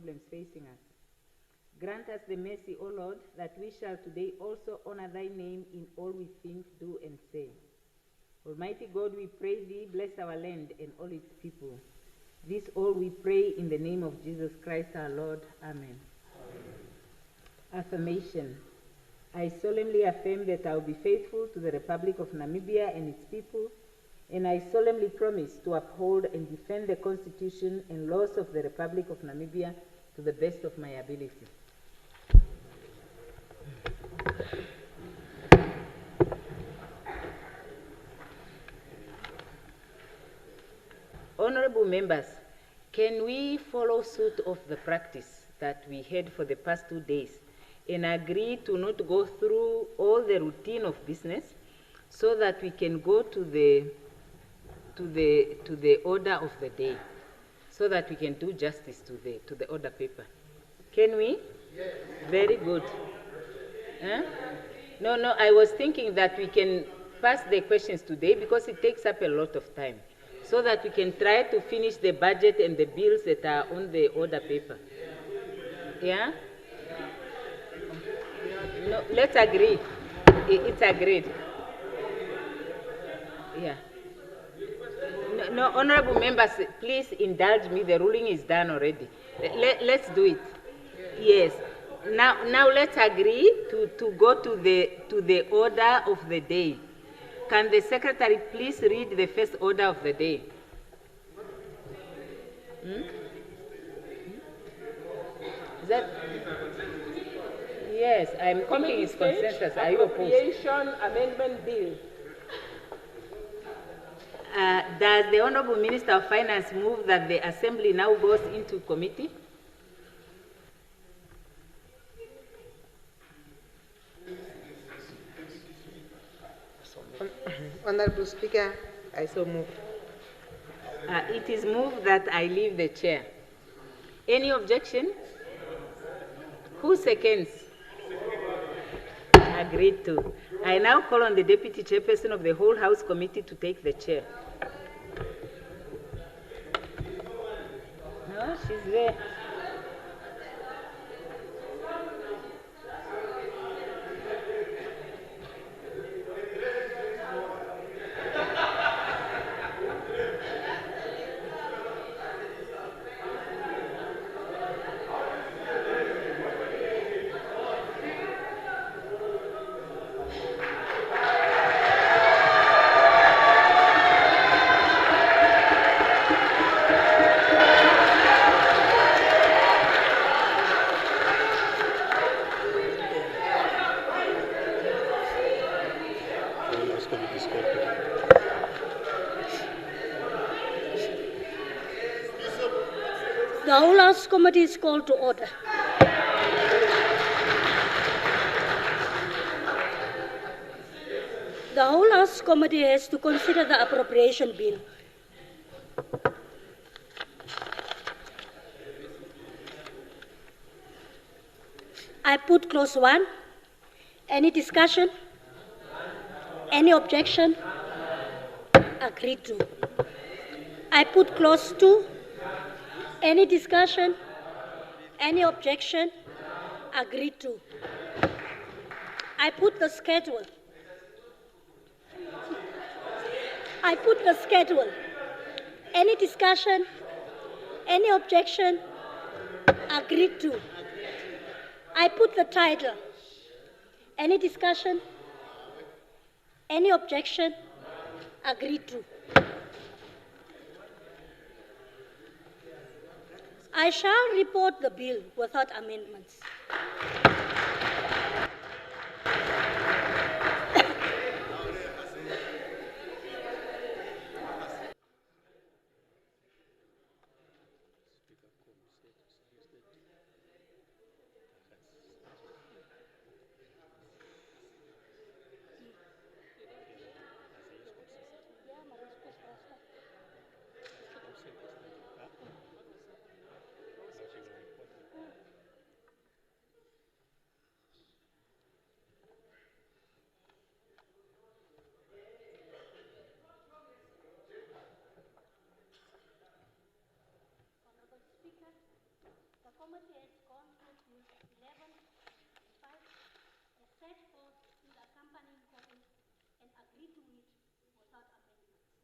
problems facing us. Grant us the mercy, O Lord, that we shall today also honor thy name in all we think, do, and say. Almighty God, we pray thee, bless our land and all its people. This all we pray in the name of Jesus Christ our Lord. Amen. Affirmation. I solemnly affirm that I will be faithful to the Republic of Namibia and its people, and I solemnly promise to uphold and defend the Constitution and laws of the Republic of Namibia to the best of my ability. Honorable members, can we follow suit of the practice that we had for the past 2 days and agree to not go through all the routine of business so that we can go to the order of the day, so that we can do justice to the order paper? Can we? Yes. Very good. Huh? No, I was thinking that we can pass the questions today because it takes up a lot of time, so that we can try to finish the budget and the bills that are on the order paper. Yeah? No, let's agree. It's agreed. Yeah. No, honorable members, please indulge me. The ruling is done already. Let's do it. Yes. Now let's agree to go to the order of the day. Can the secretary please read the first order of the day? Is that? Yes, I'm thinking it's consensus. Are you opposed? Appropriation Amendment Bill. Does the Honorable Minister of Finance move that the Assembly now goes into committee? Honorable Speaker, I so move. It is moved that I leave the chair. Any objection? Who seconds? Agreed to. I now call on the Deputy Chairperson of the whole House Committee to take the chair. No, she's there. The whole House Committee is called to order. The whole House Committee has to consider the appropriation bill. I put clause 1. Any discussion? Any objection? Agreed to. I put clause 2. Any discussion? Any objection? Agreed to. I put the schedule. I put the schedule. Any discussion? Any objection? Agreed to. I put the title. Any discussion? Any objection? Agreed to. I shall report the bill without amendments. agree to it without amendments.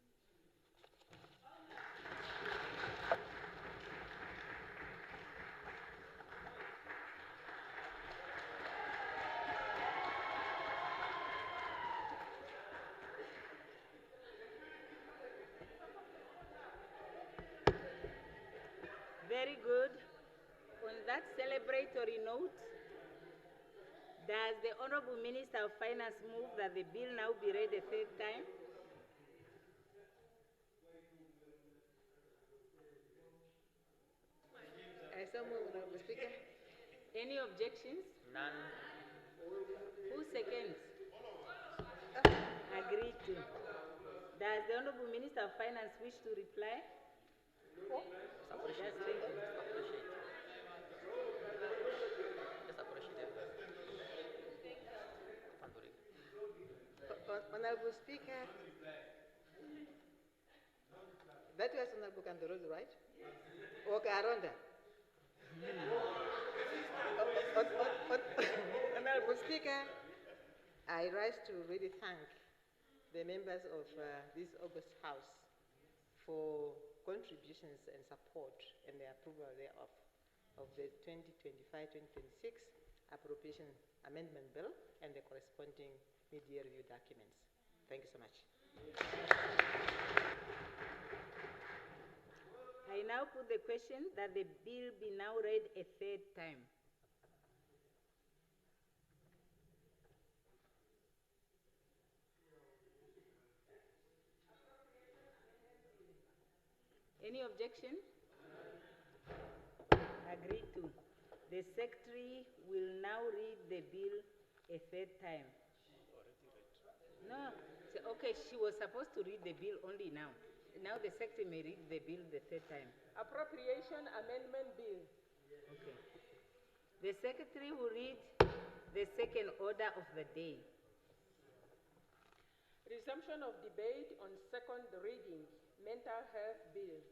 Very good. On that celebratory note, does the Honorable Minister of Finance move that the bill now be read a third time? I so move, Honorable Speaker. Any objections? None. Who seconds? Agreed to. Does the Honorable Minister of Finance wish to reply? Just appreciate Just thank you. Just appreciate it. Panduri. Honorable Speaker, that was Honorable Kandorozu, right? Okay, Aronda. Honorable Speaker, I rise to really thank the members of this August House for contributions and support and the approval thereof of the 2025-2026 Appropriation Amendment Bill and the corresponding mid-year review documents. Thank you so much. I now put the question that the bill be now read a third time. Any objection? Agreed to. The Secretary will now read the bill a third time. No, okay, she was supposed to read the bill only now. Now the Secretary may read the bill the third time. Appropriation Amendment Bill. Okay. The Secretary will read the second order of the day. Resumption of debate on second reading, Mental Health Bill.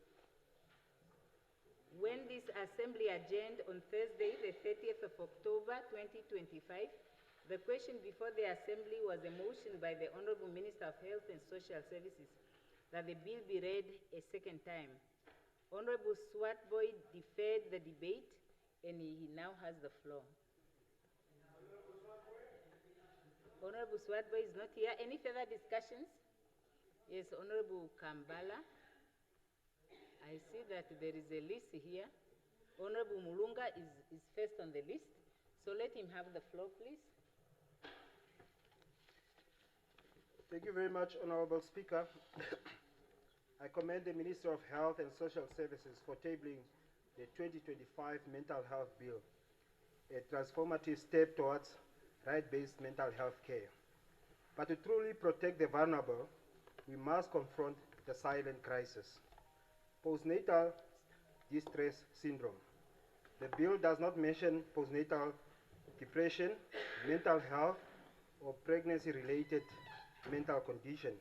When this Assembly adjourned on Thursday, the 30th of October, 2025, the question before the Assembly was a motion by the Honorable Minister of Health and Social Services that the bill be read a second time. Honorable Swartboy deferred the debate and he now has the floor. Honorable Swartboy is not here. Any further discussions? Yes, Honorable Kambala. I see that there is a list here. Honorable Mulunga is first on the list. So let him have the floor, please. Thank you very much, Honorable Speaker. I commend the Minister of Health and Social Services for tabling the 2025 Mental Health Bill, a transformative step towards right-based mental health care. But to truly protect the vulnerable, we must confront the silent crisis. Postnatal distress syndrome. The bill does not mention postnatal depression, mental health, or pregnancy-related mental condition,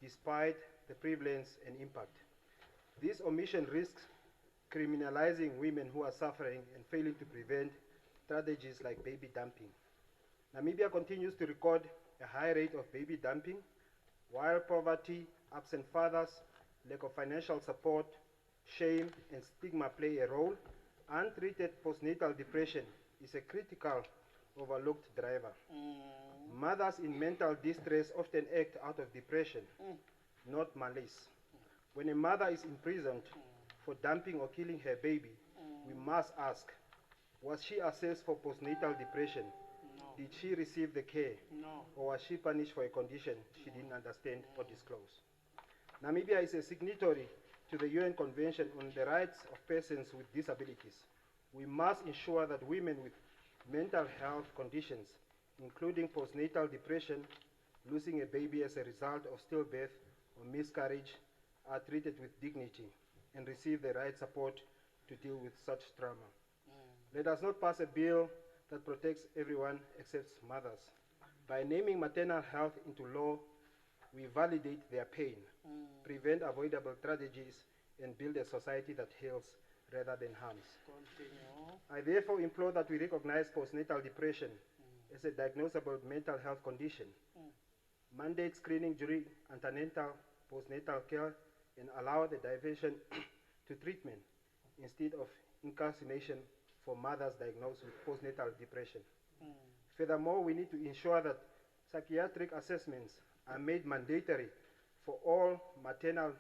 despite the prevalence and impact. This omission risks criminalizing women who are suffering and failing to prevent tragedies like baby dumping. Namibia continues to record a high rate of baby dumping, while poverty, absent fathers, lack of financial support, shame, and stigma play a role. Untreated postnatal depression is a critical overlooked driver. Mothers in mental distress often act out of depression, not malice. When a mother is imprisoned for dumping or killing her baby, we must ask, was she assessed for postnatal depression? No. Did she receive the care? No. Or was she punished for a condition she didn't understand or disclose? Namibia is a signatory to the UN Convention on the Rights of Persons with Disabilities. We must ensure that women with mental health conditions, including postnatal depression, losing a baby as a result of stillbirth or miscarriage, are treated with dignity and receive the right support to deal with such trauma. Let us not pass a bill that protects everyone except mothers. By naming maternal health into law, we validate their pain, prevent avoidable tragedies, and build a society that heals rather than harms. Continue. I therefore implore that we recognize postnatal depression as a diagnosable mental health condition. mandate screening during antenatal, postnatal care, and allow the diversion to treatment instead of incarceration for mothers diagnosed with postnatal depression. Furthermore, we need to ensure that psychiatric assessments are made mandatory for all maternal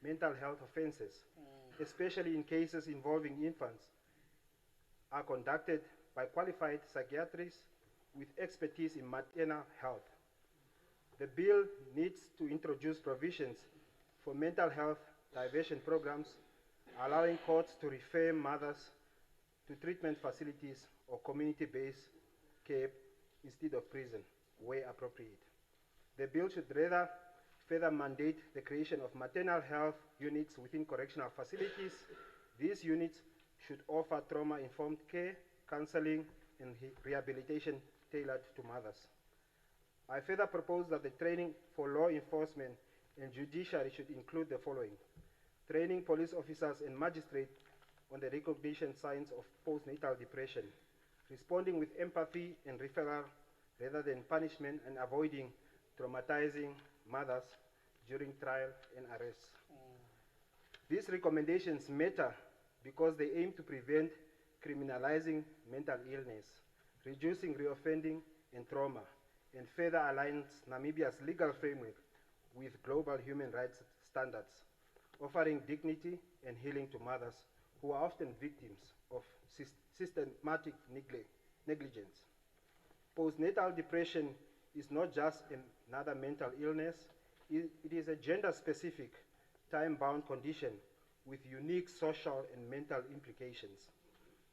mental health offenses, especially in cases involving infants, are conducted by qualified psychiatrists with expertise in maternal health. The bill needs to introduce provisions for mental health diversion programs, allowing courts to refer mothers to treatment facilities or community-based care instead of prison, where appropriate. The bill should rather further mandate the creation of maternal health units within correctional facilities. These units should offer trauma-informed care, counseling, and rehabilitation tailored to mothers. I further propose that the training for law enforcement and judiciary should include the following: training police officers and magistrates on the recognition signs of postnatal depression, responding with empathy and referral rather than punishment, and avoiding traumatizing mothers during trial and arrest. These recommendations matter because they aim to prevent criminalizing mental illness, reducing reoffending and trauma, and further aligns Namibia's legal framework with global human rights standards, offering dignity and healing to mothers who are often victims of systematic negligence. Postnatal depression is not just another mental illness, it is a gender-specific, time-bound condition with unique social and mental implications.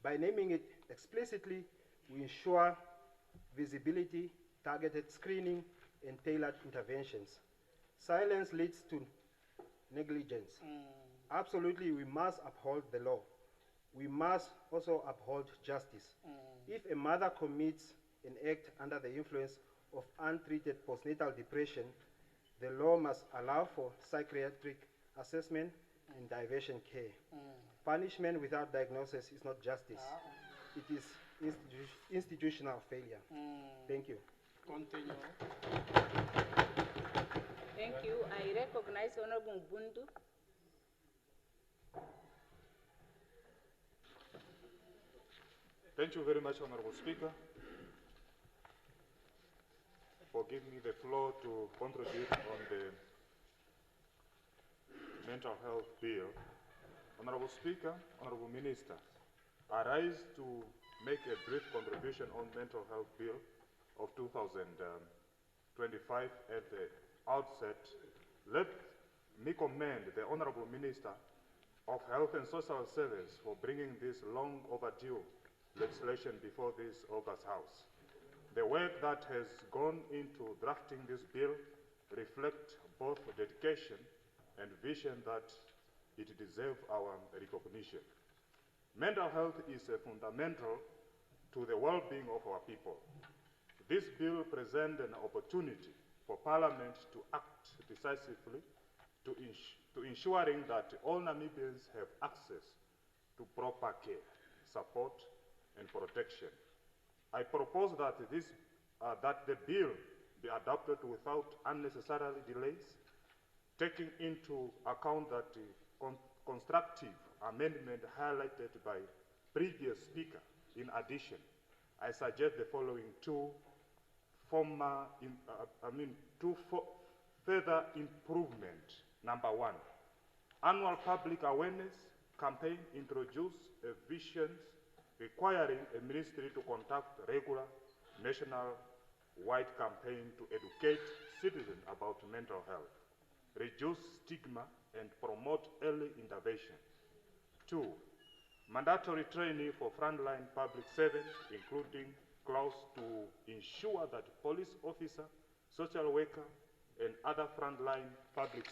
By naming it explicitly, we ensure visibility, targeted screening, and tailored interventions. Silence leads to negligence. Absolutely, we must uphold the law. We must also uphold justice. If a mother commits an act under the influence of untreated postnatal depression, the law must allow for psychiatric assessment and diversion care. Punishment without diagnosis is not justice. It is institutional failure. Thank you. Continue. Thank you. I recognize Honorable Bundu. Thank you very much, Honorable Speaker, for giving me the floor to contribute on the mental health bill. Honorable Speaker, Honorable Minister, I rise to make a brief contribution on mental health bill of 2025. At the outset, let me commend the Honorable Minister of Health and Social Service for bringing this long overdue legislation before this August House. The work that has gone into drafting this bill reflects both dedication and vision that it deserves our recognition. Mental health is fundamental to the well-being of our people. This bill presents an opportunity for Parliament to act decisively to ensuring that all Namibians have access to proper care, support, and protection. I propose that the bill be adopted without unnecessary delays, taking into account that constructive amendment highlighted by previous speaker. In addition, I suggest the following two further improvement. Number one, annual public awareness campaign introduce visions requiring a ministry to conduct regular national-wide campaign to educate citizens about mental health, reduce stigma, and promote early intervention. Two, mandatory training for frontline public servants, including clause to ensure that police officer, social worker, and other frontline public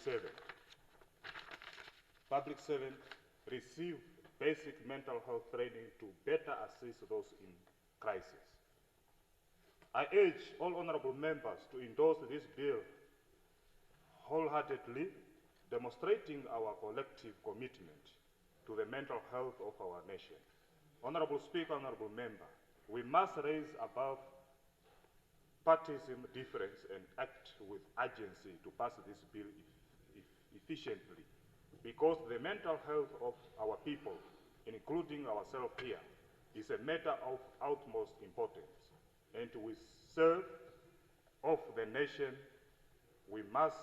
servants receive basic mental health training to better assist those in crisis. I urge all honorable members to endorse this bill wholeheartedly, demonstrating our collective commitment to the mental health of our nation. Honorable Speaker, honorable member, we must raise above partisan difference and act with urgency to pass this bill efficiently, because the mental health of our people, including ourselves here, is a matter of utmost importance, and we serve of the nation, we must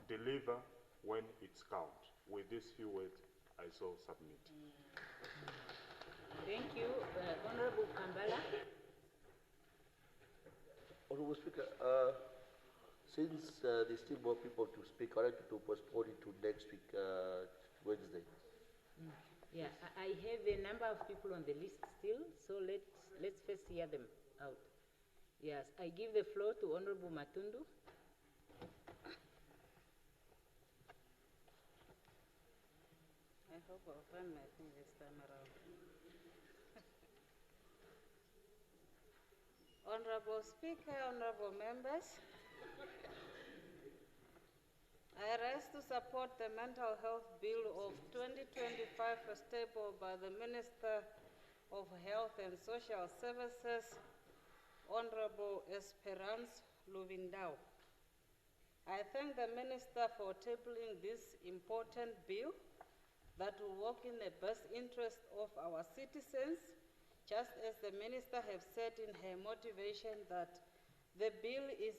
deliver when it's count. With these few words, I so submit. Thank you. Honorable Kambala. Honorable Speaker, since there's still more people to speak, I'd like to postpone it to next week, Wednesday. Yeah, I have a number of people on the list still, so let's first hear them out. Yes, I give the floor to Honorable Matundu. I hope I'll find my thing this time around. Honorable Speaker, honorable members, I rise to support the Mental Health Bill of 2025 as tabled by the Minister of Health and Social Services, Honorable Esperance Luvindau. I thank the Minister for tabling this important bill that will work in the best interest of our citizens, just as the Minister has said in her motivation that the bill is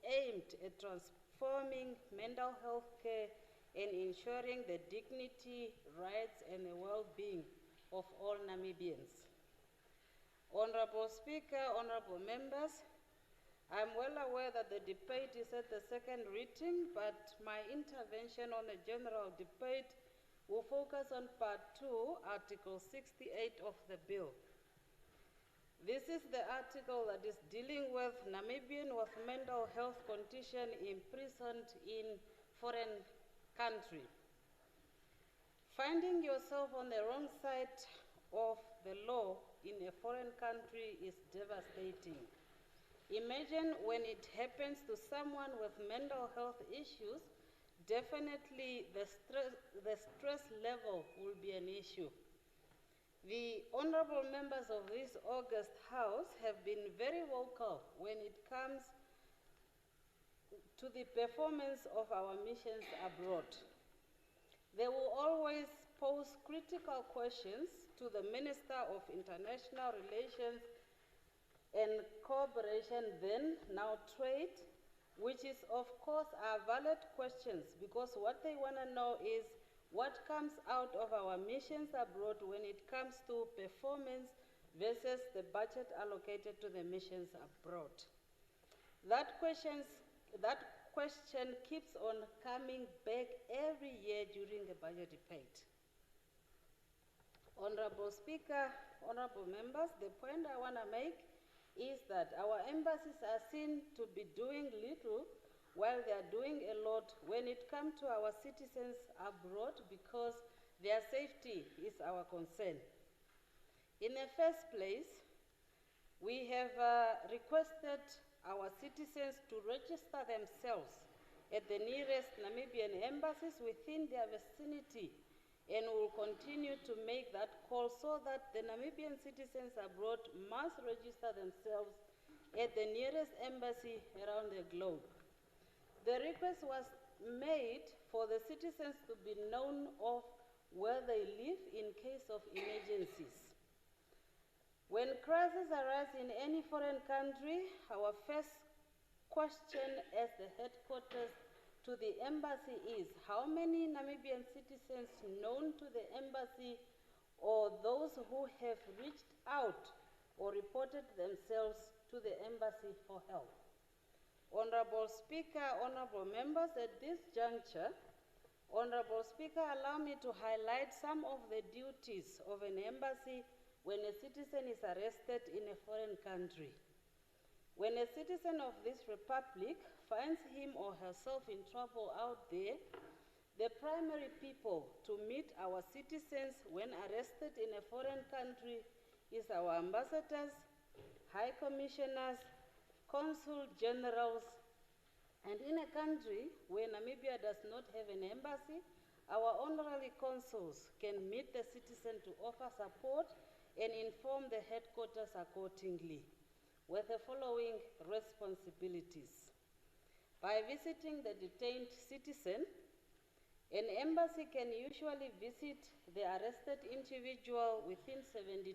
aimed at transforming mental health care and ensuring the dignity, rights, and the well-being of all Namibians. Honorable Speaker, honorable members, I'm well aware that the debate is at the second reading, but my intervention on the general debate will focus on Part 2, Article 68 of the bill. This is the article that is dealing with Namibian with mental health condition imprisoned in foreign country. Finding yourself on the wrong side of the law in a foreign country is devastating. Imagine when it happens to someone with mental health issues, definitely the stress level will be an issue. The honorable members of this august House have been very vocal when it comes to the performance of our missions abroad. They will always pose critical questions to the Minister of International Relations and Cooperation, then now Trade, which is of course are valid questions, because what they want to know is what comes out of our missions abroad when it comes to performance versus the budget allocated to the missions abroad. That question keeps on coming back every year during the budget debate. Honorable Speaker, honorable members, the point I want to make is that our embassies are seen to be doing little while they are doing a lot when it comes to our citizens abroad, because their safety is our concern. In the first place, we have requested our citizens to register themselves at the nearest Namibian embassies within their vicinity, and will continue to make that call so that the Namibian citizens abroad must register themselves at the nearest embassy around the globe. The request was made for the citizens to be known of where they live in case of emergencies. When crises arise in any foreign country, our first question as the headquarters to the embassy is how many Namibian citizens known to the embassy or those who have reached out or reported themselves to the embassy for help. Honorable Speaker, honorable members, at this juncture, Honorable Speaker, allow me to highlight some of the duties of an embassy when a citizen is arrested in a foreign country. When a citizen of this republic finds him or herself in trouble out there, the primary people to meet our citizens when arrested in a foreign country is our ambassadors, high commissioners, consul generals, and in a country where Namibia does not have an embassy, our honorary consuls can meet the citizen to offer support and inform the headquarters accordingly. with the following responsibilities. By visiting the detained citizen, an embassy can usually visit the arrested individual within 72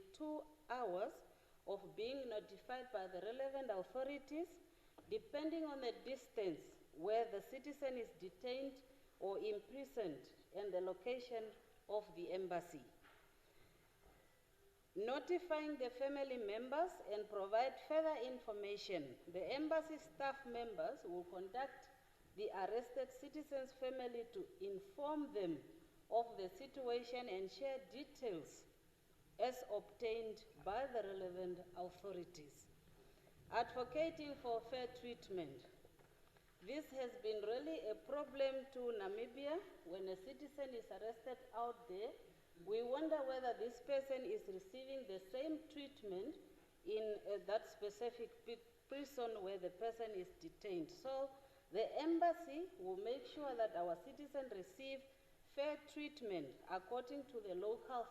hours of being notified by the relevant authorities, depending on the distance where the citizen is detained or imprisoned and the location of the embassy. Notifying the family members and provide further information. The embassy staff members will contact the arrested citizen's family to inform them of the situation and share details as obtained by the relevant authorities. Advocating for fair treatment. This has been really a problem to Namibia. When a citizen is arrested out there, we wonder whether this person is receiving the same treatment in that specific prison where the person is detained. So the embassy will make sure that our citizens receive fair treatment according to the local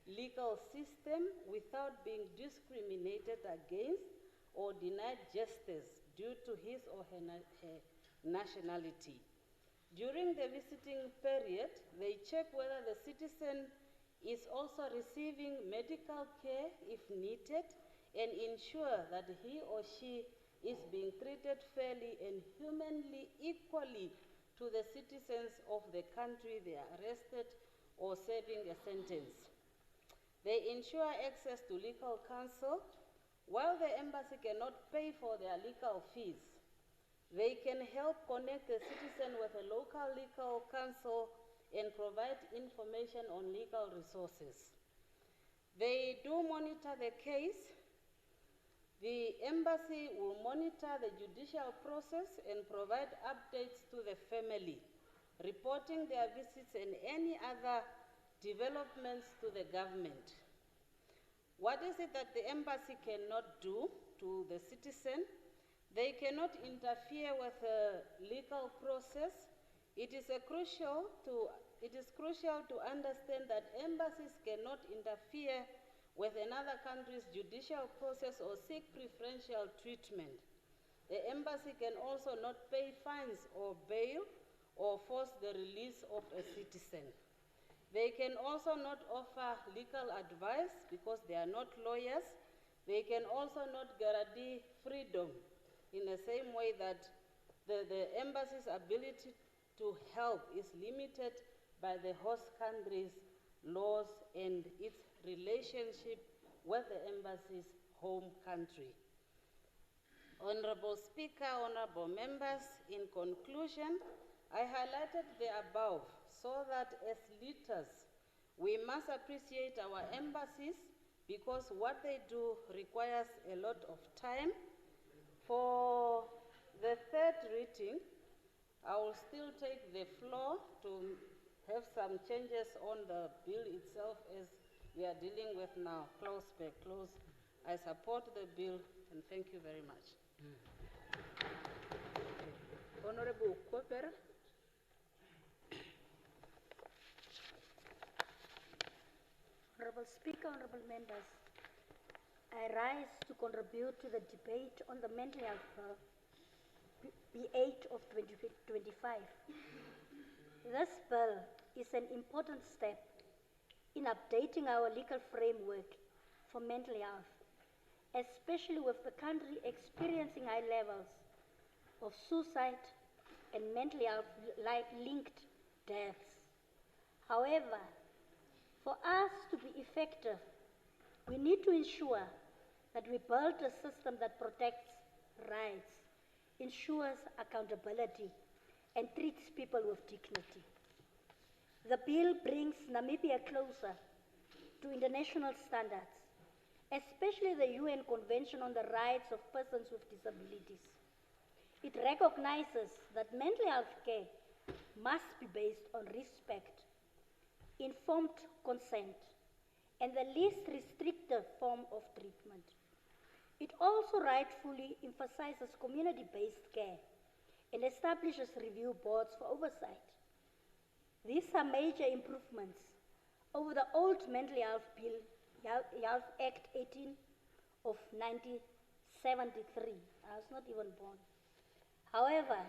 legal system without being discriminated against or denied justice due to his or her nationality. During the visiting period, they check whether the citizen is also receiving medical care if needed and ensure that he or she is being treated fairly and humanly equally to the citizens of the country they are arrested or serving a sentence. They ensure access to legal counsel. While the embassy cannot pay for their legal fees, they can help connect the citizen with a local legal counsel and provide information on legal resources. They do monitor the case. The embassy will monitor the judicial process and provide updates to the family, reporting their visits and any other developments to the government. What is it that the embassy cannot do to the citizen? They cannot interfere with the legal process. It is crucial to understand that embassies cannot interfere with another country's judicial process or seek preferential treatment. The embassy can also not pay fines or bail or force the release of a citizen. They can also not offer legal advice because they are not lawyers. They can also not guarantee freedom in the same way that the embassy's ability to help is limited by the host country's laws and its relationship with the embassy's home country. Honorable Speaker, honorable members, in conclusion, I highlighted the above so that as leaders, we must appreciate our embassies because what they do requires a lot of time. For the third reading, I will still take the floor to have some changes on the bill itself as we are dealing with now, clause per clause. I support the bill and thank you very much. Honorable Kopera. Honorable Speaker, honorable members, I rise to contribute to the debate on the mental health bill, B8 of 2025. This bill is an important step in updating our legal framework for mental health, especially with the country experiencing high levels of suicide and mental health-linked deaths. However, for us to be effective, we need to ensure that we build a system that protects rights, ensures accountability, and treats people with dignity. The bill brings Namibia closer to international standards, especially the UN Convention on the Rights of Persons with Disabilities. It recognizes that mental health care must be based on respect, informed consent, and the least restrictive form of treatment. It also rightfully emphasizes community-based care and establishes review boards for oversight. These are major improvements over the old Mental Health Bill, Health Act 18 of 19 73. I was not even born. However,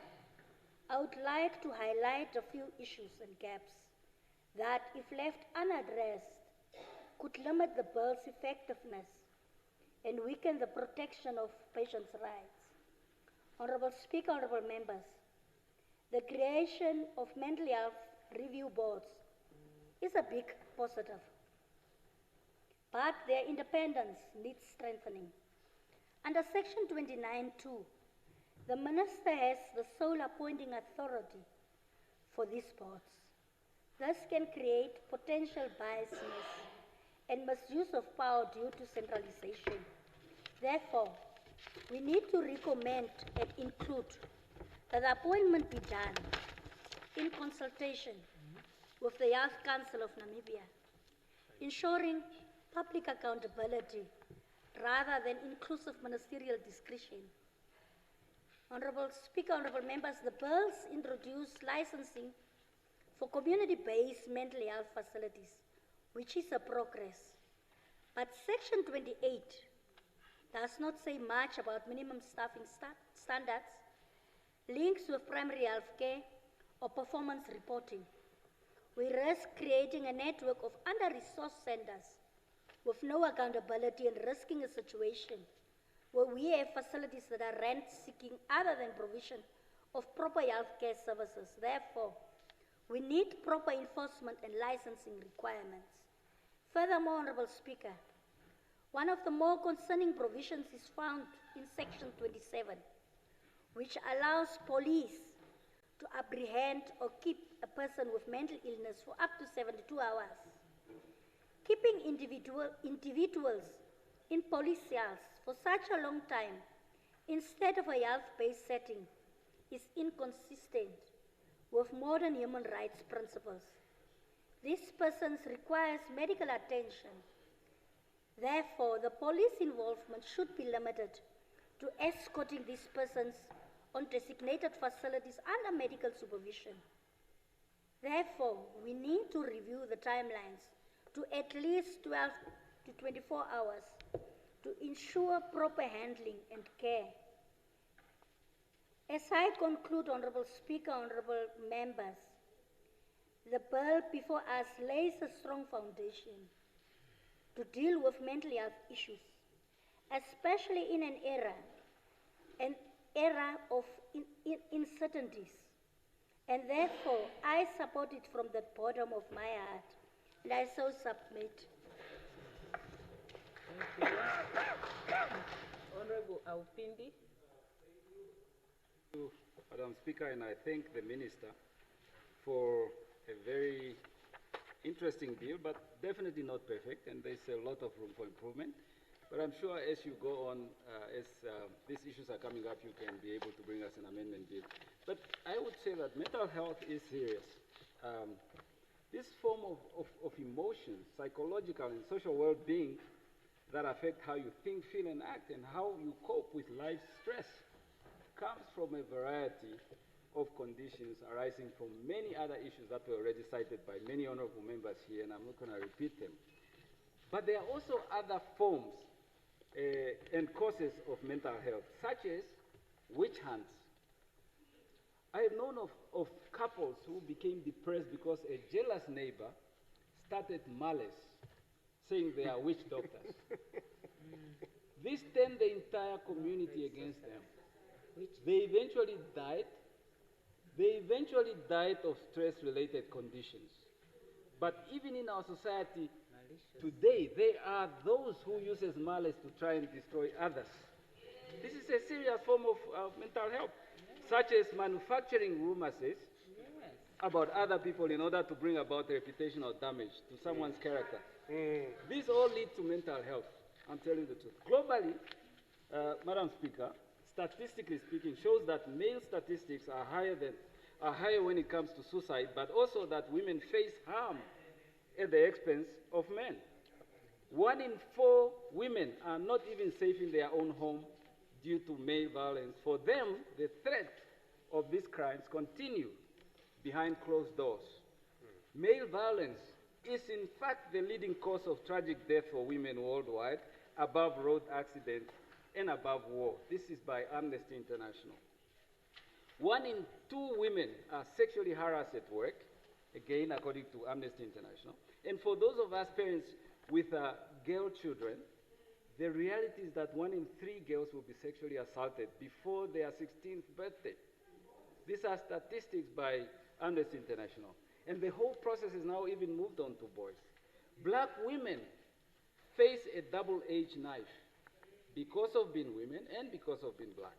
I would like to highlight a few issues and gaps that, if left unaddressed, could limit the bill's effectiveness and weaken the protection of patients' rights. Honorable Speaker, honorable members, the creation of mental health review boards is a big positive, but their independence needs strengthening. Under Section 29(2), the Minister has the sole appointing authority for these boards. This can create potential biasness and misuse of power due to centralization. Therefore, we need to recommend and include that the appointment be done in consultation with the Health Council of Namibia, ensuring public accountability rather than inclusive ministerial discretion. Honorable Speaker, honorable members, the bills introduce licensing for community-based mental health facilities, which is a progress. But Section 28 does not say much about minimum staffing standards, links with primary health care, or performance reporting. We risk creating a network of under-resourced centers with no accountability and risking a situation where we have facilities that are rent-seeking other than provision of proper health care services. Therefore, we need proper enforcement and licensing requirements. Furthermore, Honorable Speaker, one of the more concerning provisions is found in Section 27, which allows police to apprehend or keep a person with mental illness for up to 72 hours. Keeping individuals in police cells for such a long time instead of a health-based setting is inconsistent with modern human rights principles. These persons require medical attention. Therefore, the police involvement should be limited to escorting these persons on designated facilities under medical supervision. Therefore, we need to review the timelines to at least 12 to 24 hours to ensure proper handling and care. As I conclude, Honorable Speaker, honorable members, the bill before us lays a strong foundation to deal with mental health issues, especially in an era of uncertainties. And therefore, I support it from the bottom of my heart, and I so submit. Thank you. Honorable Aupindi. Thank you, Madam Speaker, and I thank the Minister for a very interesting bill, but definitely not perfect, and there's a lot of room for improvement. But I'm sure as you go on, as these issues are coming up, you can be able to bring us an amendment bill. But I would say that mental health is serious. This form of emotions, psychological and social well-being that affect how you think, feel, and act, and how you cope with life's stress, comes from a variety of conditions arising from many other issues that were already cited by many honorable members here, and I'm not going to repeat them. But there are also other forms and causes of mental health, such as witch hunts. I have known of couples who became depressed because a jealous neighbor started malice, saying they are witch doctors. This turned the entire community against them. They eventually died. They eventually died of stress-related conditions. But even in our society today, there are those who use malice to try and destroy others. This is a serious form of mental health, such as manufacturing rumors about other people in order to bring about reputational damage to someone's character. These all lead to mental health, I'm telling the truth. Globally, Madam Speaker, statistically speaking, shows that male statistics are higher when it comes to suicide, but also that women face harm at the expense of men. 1 in 4 women are not even safe in their own home due to male violence. For them, the threat of these crimes continue behind closed doors. Male violence is in fact the leading cause of tragic death for women worldwide, above road accidents and above war. This is by Amnesty International. 1 in 2 women are sexually harassed at work, again, according to Amnesty International. And for those of us parents with girl children, the reality is that 1 in 3 girls will be sexually assaulted before their 16th birthday. These are statistics by Amnesty International. And the whole process is now even moved on to boys. Black women face a double-edged knife because of being women and because of being black.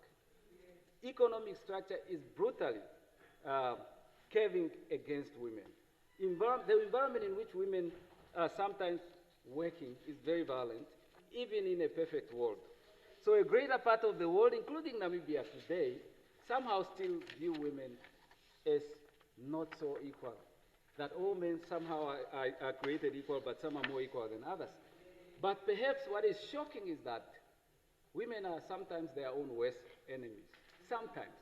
Economic structure is brutally curving against women. The environment in which women are sometimes working is very violent, even in a perfect world. So a greater part of the world, including Namibia today, somehow still view women as not so equal. That all men somehow are created equal, but some are more equal than others. But perhaps what is shocking is that women are sometimes their own worst enemies. Sometimes.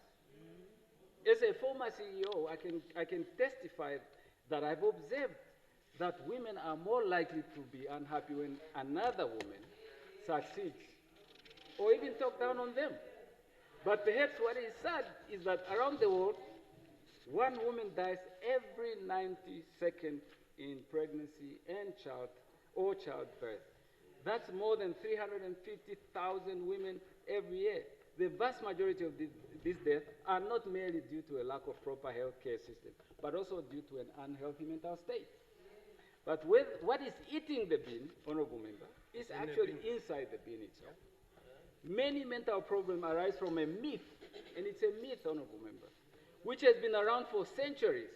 As a former CEO, I can testify that I've observed that women are more likely to be unhappy when another woman succeeds, or even talk down on them. But perhaps what is sad is that around the world, 1 woman dies every 90 seconds in pregnancy and childbirth. That's more than 350,000 women every year. The vast majority of these deaths are not merely due to a lack of proper health care system, but also due to an unhealthy mental state. But what is eating the bean, honorable member, is actually inside the bean itself. Many mental problems arise from a myth, and it's a myth, honorable member, which has been around for centuries,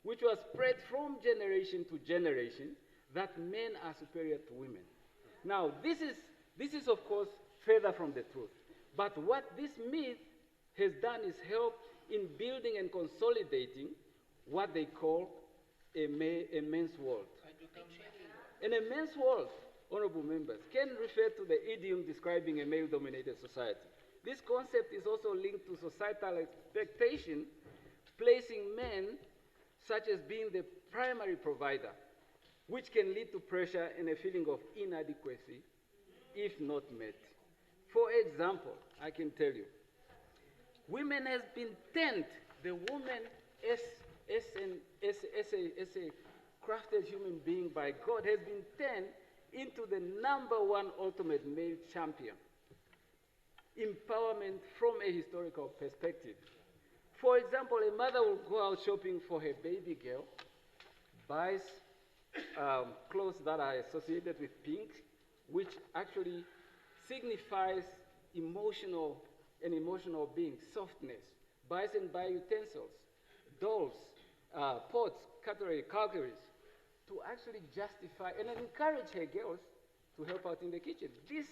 which was spread from generation to generation, that men are superior to women. Now, this is of course further from the truth. But what this myth has done is help in building and consolidating what they call a men's world. And a men's world, honorable members, can refer to the idiom describing a male-dominated society. This concept is also linked to societal expectation, placing men such as being the primary provider, which can lead to pressure and a feeling of inadequacy if not met. For example, I can tell you, women has been turned, the woman as a crafted human being by God has been turned into the #1 ultimate male champion. Empowerment from a historical perspective. For example, a mother will go out shopping for her baby girl, buys clothes that are associated with pink, which actually signifies emotional being, softness. Buys and buy utensils, dolls, pots, cutlery, to actually justify and encourage her girls to help out in the kitchen. This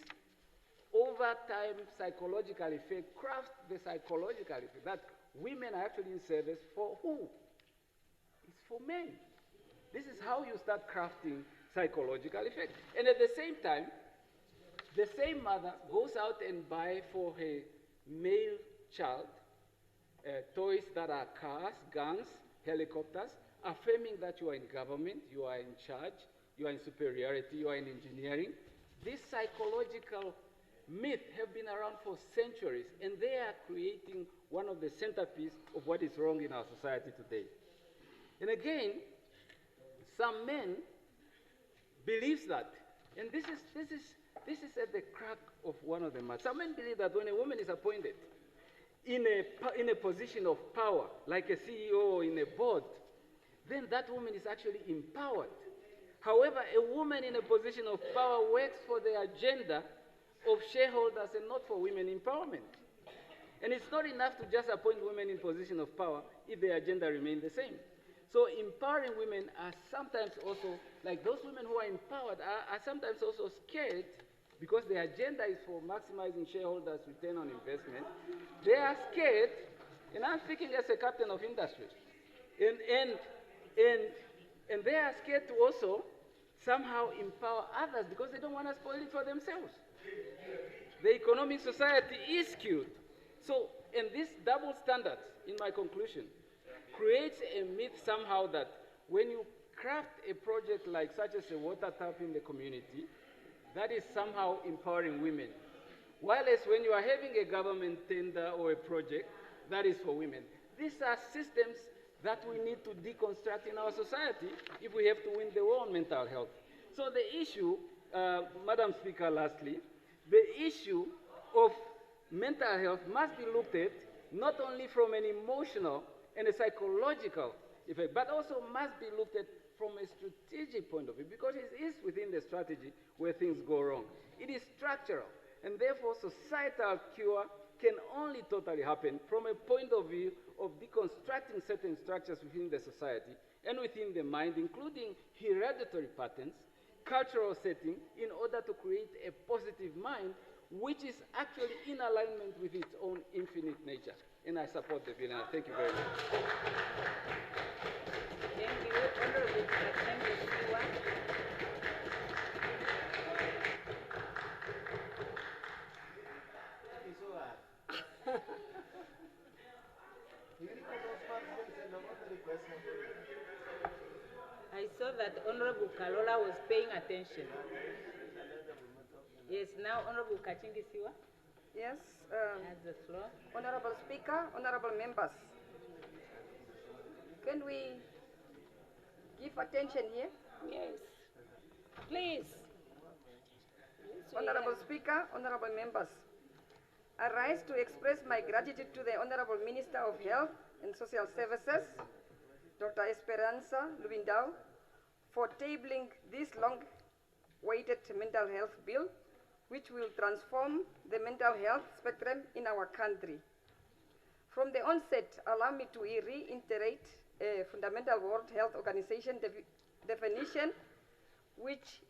over time psychological effect crafts the psychological effect that women are actually in service for who? It's for men. This is how you start crafting psychological effect. And at the same time, the same mother goes out and buys for her male child toys that are cars, guns, helicopters, affirming that you are in government, you are in charge, you are in superiority, you are in engineering. These psychological myths have been around for centuries, and they are creating one of the centerpieces of what is wrong in our society today. And again, some men believe that, and this is at the crack of one of the matters. Some men believe that when a woman is appointed in a position of power, like a CEO or in a board, then that woman is actually empowered. However, a woman in a position of power works for the agenda of shareholders and not for women empowerment. And it's not enough to just appoint women in position of power if the agenda remains the same. So empowering women are sometimes also, like those women who are empowered are sometimes also scared because the agenda is for maximizing shareholders' return on investment. They are scared, and I'm speaking as a captain of industry, and they are scared to also somehow empower others because they don't want to spoil it for themselves. The economic society is skewed. So, and this double standard, in my conclusion, creates a myth somehow that when you craft a project like such as a water tap in the community, that is somehow empowering women. While as when you are having a government tender or a project, that is for women. These are systems that we need to deconstruct in our society if we have to win the war on mental health. So the issue, Madam Speaker, lastly, the issue of mental health must be looked at not only from an emotional and a psychological effect, but also must be looked at from a strategic point of view, because it is within the strategy where things go wrong. It is structural, and therefore societal cure can only totally happen from a point of view of deconstructing certain structures within the society and within the mind, including hereditary patterns, cultural setting, in order to create a positive mind which is actually in alignment with its own infinite nature. And I support the bill, and I thank you very much. Thank you. Honorable Siwa. I saw that Honorable Kalola was paying attention. Yes, now Honorable Kachingi Siwa Yes, has the floor. Honorable Speaker, honorable members, can we give attention here? Yes. Please. Honorable Speaker, honorable members, I rise to express my gratitude to the Honorable Minister of Health and Social Services, Dr. Esperanza Lubindao, for tabling this long-awaited mental health bill, which will transform the mental health spectrum in our country. From the onset, allow me to reiterate a fundamental World Health Organization definition, which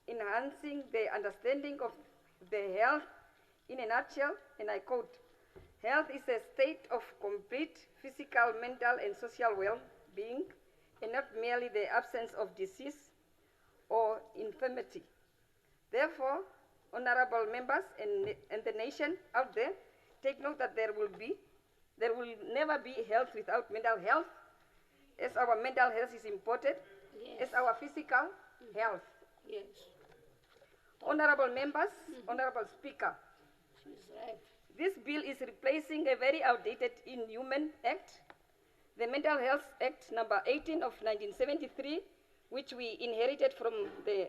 enhancing the understanding of the health in a nutshell, and I quote, "Health is a state of complete physical, mental, and social well-being, and not merely the absence of disease or infirmity." Therefore, honorable members and the nation out there, take note that there will never be health without mental health, as our mental health is important, as our physical health. Yes. Honorable members, honorable Speaker, She's right. this bill is replacing a very outdated Inhuman Act, the Mental Health Act number 18 of 1973, which we inherited from the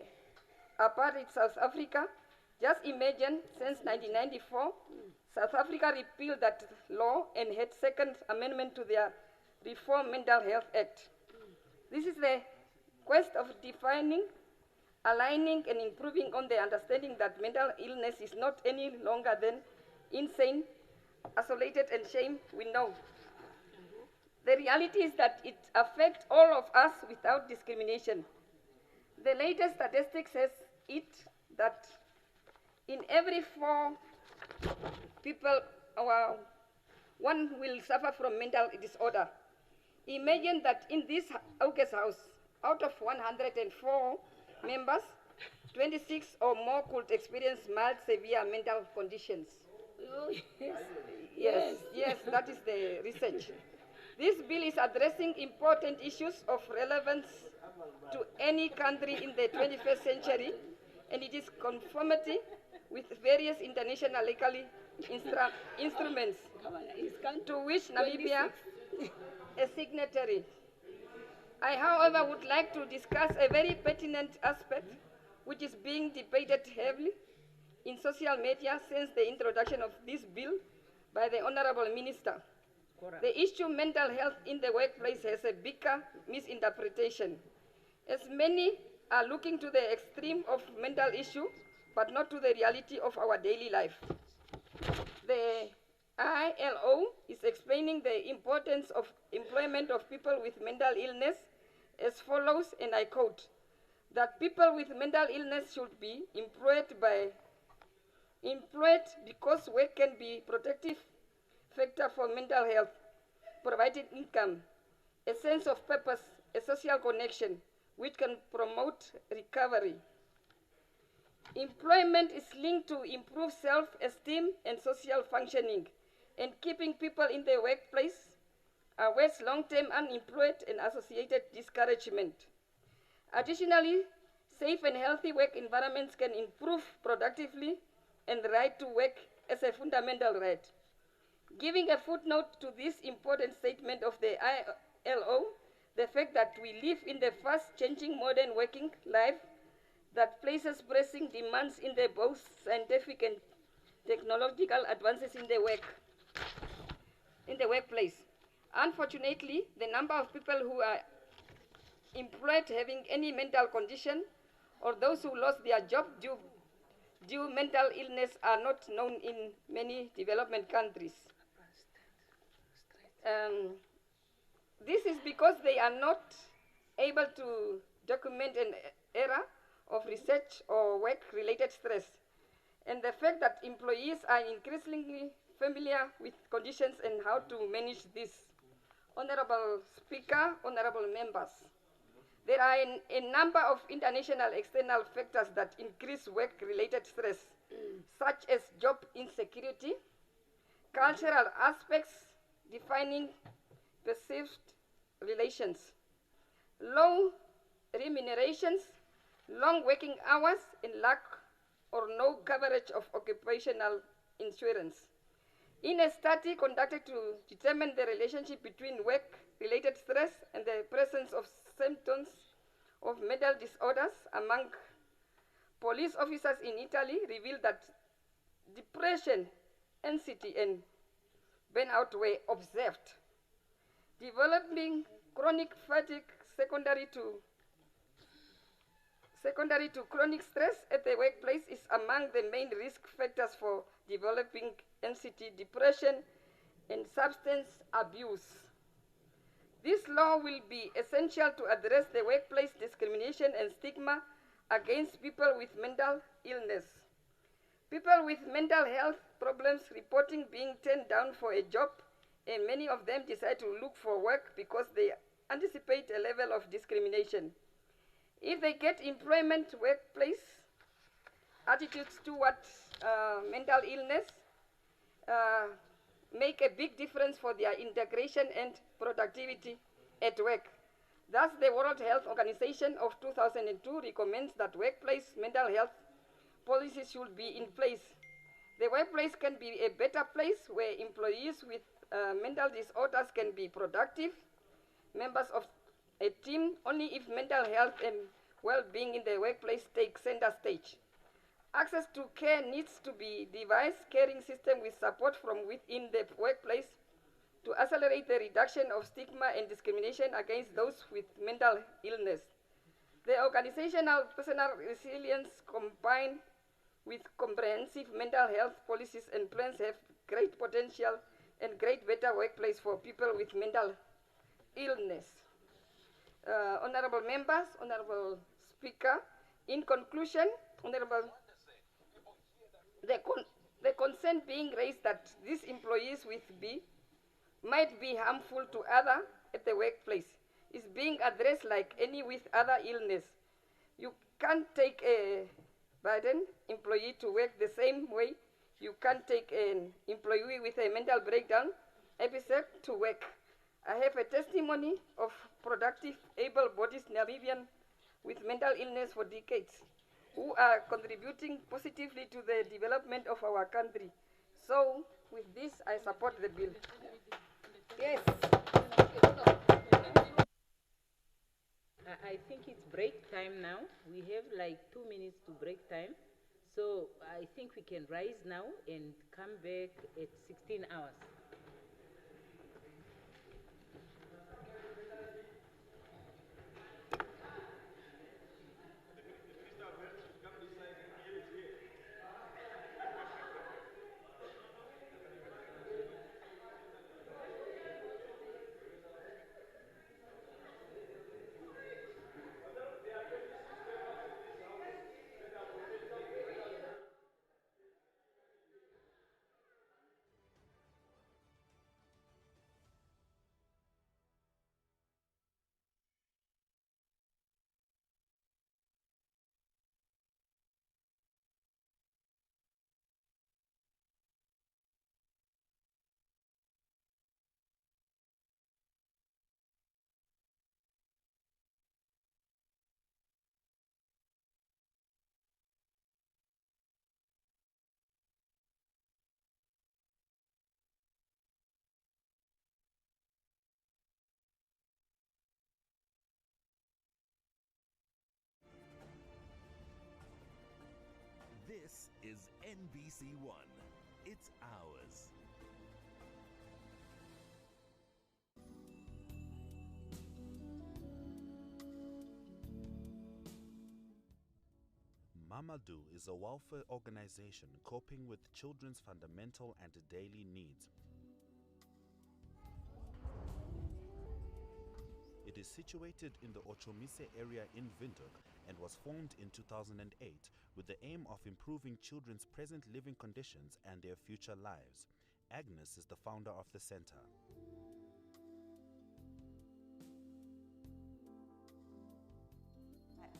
apartheid South Africa. Just imagine, since 1994, South Africa repealed that law and had second amendment to their Reform Mental Health Act. This is the quest of defining, aligning, and improving on the understanding that mental illness is not any longer than insane, isolated, and shame we know. The reality is that it affects all of us without discrimination. The latest statistics says it that in every 4 people, one will suffer from mental disorder. Imagine that in this August House, out of 104 members, 26 or more could experience mild, severe mental conditions. Oh, Yes, that is the research. This bill is addressing important issues of relevance to any country in the 21st century, and it is conformity with various international legal instruments to which Namibia a signatory. I, however, would like to discuss a very pertinent aspect which is being debated heavily in social media since the introduction of this bill by the Honorable Minister. The issue mental health in the workplace has a bigger misinterpretation, as many are looking to the extreme of mental issue, but not to the reality of our daily life. The ILO is explaining the importance of employment of people with mental illness as follows, and I quote, that people with mental illness should be employed because work can be protective factor for mental health, providing income, a sense of purpose, a social connection, which can promote recovery. Employment is linked to improve self-esteem and social functioning, and keeping people in the workplace avoids long-term unemployed and associated discouragement. Additionally, safe and healthy work environments can improve productivity and the right to work as a fundamental right. Giving a footnote to this important statement of the ILO, the fact that we live in the fast-changing modern working life that places pressing demands in the both scientific and technological advances in the workplace. Unfortunately, the number of people who are employed having any mental condition or those who lost their job due mental illness are not known in many development countries. This is because they are not able to document an era of research or work-related stress, and the fact that employees are increasingly familiar with conditions and how to manage this. Honorable Speaker, honorable members, there are a number of international external factors that increase work-related stress, such as job insecurity, cultural aspects defining perceived relations, low remunerations, long working hours, and lack or no coverage of occupational insurance. In a study conducted to determine the relationship between work-related stress and the presence of symptoms of mental disorders among police officers in Italy revealed that depression, anxiety, and burnout were observed. Developing chronic fatigue secondary to chronic stress at the workplace is among the main risk factors for developing anxiety, depression, and substance abuse. This law will be essential to address the workplace discrimination and stigma against people with mental illness. People with mental health problems reporting being turned down for a job, and many of them decide to look for work because they anticipate a level of discrimination. If they get employment, workplace attitudes toward mental illness make a big difference for their integration and productivity at work. Thus, the World Health Organization of 2002 recommends that workplace mental health policies should be in place. The workplace can be a better place where employees with mental disorders can be productive members of a team only if mental health and well-being in the workplace take center stage. Access to care needs to be devised caring system with support from within the workplace to accelerate the reduction of stigma and discrimination against those with mental illness. The organizational personal resilience combined with comprehensive mental health policies and plans have great potential and great better workplace for people with mental illness. Honorable members, honorable Speaker, in conclusion, the concern being raised that these employees with B might be harmful to others at the workplace is being addressed like any with other illness. You can't take a burden employee to work the same way you can't take an employee with a mental breakdown episode to work. I have a testimony of productive, able-bodied Namibian with mental illness for decades who are contributing positively to the development of our country. So, with this, I support the bill. Yes. I think it's break time now. We have like 2 minutes to break time. So I think we can rise now and come back at 16 hours. is NBC1. It's ours. Mamadou is a welfare organization coping with children's fundamental and daily needs. It is situated in the Ochomise area in Windhoek and was formed in 2008 with the aim of improving children's present living conditions and their future lives. Agnes is the founder of the center.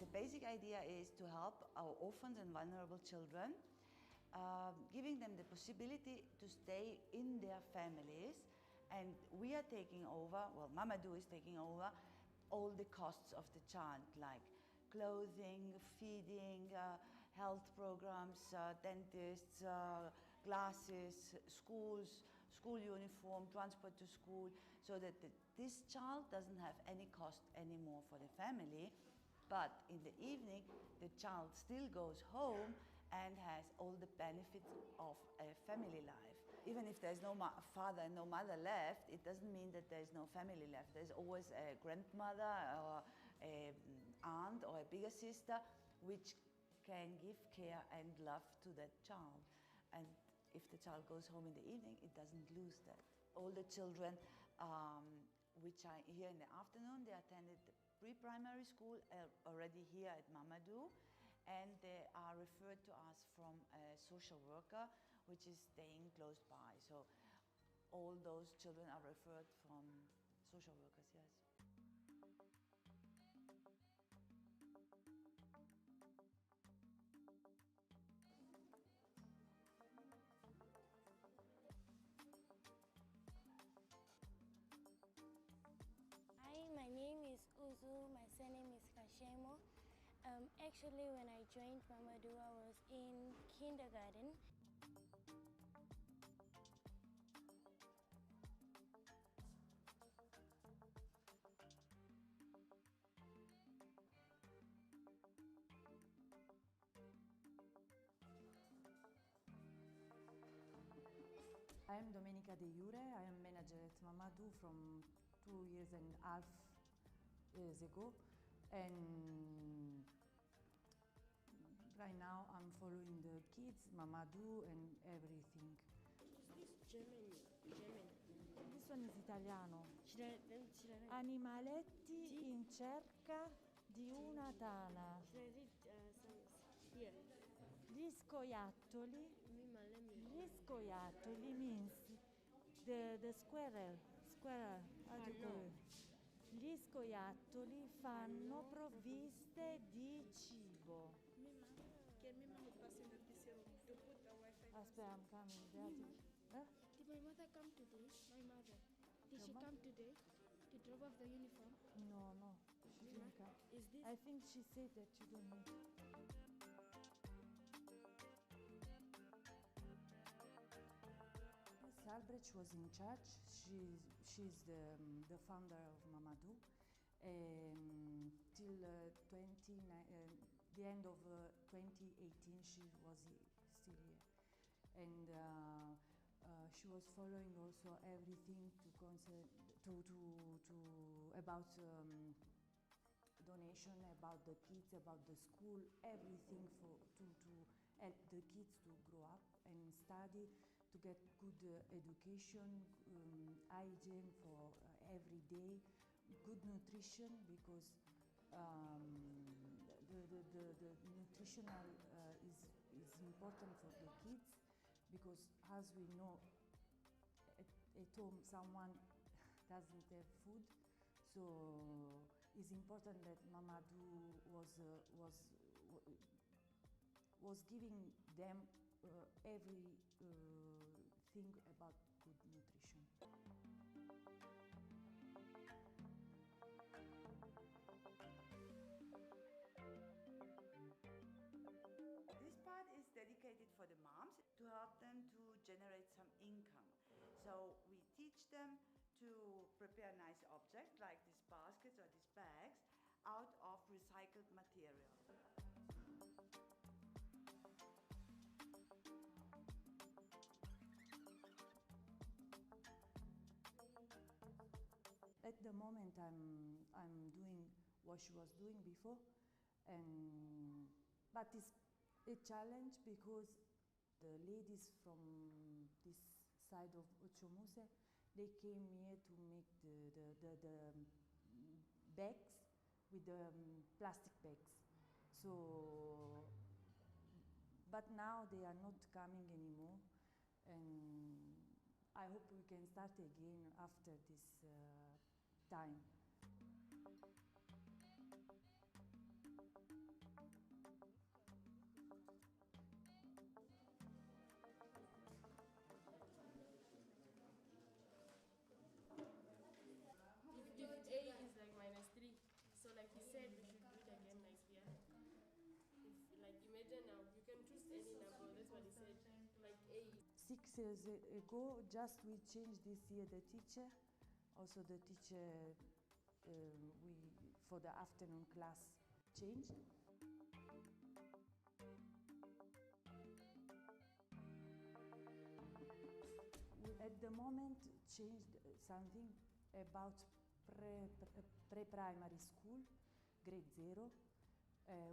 The basic idea is to help our orphans and vulnerable children, giving them the possibility to stay in their families, and we are taking over, well, Mamadou is taking over all the costs of the child, like clothing, feeding, health programs, dentists, glasses, schools, school uniform, transport to school, so that this child doesn't have any cost anymore for the family. But in the evening, the child still goes home and has all the benefits of a family life. Even if there's no father and no mother left, it doesn't mean that there's no family left. There's always a grandmother or an aunt or a bigger sister which can give care and love to that child. And if the child goes home in the evening, it doesn't lose that. All the children which are here in the afternoon, they attended pre-primary school already here at Mamadou, and they are referred to us from a social worker which is staying close by. So all those children are referred from social workers, yes. Hi, my name is Uzu, my surname is Kashemo. Actually, when I joined Mamadou, I was in kindergarten. I am Domenica De Jure. I am manager at Mamadou from 2.5 years ago, and right now I'm following the kids, Mamadou, and everything. Is this German? This one is Italiano. Animaletti in cerca di una tana. Here. Gli scoiattoli means the squirrel, how do you call it? Gli scoiattoli fanno provviste di cibo. Aspetta, I'm coming. Did my mother come today? My mother. Did she come today to drop off the uniform? No, she didn't come. Is this? I think she said that you don't need. Albrecht was in charge. She's the founder of Mamadou. Till the end of 2018, she was still here, and she was following also everything about donation, about the kids, about the school, everything to help the kids to grow up and study, to get good education, hygiene for every day, good nutrition, because the nutritional is important for the kids, because as we know, at home someone doesn't have food, so it's important that Mamadou was giving them every thing about good nutrition. This part is dedicated for the moms to help them to generate some income. So we teach them to prepare nice objects like these baskets or these bags out of recycled material. at the moment I'm doing what she was doing before, but it's a challenge because the ladies from this side of Ochomuse, they came here to make the bags with the plastic bags. So, but now they are not coming anymore, and I hope we can start again after this time. If A is like -3, so like he said, we should do it again next year. If, like, imagine now, you can choose any number, that's what he said, like A. 6 years ago, just we changed this year the teacher, also the teacher for the afternoon class changed. We at the moment changed something about pre-primary school, grade 0.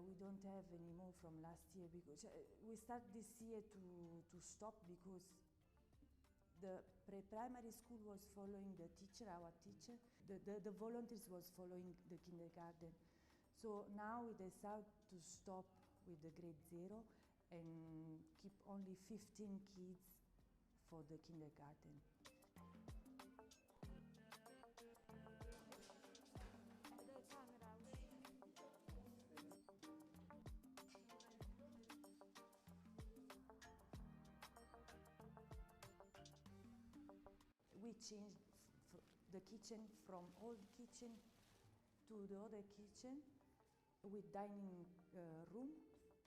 We don't have any more from last year because we start this year to stop because the pre-primary school was following the teacher, our teacher. The volunteers was following the kindergarten. So now we decide to stop with the grade 0 and keep only 15 kids for the kindergarten. We changed the kitchen from old kitchen to the other kitchen with dining room,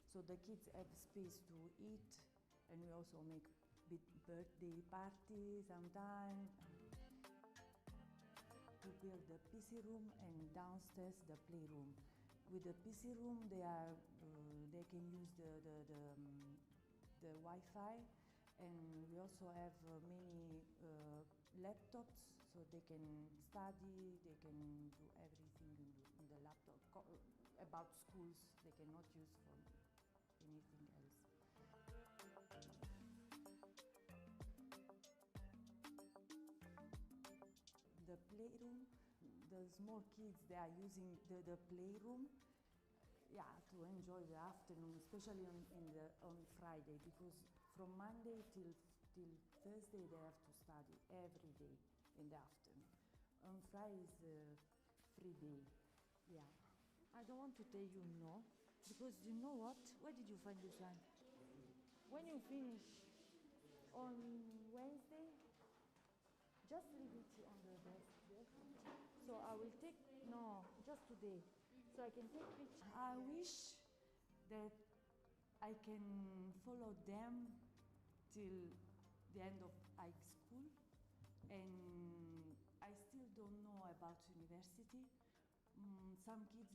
so the kids have space to eat, and we also make big birthday party sometime. We build the PC room and downstairs the playroom. With the PC room, they can use the Wi-Fi, and we also have many laptops, so they can study, they can do everything in the laptop. About schools, they cannot use for anything else. The playroom, the small kids, they are using the playroom, to enjoy the afternoon, especially on Friday, because from Monday till Thursday they have to study every day in the afternoon. On Friday is a free day. Yeah. I don't want to tell you no, because you know what? Where did you find this one? When you finish On Wednesday, just leave it on the desk. So I will take, no, just today. So I can take pictures. I wish that I can follow them till the end of high school, and I still don't know about university. Some kids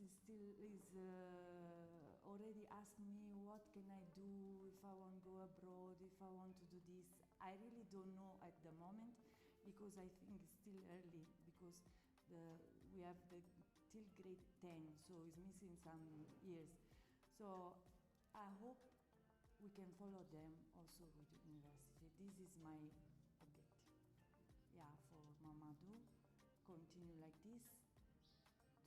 already ask me what can I do if I want to go abroad, if I want to do this. I really don't know at the moment, because I think it's still early, because we have till grade 10, so it's missing some years. So I hope we can follow them also with the university. This is my objective. Yeah, for Mamadou, continue like this,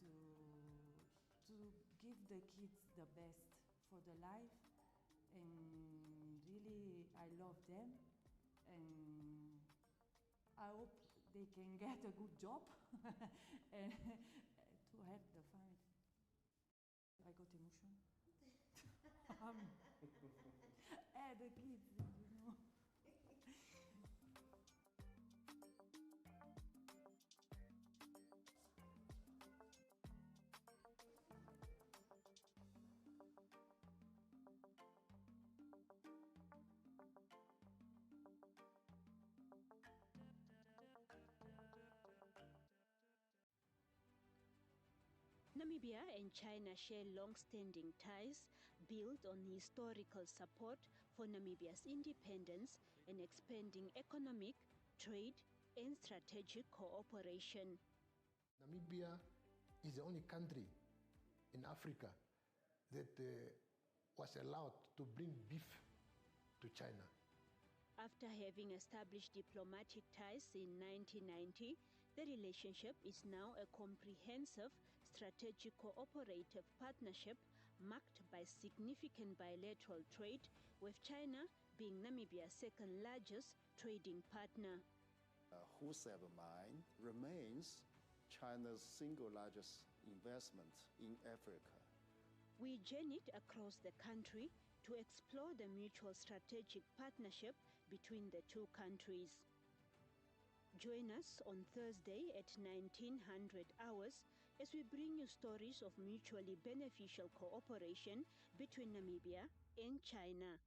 to give the kids the best for the life, and really I love them, and I hope they can get a good job and to help the family. I got emotion. The kids, you know. Namibia and China share long-standing ties built on historical support for Namibia's independence and expanding economic, trade, and strategic cooperation. Namibia is the only country in Africa that was allowed to bring beef to China. After having established diplomatic ties in 1990, the relationship is now a comprehensive strategic cooperative partnership marked by significant bilateral trade, with China being Namibia's second largest trading partner. Whosoever mine remains China's single largest investment in Africa. We journeyed across the country to explore the mutual strategic partnership between the two countries. Join us on Thursday at 1900 hours as we bring you stories of mutually beneficial cooperation between Namibia and China.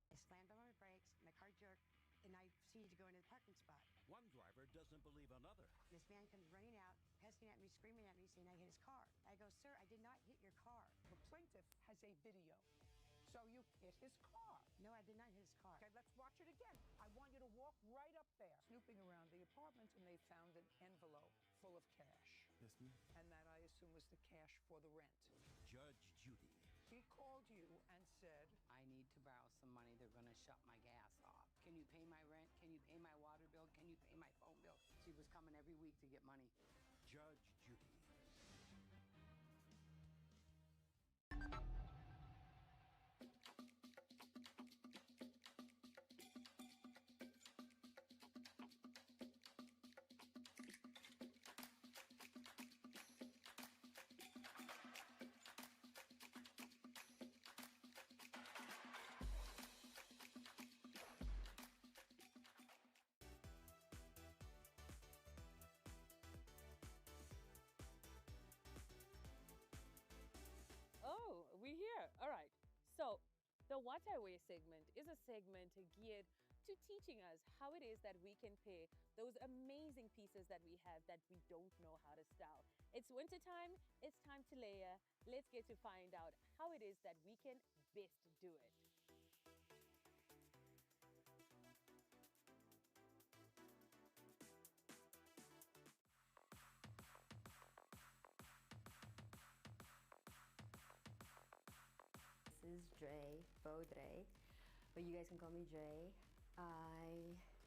I slammed on my brakes, my car jerked, and I proceeded to go into the parking spot. One driver doesn't believe another. This man comes running out, pestering at me, screaming at me, saying I hit his car. I go, sir, I did not hit your car. The plaintiff has a video. So you hit his car. No, I did not hit his car. Okay, let's watch it again. I want you to walk right up there. Snooping around the apartment, and they found an envelope full of cash. Yes, ma'am. And that, I assume, was the cash for the rent. Judge Judy. He called you and said, I need to borrow some money. They're going to shut my gas off. Can you pay my rent? Can you pay my water bill? Can you pay my phone bill? She was coming every week to get money. Judge Judy. Oh, we're here. All right. So the What I Wear segment is a segment geared to teaching us how it is that we can pair those amazing pieces that we have that we don't know how to style. It's winter time. It's time to layer. Let's get to find out how it is that we can best do it. This is Dre, Bo Dre, but you guys can call me Dre.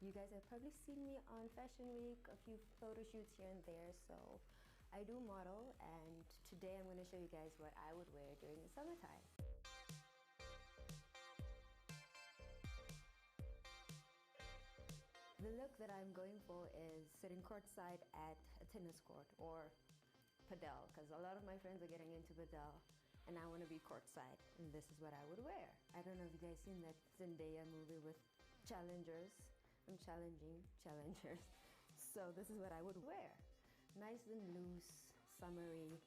You guys have probably seen me on Fashion Week, a few photo shoots here and there, so I do model, and today I'm going to show you guys what I would wear during the summertime. The look that I'm going for is sitting courtside at a tennis court or padel, because a lot of my friends are getting into padel. And I want to be courtside, and this is what I would wear. I don't know if you guys seen that Zendaya movie with challengers. I'm challenging challengers. So this is what I would wear. Nice and loose, summery,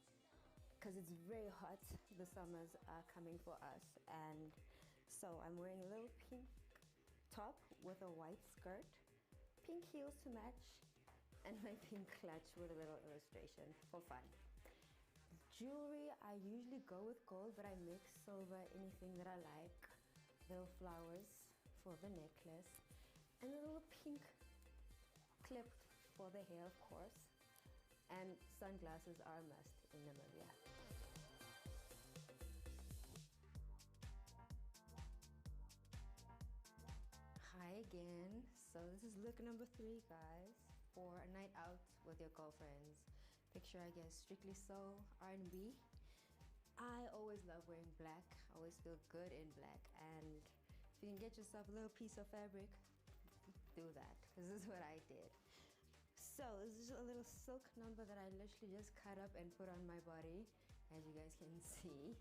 because it's very hot. The summers are coming for us. And so I'm wearing a little pink top with a white skirt, pink heels to match, and my pink clutch with a little illustration for fun. Jewelry, I usually go with gold, but I mix silver, anything that I like. Little flowers for the necklace, and a little pink clip for the hair, of course. And sunglasses are a must in Namibia. Hi again. So this is look number 3, guys, for a night out with your girlfriends. Picture, I guess, Strictly Soul, R&B. I always love wearing black. I always feel good in black. And if you can get yourself a little piece of fabric, do that, because this is what I did. So this is a little silk number that I literally just cut up and put on my body. As you guys can see,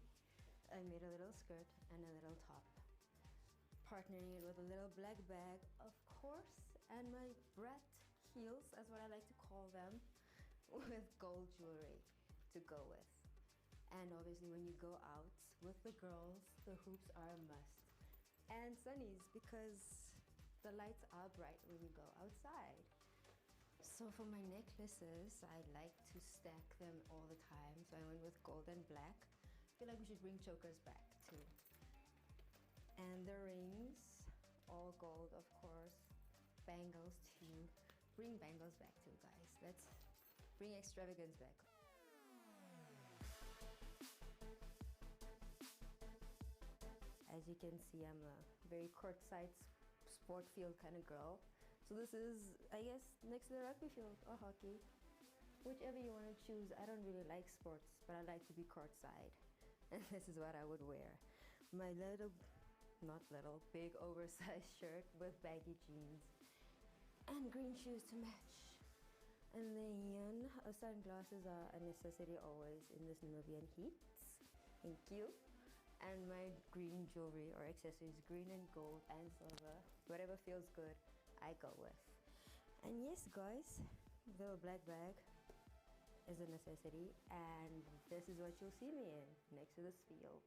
I made a little skirt and a little top. Partnering it with a little black bag, of course, and my brat heels, that's what I like to call them, with gold jewelry to go with. And obviously when you go out with the girls, the hoops are a must. And sunnies, because the lights are bright when you go outside. So for my necklaces, I like to stack them all the time. So I went with gold and black. I feel like we should bring chokers back too. And the rings, all gold, of course. Bangles too. Bring bangles back too, guys. bring extravagance back. As you can see, I'm a very courtside sport field kind of girl. So this is, I guess, next to the rugby field or hockey. Whichever you want to choose. I don't really like sports, but I like to be courtside. And this is what I would wear. My little, not little, big oversized shirt with baggy jeans and green shoes to match. And then sunglasses are a necessity always in this Namibian heat. Thank you. And my green jewelry or accessories, green and gold and silver, whatever feels good, I go with. And yes, guys, the black bag is a necessity, and this is what you'll see me in, next to this field.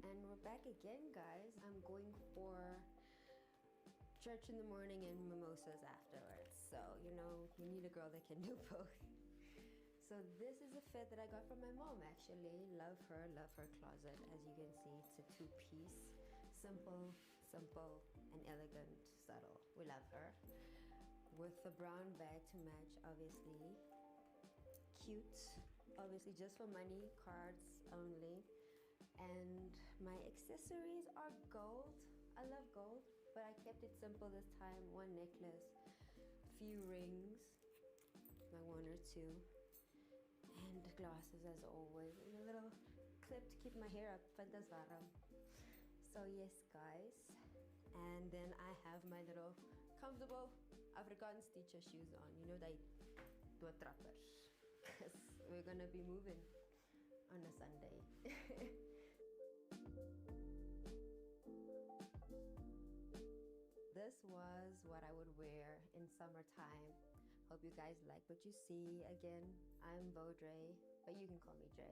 And we're back again, guys. I'm going for church in the morning and mimosas afterwards. So, you know, you need a girl that can do both. So this is a fit that I got from my mom, actually. Love her closet. As you can see, it's a two-piece. Simple, and elegant, subtle. We love her. With the brown bag to match, obviously. Cute. Obviously just for money, cards only. And my accessories are gold. I love gold, but I kept it simple this time. One necklace, few rings, like one or two. And glasses as always, and a little clip to keep my hair up, fantasvaram. So yes, guys, and then I have my little comfortable Afrikaans teacher shoes on. You know, they do trappers, because we're gonna be moving on a Sunday. This was what I would wear in summertime. Hope you guys like what you see. Again, I'm Vodre, but you can call me Dre.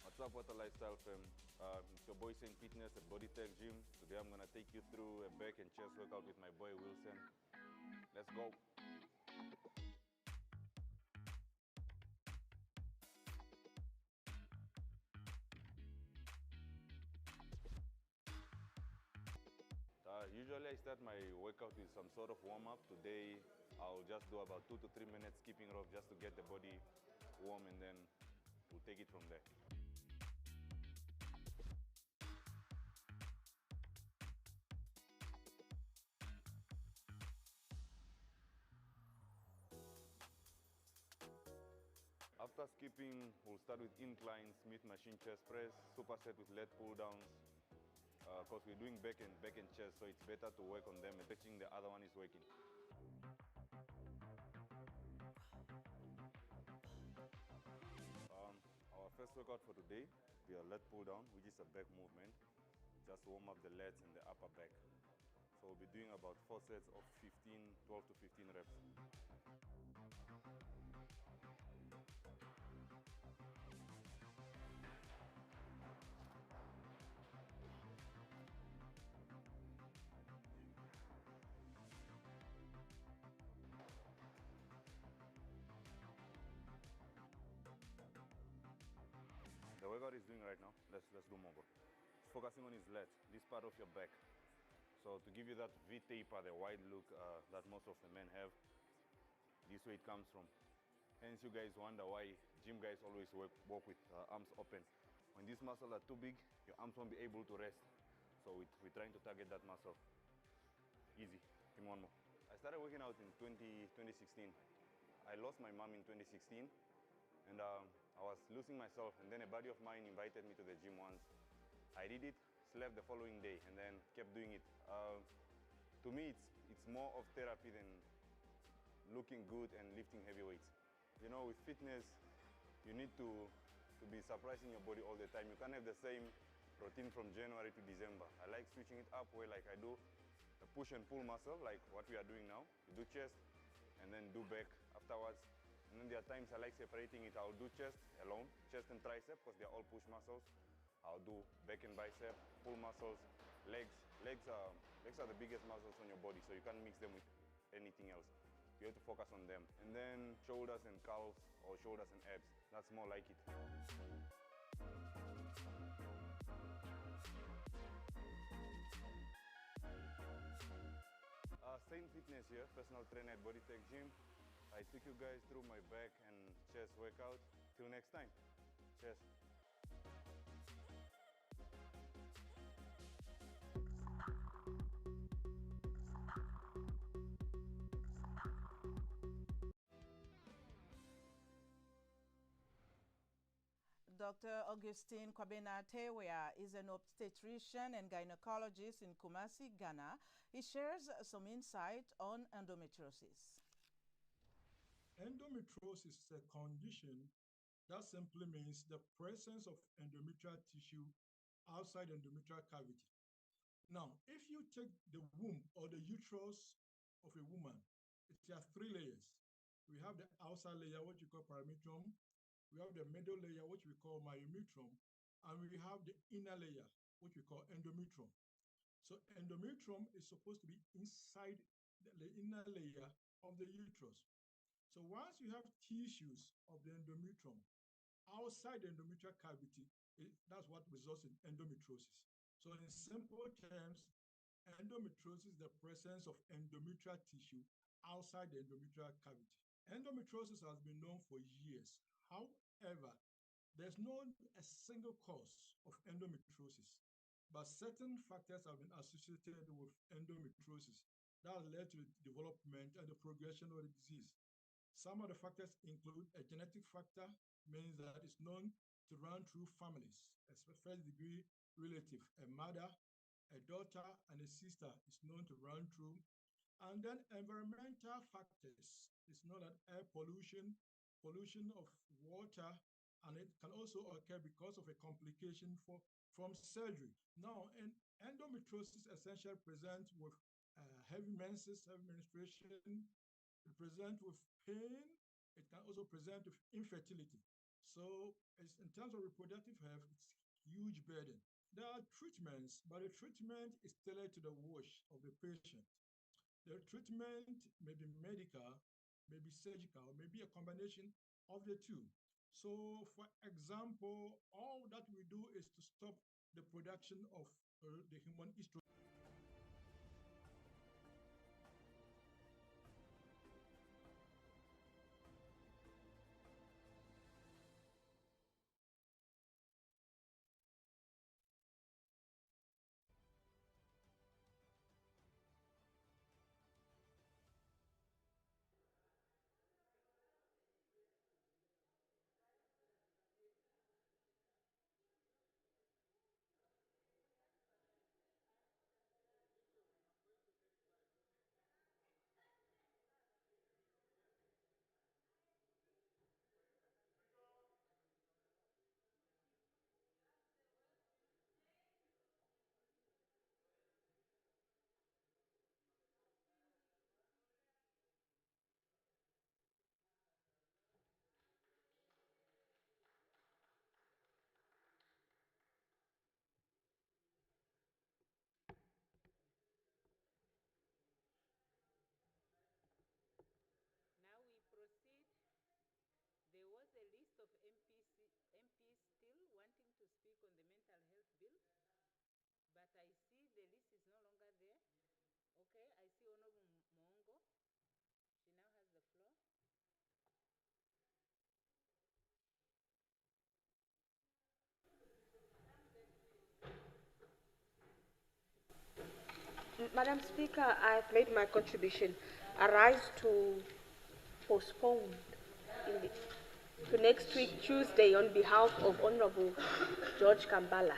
What's up, Water Lifestyle fam? It's your boy Saint Fitness at Bodytech Gym. Today I'm gonna take you through a back and chest workout with my boy Wilson. Let's go. Usually I start my workout with some sort of warm-up. Today I'll just do about 2 to 3 minutes skipping rope just to get the body warm, and then we'll take it from there. After skipping, we'll start with incline Smith machine chest press, superset with leg pull downs. Because we're doing back and chest, so it's better to work on them and touching the other one is working. Our first workout for today will be a leg pull down, which is a back movement. Just warm up the legs and the upper back. So we'll be doing about 4 sets of 12 to 15 reps. The workout he's doing right now, let's do more. It's focusing on his lat, this part of your back. So to give you that V-taper, the wide look that most of the men have, this way it comes from. Hence you guys wonder why gym guys always walk with arms open. When these muscles are too big, your arms won't be able to rest. So we're trying to target that muscle. Easy, give me one more. I started working out in 2016. I lost my mom in 2016. And I was losing myself, and then a buddy of mine invited me to the gym once. I did it, slept the following day, and then kept doing it. To me, it's more of therapy than looking good and lifting heavy weights. You know, with fitness, you need to be surprising your body all the time. You can't have the same routine from January to December. I like switching it up where like I do a push and pull muscle, like what we are doing now. You do chest, and then do back afterwards. And then there are times I like separating it. I'll do chest alone, chest and tricep, because they're all push muscles. I'll do back and bicep, pull muscles, legs. Legs are the biggest muscles on your body, so you can't mix them with anything else. You have to focus on them. And then shoulders and calves, or shoulders and abs. That's more like it. Same fitness here, personal trainer at Bodytech Gym. I took you guys through my back and chest workout. Till next time. Cheers. Dr. Augustine Kwabenatewea is an obstetrician and gynecologist in Kumasi, Ghana. He shares some insight on endometriosis. Endometriosis is a condition that simply means the presence of endometrial tissue outside the endometrial cavity. Now, if you take the womb or the uterus of a woman, it has 3 layers. We have the outside layer, what you call perimetrium. We have the middle layer, which we call myometrium, and we have the inner layer, which we call endometrium. So endometrium is supposed to be inside the inner layer of the uterus. So once you have tissues of the endometrium outside the endometrial cavity, that's what results in endometriosis. So in simple terms, endometriosis is the presence of endometrial tissue outside the endometrial cavity. Endometriosis has been known for years. However, there's no a single cause of endometriosis, but certain factors have been associated with endometriosis that led to the development and the progression of the disease. Some of the factors include a genetic factor, means that it's known to run through families, a first-degree relative, a mother, a daughter, and a sister is known to run through. And then environmental factors, it's known that air pollution, pollution of water, and it can also occur because of a complication from surgery. Now, endometriosis essentially presents with heavy menses, heavy menstruation, it presents with pain, it can also present with infertility. So in terms of reproductive health, it's a huge burden. There are treatments, but the treatment is tailored to the wish of the patient. The treatment may be medical, may be surgical, may be a combination of the two. So, for example, all that we do is to stop the production of the human estrogen. There was a list of MPs still wanting to speak on the mental health bill, but I see the list is no longer there. Okay, I see Honorable Mongo. She now has the floor. Madam Speaker, I have made my contribution. I rise to postpone to next week, Tuesday, on behalf of Honorable George Kambala.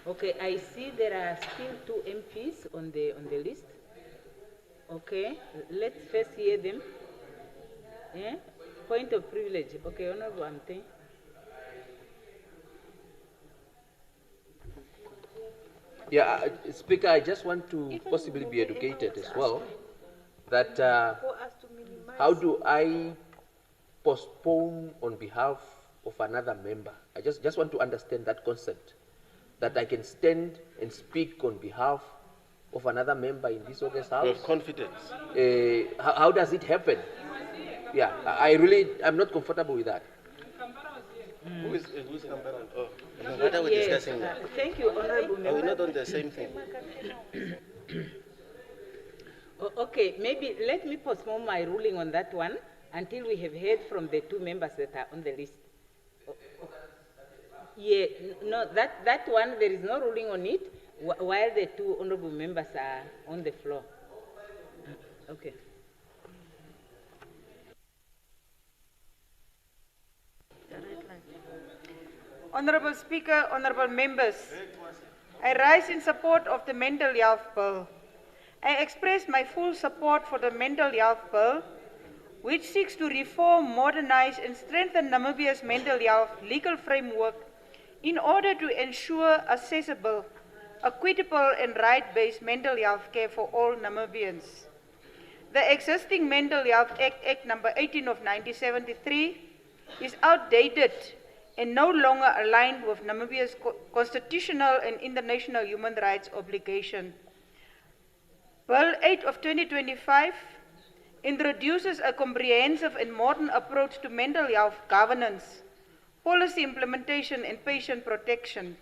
Okay, I see there are still 2 MPs on the list. Okay, let's first hear them. Point of privilege. Okay, Honorable Amte. Yeah, Speaker, I just want to possibly be educated as well that how do I postpone on behalf of another member? I just want to understand that concept, that I can stand and speak on behalf of another member in this August House. With confidence. How does it happen? Yeah, I'm not comfortable with that. Who's Campbell? Oh, what are we discussing now? Thank you, Honorable Member. Are we not on the same thing? Okay, maybe let me postpone my ruling on that one until we have heard from the two members that are on the list. Yeah, no, that one, there is no ruling on it while the two honorable members are on the floor. Okay. Honorable Speaker, honorable members, I rise in support of the Mental Health Bill. I express my full support for the Mental Health Bill, which seeks to reform, modernize, and strengthen Namibia's mental health legal framework in order to ensure accessible, equitable, and right-based mental health care for all Namibians. The existing Mental Health Act number 18 of 1973, is outdated and no longer aligned with Namibia's constitutional and international human rights obligation. Bill 8 of 2025 introduces a comprehensive and modern approach to mental health governance, policy implementation, and patient protection.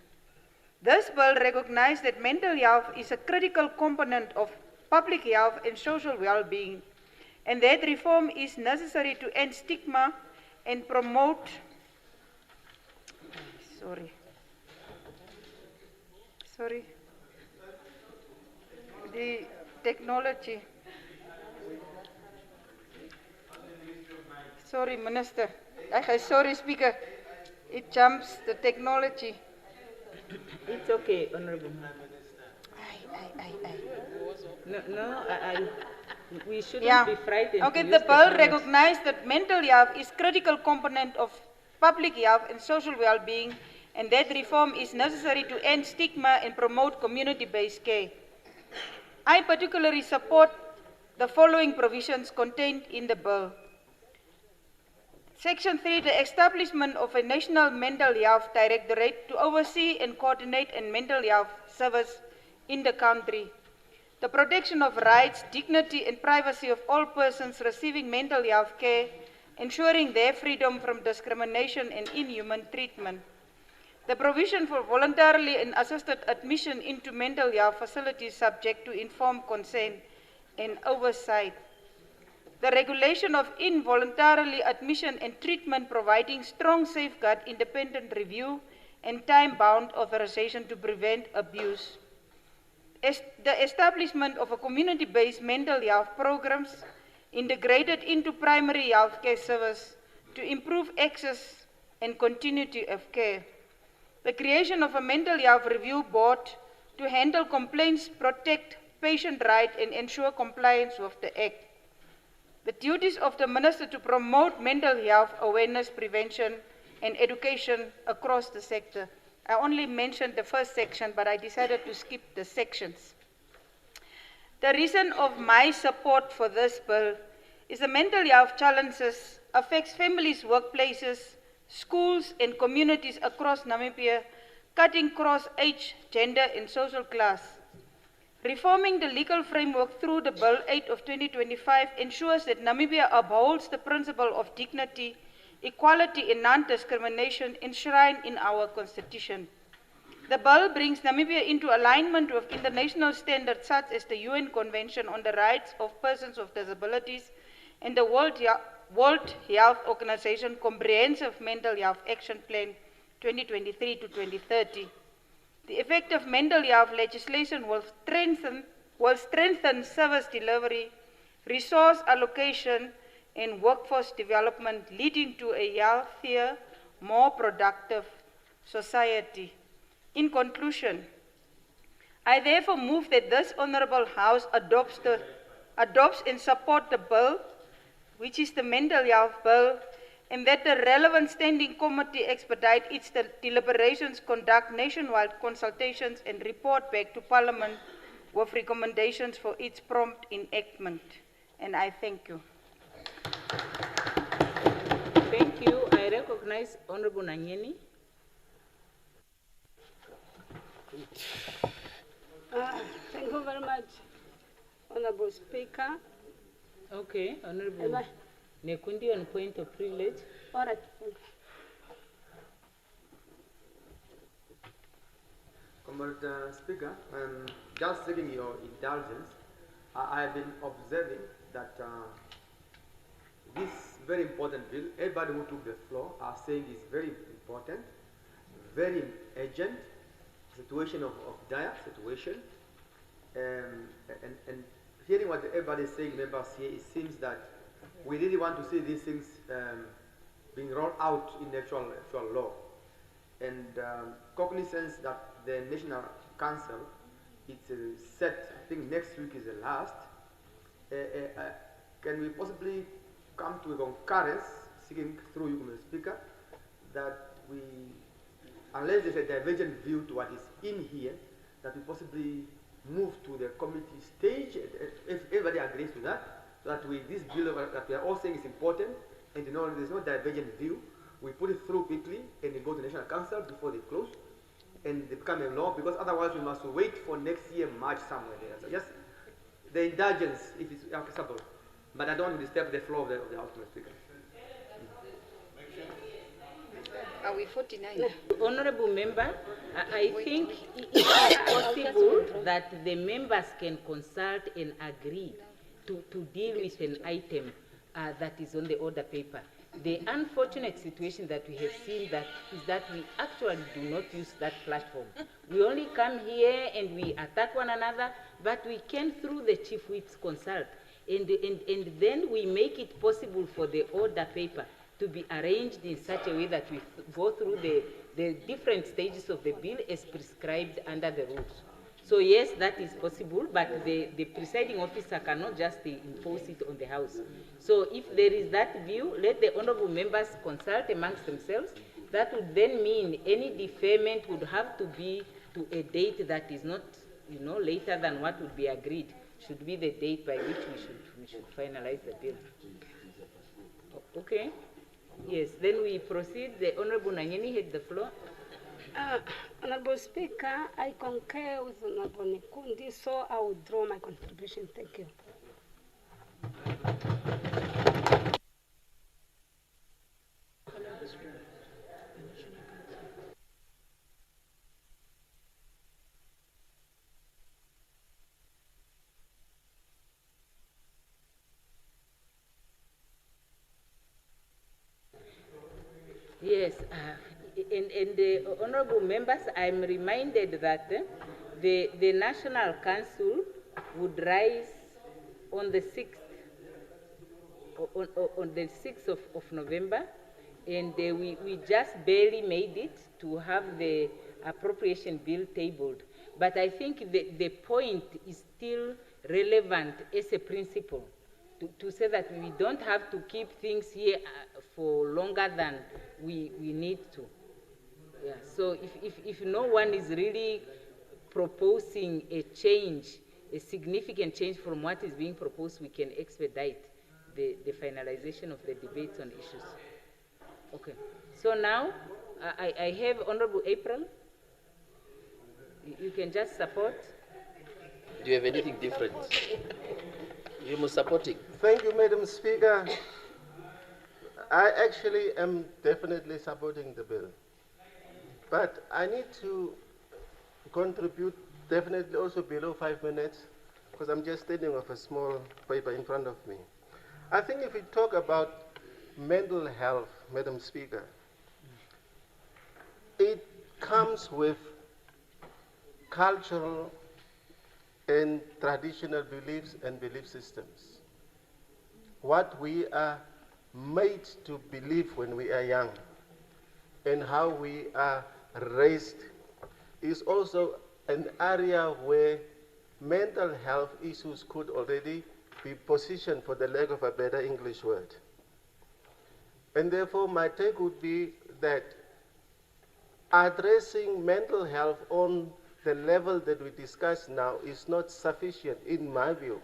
This bill recognizes that mental health is a critical component of public health and social well-being, and that reform is necessary to end stigma and promote the technology. Sorry, Minister. Sorry, Speaker. It jumps the technology. It's okay, Honorable. We shouldn't be frightened. Okay, the bill recognizes that mental health is a critical component of public health and social well-being, and that reform is necessary to end stigma and promote community-based care. I particularly support the following provisions contained in the bill. Section 3, the establishment of a National Mental Health Directorate to oversee and coordinate a mental health service in the country. The protection of rights, dignity, and privacy of all persons receiving mental health care, ensuring their freedom from discrimination and inhuman treatment. The provision for voluntarily and assisted admission into mental health facilities subject to informed consent and oversight. The regulation of involuntarily admission and treatment, providing strong safeguard, independent review, and time-bound authorization to prevent abuse. The establishment of a community-based mental health programs integrated into primary health care service to improve access and continuity of care. The creation of a mental health review board to handle complaints, protect patient rights, and ensure compliance with the Act. The duties of the Minister to promote mental health awareness, prevention, and education across the sector. I only mentioned the first section, but I decided to skip the sections. The reason of my support for this bill is the mental health challenges affects families, workplaces, schools, and communities across Namibia, cutting across age, gender, and social class. Reforming the legal framework through the Bill 8 of 2025 ensures that Namibia upholds the principle of dignity, equality, and non-discrimination enshrined in our Constitution. The bill brings Namibia into alignment with international standards such as the UN Convention on the Rights of Persons with Disabilities and the World Health Organization Comprehensive Mental Health Action Plan 2023 to 2030. The effective mental health legislation will strengthen service delivery, resource allocation, and workforce development, leading to a healthier, more productive society. In conclusion, I therefore move that this Honourable House adopts and support the bill, which is the Mental Health Bill, and that the relevant standing committee expedite its deliberations, conduct nationwide consultations, and report back to Parliament with recommendations for its prompt enactment. And I thank you. Thank you. I recognize Honorable Nanyeni. Thank you very much, Honorable Speaker. Okay, Honorable Am I- Nekundi on point of privilege. All right. Comrade Speaker, just seeking your indulgence, I have been observing that this very important bill, everybody who took the floor are saying is very important, very urgent, situation of dire situation, and hearing what everybody is saying, members here, it seems that we really want to see these things being rolled out in actual law. And cognizance that the National Council, it's set, I think next week is the last, can we possibly come to a concurrence, seeking through you, Mr. Speaker, that we, unless there's a divergent view to what is in here, that we possibly move to the committee stage, if everybody agrees to that, so that this bill that we are all saying is important, and there's no divergent view, we put it through quickly and it goes to the National Council before they close, and they become a law, because otherwise we must wait for next year, March, somewhere there. So just the indulgence, if it's acceptable. But I don't want to disturb the flow of the House, Mr. Speaker. Are we 49? Honorable Member, I think it is possible that the members can consult and agree to deal with an item that is on the order paper. The unfortunate situation that we have seen is that we actually do not use that platform. We only come here and we attack one another, but we can, through the chief whips, consult. And then we make it possible for the order paper to be arranged in such a way that we go through the different stages of the bill as prescribed under the rules. So yes, that is possible, but the presiding officer cannot just impose it on the House. So if there is that view, let the honorable members consult amongst themselves. That would then mean any deferment would have to be to a date that is not, later than what would be agreed. Should be the date by which we should finalize the bill. Okay. Yes, then we proceed. The Honorable Nanyeni had the floor. Honorable Speaker, I concur with Honorable Nekundi, so I will withdraw my contribution. Thank you. Yes, and the honorable members, I'm reminded that the National Council would rise on the 6th, on the 6th of November, and we just barely made it to have the appropriation bill tabled. But I think the point is still relevant as a principle to say that we don't have to keep things here for longer than we need to. Yeah. So if no one is really proposing a change, a significant change from what is being proposed, we can expedite the finalization of the debates on issues. Okay. So now I have Honorable April. You can just support. Do you have anything different? You must support it. Thank you, Madam Speaker. I actually am definitely supporting the bill. But I need to contribute definitely also below 5 minutes, because I'm just standing with a small paper in front of me. I think if we talk about mental health, Madam Speaker, it comes with cultural and traditional beliefs and belief systems. What we are made to believe when we are young and how we are raised is also an area where mental health issues could already be positioned, for the lack of a better English word. And therefore my take would be that addressing mental health on the level that we discuss now is not sufficient in my view.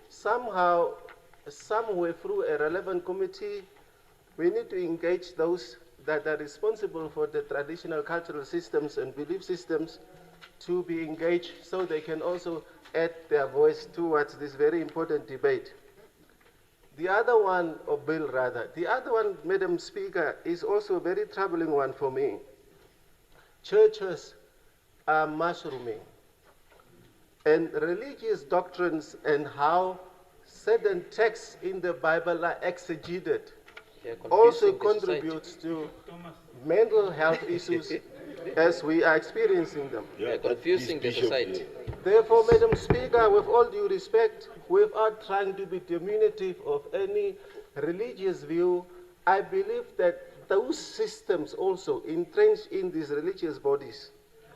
Somehow somewhere through a relevant committee, we need to engage those that are responsible for the traditional cultural systems and belief systems to be engaged so they can also add their voice towards this very important debate. The other one, or bill rather, the other one, Madam Speaker, is also a very troubling one for me. Churches are mushrooming, and religious doctrines and how certain texts in the Bible are exegeted also contributes to mental health issues as we are experiencing them. They're confusing the society. Therefore, Madam Speaker, with all due respect, without trying to be diminutive of any religious view, I believe that those systems also entrenched in these religious bodies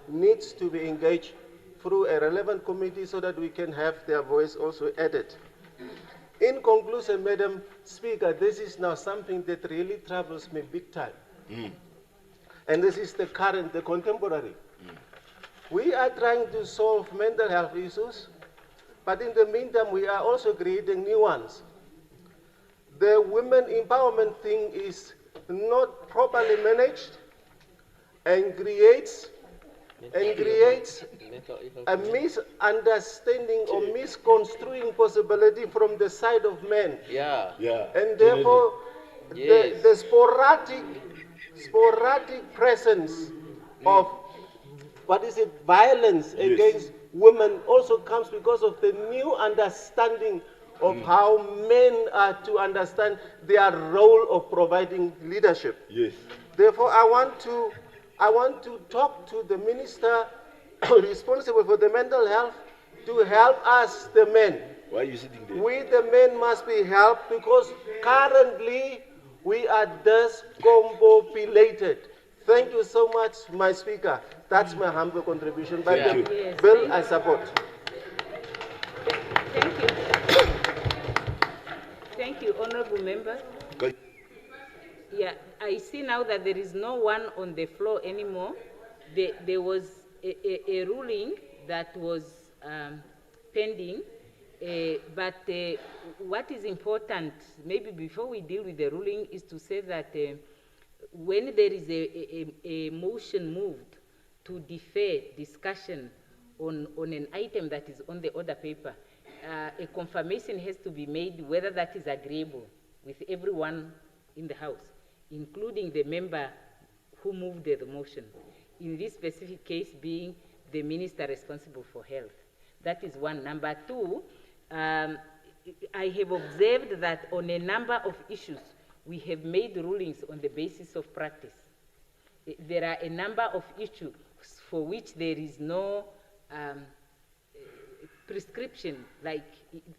needs to be engaged through a relevant committee so that we can have their voice also added. In conclusion, Madam Speaker, this is now something that really troubles me big time. And this is the current, the contemporary. We are trying to solve mental health issues, but in the meantime, we are also creating new ones. The women empowerment thing is not properly managed and creates a misunderstanding or misconstruing possibility from the side of men. Yeah. And therefore, the sporadic presence of violence against women also comes because of the new understanding of how men are to understand their role of providing leadership. Therefore, I want to talk to the minister responsible for the mental health to help us, the men. Why are you sitting there? We, the men, must be helped because currently we are discombobulated. Thank you so much, my speaker. That's my humble contribution. But the bill I support. Thank you. Thank you, honorable member. Yeah, I see now that there is no one on the floor anymore. There was a ruling that was pending, but what is important, maybe before we deal with the ruling, is to say that when there is a motion moved to defer discussion on an item that is on the order paper, a confirmation has to be made whether that is agreeable with everyone in the House, including the member who moved the motion, in this specific case being the minister responsible for health. That is one. Number two, I have observed that on a number of issues, we have made rulings on the basis of practice. There are a number of issues for which there is no prescription, like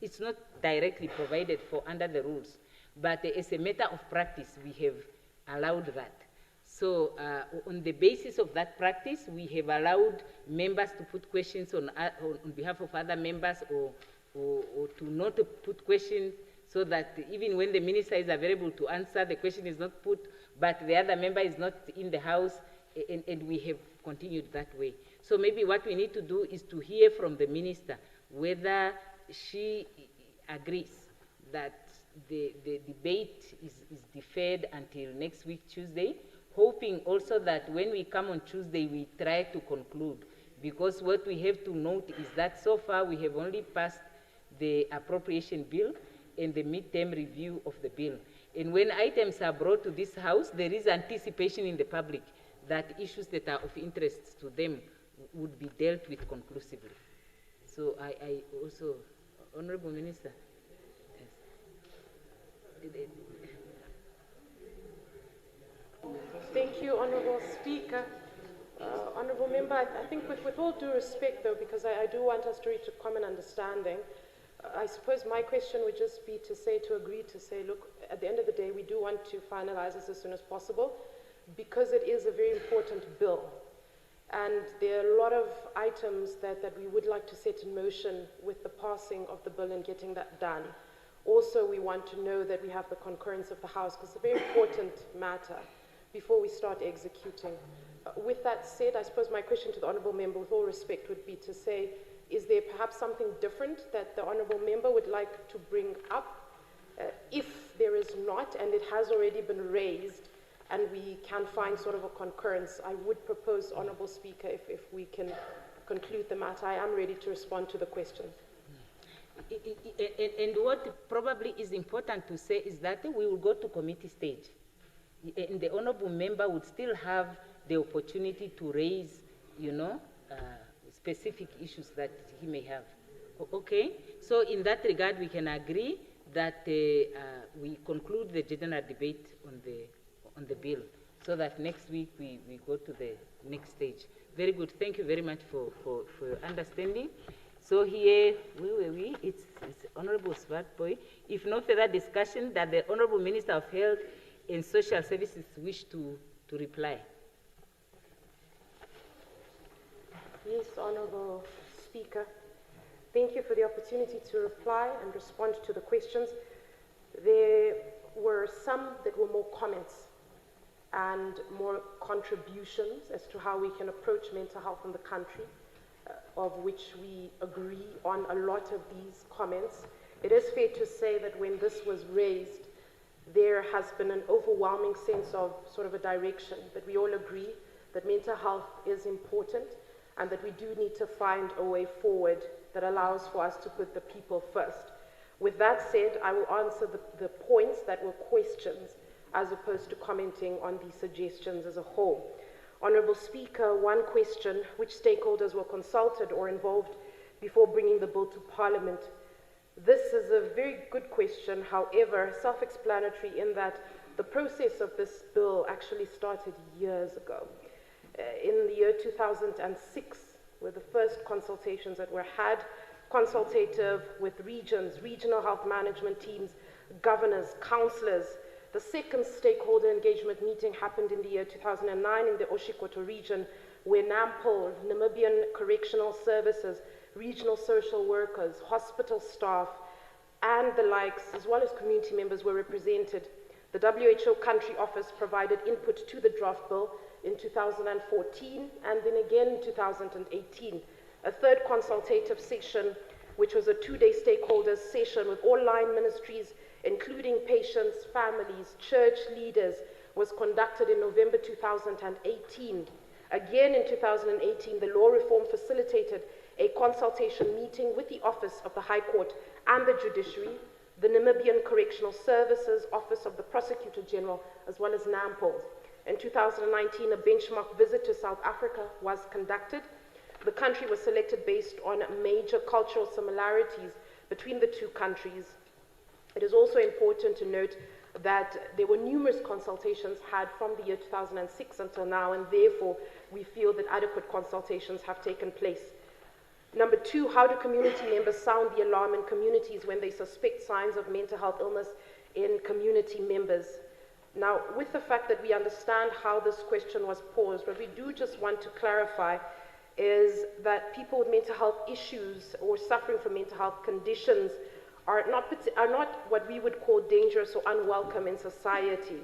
it's not directly provided for under the rules, but as a matter of practice, we have allowed that. So on the basis of that practice, we have allowed members to put questions on behalf of other members or to not put questions, so that even when the minister is available to answer, the question is not put, but the other member is not in the House, and we have continued that way. So maybe what we need to do is to hear from the minister whether she agrees that the debate is deferred until next week, Tuesday, hoping also that when we come on Tuesday, we try to conclude. Because what we have to note is that so far we have only passed the appropriation bill and the midterm review of the bill. And when items are brought to this House, there is anticipation in the public that issues that are of interest to them would be dealt with conclusively. So I also, Honorable Minister. Thank you, Honorable Speaker. Honorable Member, I think with all due respect, though, because I do want us to reach a common understanding, I suppose my question would just be to agree to say, look, at the end of the day, we do want to finalize this as soon as possible, because it is a very important bill. And there are a lot of items that we would like to set in motion with the passing of the bill and getting that done. Also, we want to know that we have the concurrence of the House, because it's a very important matter before we start executing. With that said, I suppose my question to the Honourable Member, with all respect, would be to say, is there perhaps something different that the Honourable Member would like to bring up If there is not, and it has already been raised, and we can find sort of a concurrence, I would propose, Honourable Speaker, if we can conclude the matter. I am ready to respond to the question. And what probably is important to say is that we will go to committee stage. And the honourable member would still have the opportunity to raise, specific issues that he may have. Okay? So in that regard, we can agree that we conclude the general debate on the bill, so that next week we go to the next stage. Very good. Thank you very much for your understanding. So here, where were we? It's Honourable Swartboy. If no further discussion, that the Honourable Minister of Health and Social Services wish to reply. Yes, Honourable Speaker. Thank you for the opportunity to reply and respond to the questions. There were some that were more comments and more contributions as to how we can approach mental health in the country, of which we agree on a lot of these comments. It is fair to say that when this was raised, there has been an overwhelming sense of sort of a direction, that we all agree that mental health is important and that we do need to find a way forward that allows for us to put the people first. With that said, I will answer the points that were questions as opposed to commenting on the suggestions as a whole. Honourable Speaker, one question: which stakeholders were consulted or involved before bringing the bill to Parliament? This is a very good question, however, self-explanatory in that the process of this bill actually started years ago. In the year 2006 were the first consultations that were had, consultative with regions, regional health management teams, governors, councillors. The second stakeholder engagement meeting happened in the year 2009 in the Oshikoto region, where NAMPOL, Namibian Correctional Services, regional social workers, hospital staff, and the likes, as well as community members, were represented. The WHO country office provided input to the draft bill in 2014 and then again in 2018. A third consultative session, which was a two-day stakeholders session with all line ministries, including patients, families, church leaders, was conducted in November 2018. Again in 2018, the law reform facilitated a consultation meeting with the Office of the High Court and the Judiciary, the Namibian Correctional Services, Office of the Prosecutor General, as well as NAMPOL. In 2019, a benchmark visit to South Africa was conducted. The country was selected based on major cultural similarities between the two countries. It is also important to note that there were numerous consultations had from the year 2006 until now, and therefore we feel that adequate consultations have taken place. Number two, how do community members sound the alarm in communities when they suspect signs of mental health illness in community members? Now, with the fact that we understand how this question was posed, what we do just want to clarify is that people with mental health issues or suffering from mental health conditions are not what we would call dangerous or unwelcome in society.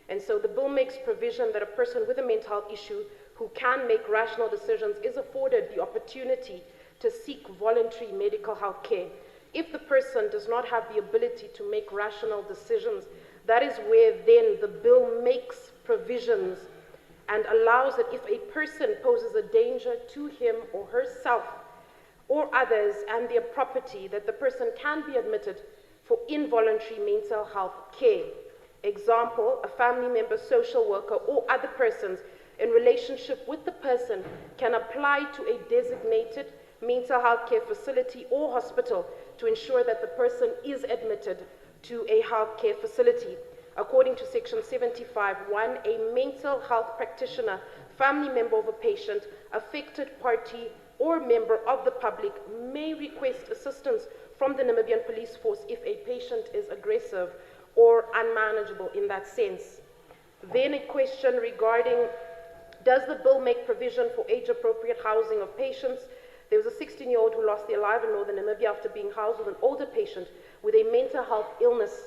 And so the bill makes provision that a person with a mental health issue who can make rational decisions is afforded the opportunity to seek voluntary medical health care. If the person does not have the ability to make rational decisions, that is where then the bill makes provisions and allows that if a person poses a danger to him or herself or others and their property, that the person can be admitted for involuntary mental health care. Example, a family member, social worker, or other persons in relationship with the person can apply to a designated mental health care facility or hospital to ensure that the person is admitted to a health care facility. According to Section 75(1), a mental health practitioner, family member of a patient, affected party, or member of the public may request assistance from the Namibian Police Force if a patient is aggressive or unmanageable in that sense. Then a question regarding, does the bill make provision for age-appropriate housing of patients? There was a 16-year-old who lost their life in northern Namibia after being housed with an older patient with a mental health illness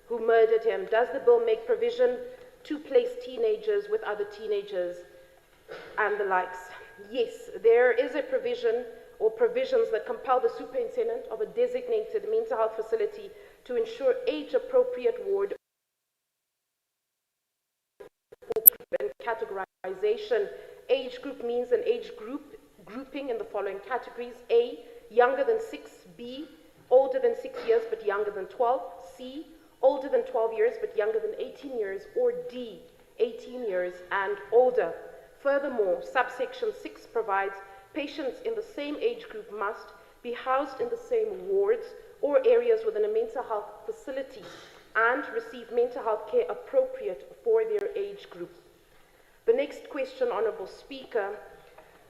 who murdered him. Does the bill make provision to place teenagers with other teenagers and the likes? Yes, there is a provision or provisions that compel the superintendent of a designated mental health facility to ensure age-appropriate ward and categorization. Age group means an age grouping in the following categories: A, younger than 6, B, older than 6 years but younger than 12, C, older than 12 years but younger than 18 years, or D, 18 years and older. Furthermore, subsection 6 provides patients in the same age group must be housed in the same wards or areas within a mental health facility and receive mental health care appropriate for their age group. The next question, Honourable Speaker.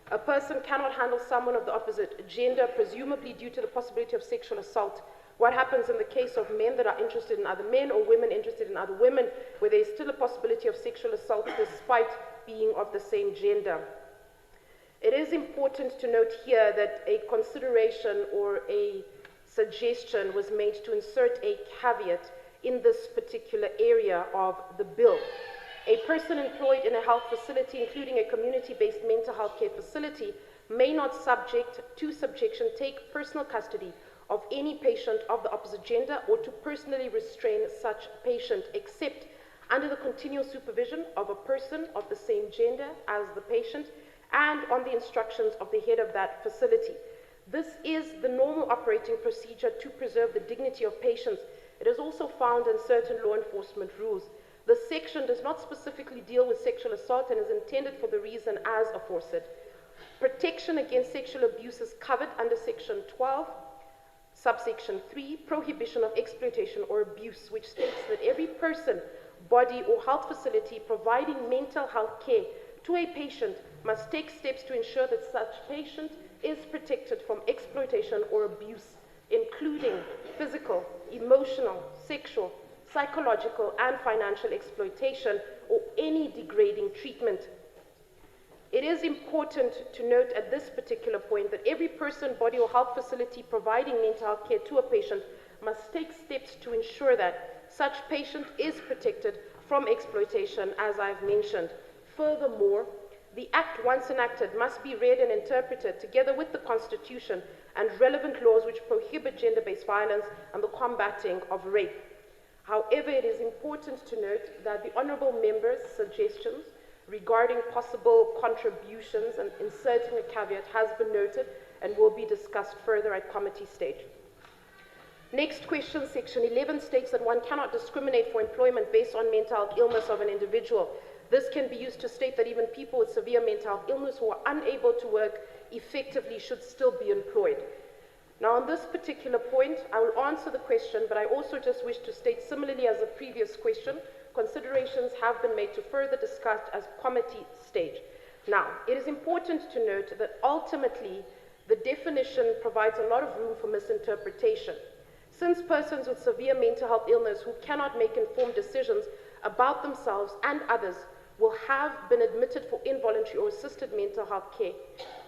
A person cannot handle someone of the opposite gender, presumably due to the possibility of sexual assault. What happens in the case of men that are interested in other men or women interested in other women, where there is still a possibility of sexual assault despite being of the same gender? It is important to note here that a consideration or a suggestion was made to insert a caveat in this particular area of the bill. A person employed in a health facility, including a community-based mental health care facility, may not subject to subjection take personal custody of any patient of the opposite gender or to personally restrain such patient except under the continual supervision of a person of the same gender as the patient and on the instructions of the head of that facility. This is the normal operating procedure to preserve the dignity of patients. It is also found in certain law enforcement rules. This section does not specifically deal with sexual assault and is intended for the reason as aforesaid. Protection against sexual abuse is covered under section 12, subsection 3, prohibition of exploitation or abuse, which states that every person, body or health facility providing mental health care to a patient must take steps to ensure that such patient is protected from exploitation or abuse, including physical, emotional, sexual, psychological, and financial exploitation or any degrading treatment. It is important to note at this particular point that every person, body, or health facility providing mental health care to a patient must take steps to ensure that such patient is protected from exploitation, as I've mentioned. Furthermore, the Act, once enacted, must be read and interpreted together with the Constitution and relevant laws which prohibit gender-based violence and the combating of rape. However, it is important to note that the Honourable Member's suggestions regarding possible contributions and inserting a caveat has been noted and will be discussed further at committee stage. Next question, section 11 states that one cannot discriminate for employment based on mental health illness of an individual. This can be used to state that even people with severe mental health illness who are unable to work effectively should still be employed. Now, on this particular point, I will answer the question, but I also just wish to state, similarly as the previous question, considerations have been made to further discuss as committee stage. Now, it is important to note that ultimately, the definition provides a lot of room for misinterpretation. Since persons with severe mental health illness who cannot make informed decisions about themselves and others will have been admitted for involuntary or assisted mental health care,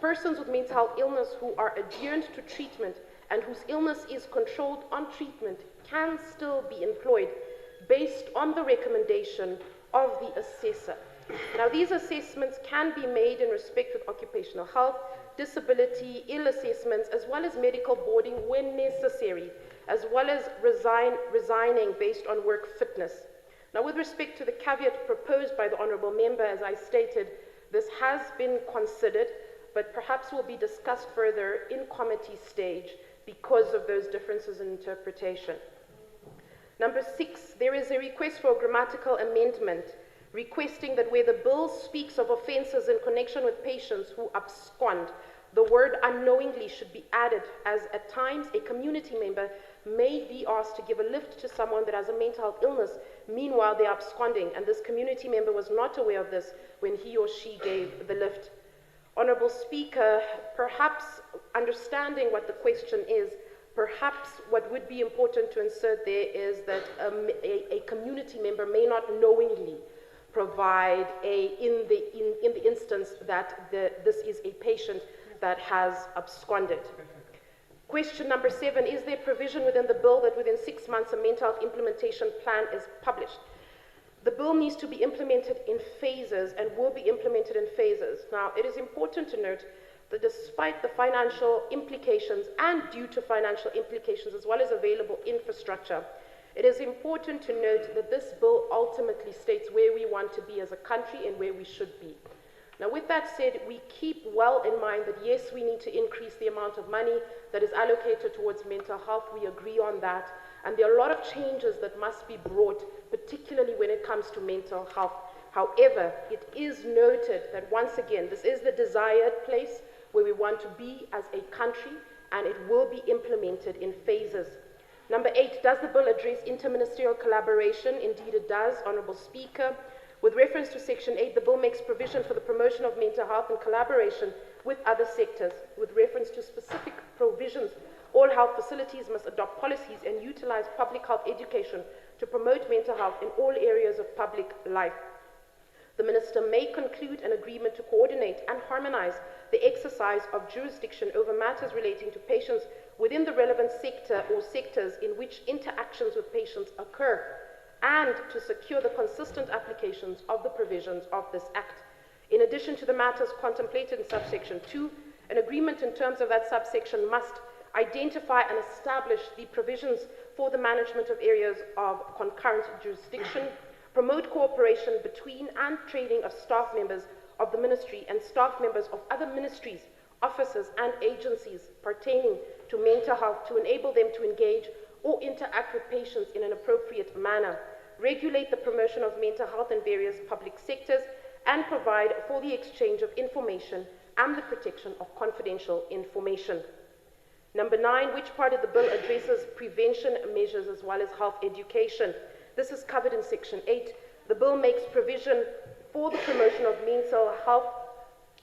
persons with mental health illness who are adherent to treatment and whose illness is controlled on treatment can still be employed based on the recommendation of the assessor. Now, these assessments can be made in respect of occupational health, disability, ill assessments, as well as medical boarding when necessary, as well as resigning based on work fitness. Now, with respect to the caveat proposed by the Honourable Member, as I stated, this has been considered, but perhaps will be discussed further in committee stage because of those differences in interpretation. Number 6, there is a request for a grammatical amendment requesting that where the bill speaks of offences in connection with patients who abscond, the word unknowingly should be added, as at times a community member may be asked to give a lift to someone that has a mental health illness, meanwhile they are absconding, and this community member was not aware of this when he or she gave the lift. Honourable Speaker, perhaps understanding what the question is, perhaps what would be important to insert there is that a community member may not knowingly provide in the instance that this is a patient that has absconded. Question number 7, is there provision within the bill that within 6 months a mental health implementation plan is published? The bill needs to be implemented in phases and will be implemented in phases. Now, it is important to note that despite the financial implications and due to financial implications as well as available infrastructure, it is important to note that this bill ultimately states where we want to be as a country and where we should be. Now, with that said, we keep well in mind that yes, we need to increase the amount of money that is allocated towards mental health. We agree on that. And there are a lot of changes that must be brought, particularly when it comes to mental health. However, it is noted that once again, this is the desired place where we want to be as a country, and it will be implemented in phases. Number 8, does the bill address interministerial collaboration? Indeed it does, Honourable Speaker. With reference to Section 8, the bill makes provision for the promotion of mental health in collaboration with other sectors. With reference to specific provisions, all health facilities must adopt policies and utilize public health education to promote mental health in all areas of public life. The Minister may conclude an agreement to coordinate and harmonize the exercise of jurisdiction over matters relating to patients within the relevant sector or sectors in which interactions with patients occur, and to secure the consistent applications of the provisions of this Act. In addition to the matters contemplated in subsection 2, an agreement in terms of that subsection must identify and establish the provisions for the management of areas of concurrent jurisdiction, promote cooperation between and training of staff members of the Ministry and staff members of other ministries, offices and agencies pertaining to mental health to enable them to engage or interact with patients in an appropriate manner, regulate the promotion of mental health in various public sectors, and provide for the exchange of information and the protection of confidential information. Number 9, which part of the bill addresses prevention measures as well as health education? This is covered in Section 8. The bill makes provision for the promotion of mental health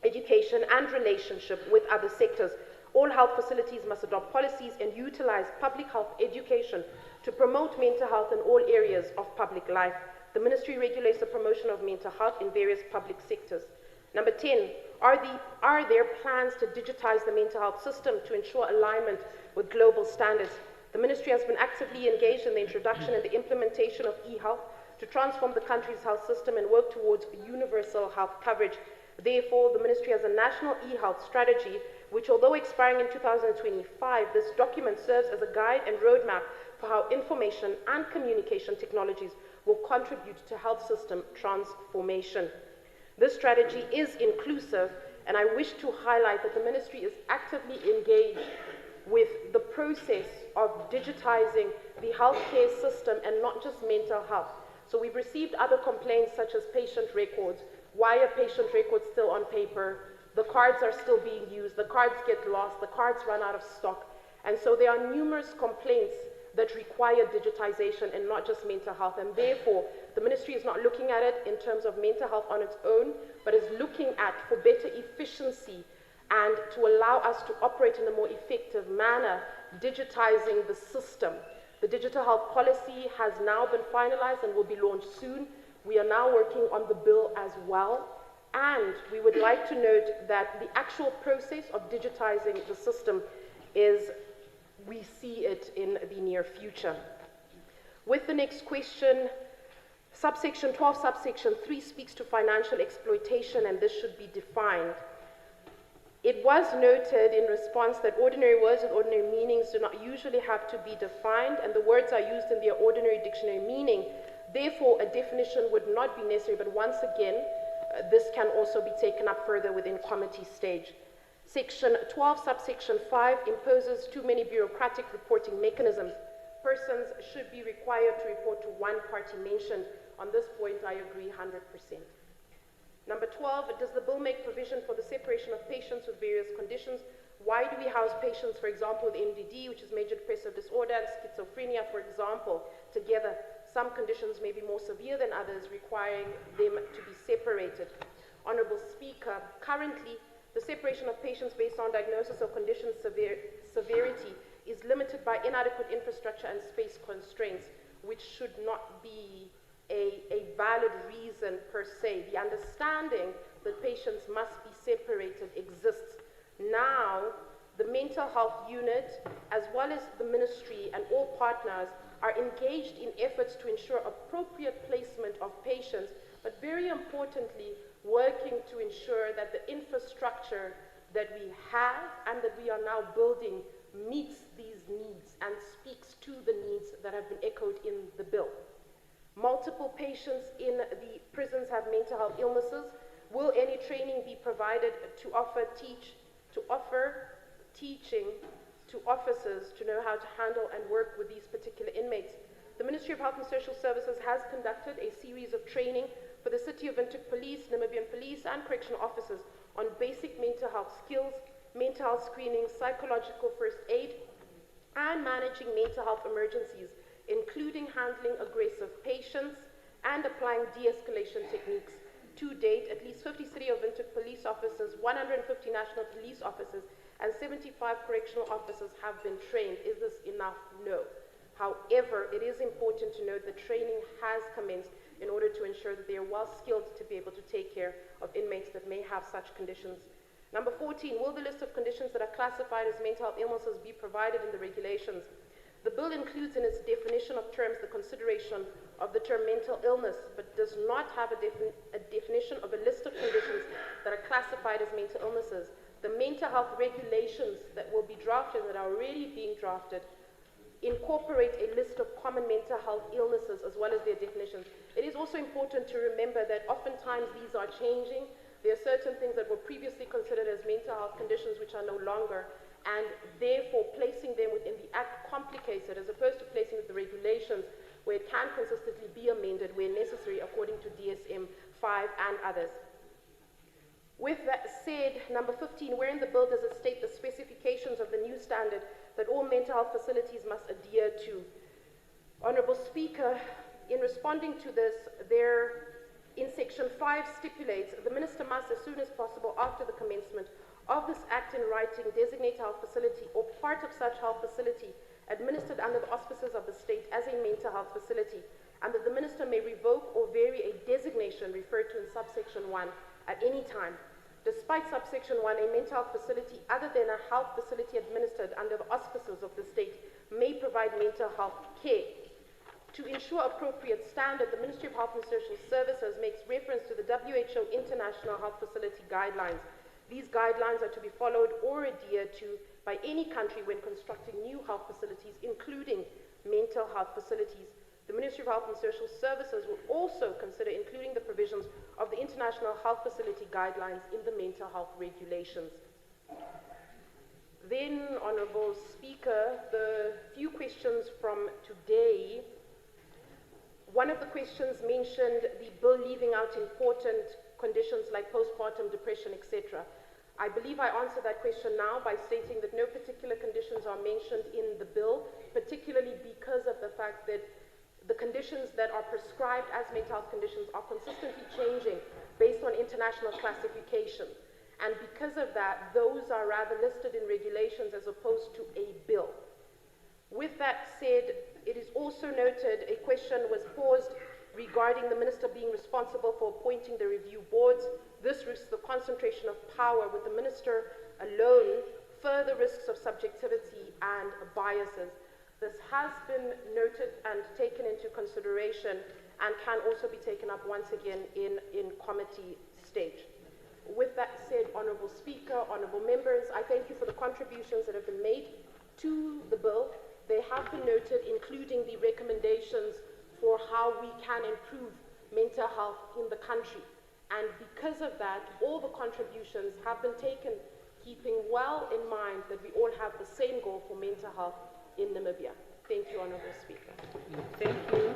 education and relationship with other sectors. All health facilities must adopt policies and utilize public health education to promote mental health in all areas of public life. The Ministry regulates the promotion of mental health in various public sectors. Number 10, are there plans to digitize the mental health system to ensure alignment with global standards? The Ministry has been actively engaged in the introduction and the implementation of e-health to transform the country's health system and work towards universal health coverage. Therefore, the Ministry has a national e-health strategy, which, although expiring in 2025, this document serves as a guide and roadmap for how information and communication technologies will contribute to health system transformation. This strategy is inclusive, and I wish to highlight that the Ministry is actively engaged with the process of digitizing the healthcare system and not just mental health. So we've received other complaints such as patient records. Why are patient records still on paper? The cards are still being used, the cards get lost, the cards run out of stock. And so there are numerous complaints that require digitization and not just mental health. And therefore, the Ministry is not looking at it in terms of mental health on its own, but is looking at for better efficiency and to allow us to operate in a more effective manner, digitizing the system. The digital health policy has now been finalized and will be launched soon. We are now working on the bill as well. And we would like to note that the actual process of digitizing the system is, we see it in the near future. With the next question, subsection 12, subsection 3 speaks to financial exploitation, and this should be defined. It was noted in response that ordinary words with ordinary meanings do not usually have to be defined, and the words are used in their ordinary dictionary meaning. Therefore, a definition would not be necessary, but once again, this can also be taken up further within committee stage. Section 12, subsection 5 imposes too many bureaucratic reporting mechanisms. Persons should be required to report to one party mentioned. On this point, I agree 100%. Number 12, does the bill make provision for the separation of patients with various conditions? Why do we house patients, for example, with MDD, which is major depressive disorder, and schizophrenia, for example, together? Some conditions may be more severe than others, requiring them to be separated. Honourable Speaker, currently, the separation of patients based on diagnosis of condition severity is limited by inadequate infrastructure and space constraints, which should not be a valid reason per se. The understanding that patients must be separated exists. Now, the mental health unit, as well as the Ministry and all partners, are engaged in efforts to ensure appropriate placement of patients, but very importantly, working to ensure that the infrastructure that we have and that we are now building meets these needs and speaks to the needs that have been echoed in the bill. Multiple patients in the prisons have mental health illnesses. Will any training be provided to offer teaching to officers to know how to handle and work with these particular inmates? The Ministry of Health and Social Services has conducted a series of training for the City of Windhoek Police, Namibian Police, and correctional officers on basic mental health skills, mental health screening, psychological first aid, and managing mental health emergencies, including handling aggressive patients and applying de-escalation techniques. To date, at least 50 City of Windhoek police officers, 150 national police officers, and 75 correctional officers have been trained. Is this enough? No. However, it is important to note that training has commenced in order to ensure that they are well skilled to be able to take care of inmates that may have such conditions. Number 14, will the list of conditions that are classified as mental health illnesses be provided in the regulations? The bill includes in its definition of terms the consideration of the term mental illness, but does not have a definition of a list of conditions that are classified as mental illnesses. The mental health regulations that will be drafted, that are already being drafted, incorporate a list of common mental health illnesses as well as their definitions. It is also important to remember that oftentimes these are changing. There are certain things that were previously considered as mental health conditions which are no longer, and therefore placing them within the Act complicates it, as opposed to placing it in the regulations where it can consistently be amended where necessary according to DSM-5 and others. With that said, number 15, where in the bill does it state the specifications of the new standard that all mental health facilities must adhere to? Honorable Speaker, in responding to this, in section 5 stipulates the minister must, as soon as possible after the commencement of this act in writing, designate a health facility or part of such health facility administered under the auspices of the state as a mental health facility, and that the minister may revoke or vary a designation referred to in subsection 1 at any time. Despite subsection 1, a mental health facility other than a health facility administered under the auspices of the state may provide mental health care. To ensure appropriate standard, the Ministry of Health and Social Services makes reference to the WHO International Health Facility Guidelines. These guidelines are to be followed or adhered to by any country when constructing new health facilities, including mental health facilities. The Ministry of Health and Social Services will also consider including the provisions of the International Health Facility Guidelines in the mental health regulations. Then, Honourable Speaker, the few questions from today. One of the questions mentioned the bill leaving out important conditions like postpartum depression, etc. I believe I answered that question now by stating that no particular conditions are mentioned in the bill, particularly because of the fact that the conditions that are prescribed as mental health conditions are consistently changing based on international classification. And because of that, those are rather listed in regulations as opposed to a bill. With that said, it is also noted a question was posed regarding the minister being responsible for appointing the review boards. This risks the concentration of power with the minister alone, further risks of subjectivity and biases. This has been noted and taken into consideration and can also be taken up once again in committee stage. With that said, Honourable Speaker, Honourable Members, I thank you for the contributions that have been made to the bill. They have been noted, including the recommendations for how we can improve mental health in the country. And because of that, all the contributions have been taken, keeping well in mind that we all have the same goal for mental health in Namibia. Thank you, Honourable Speaker. Thank you.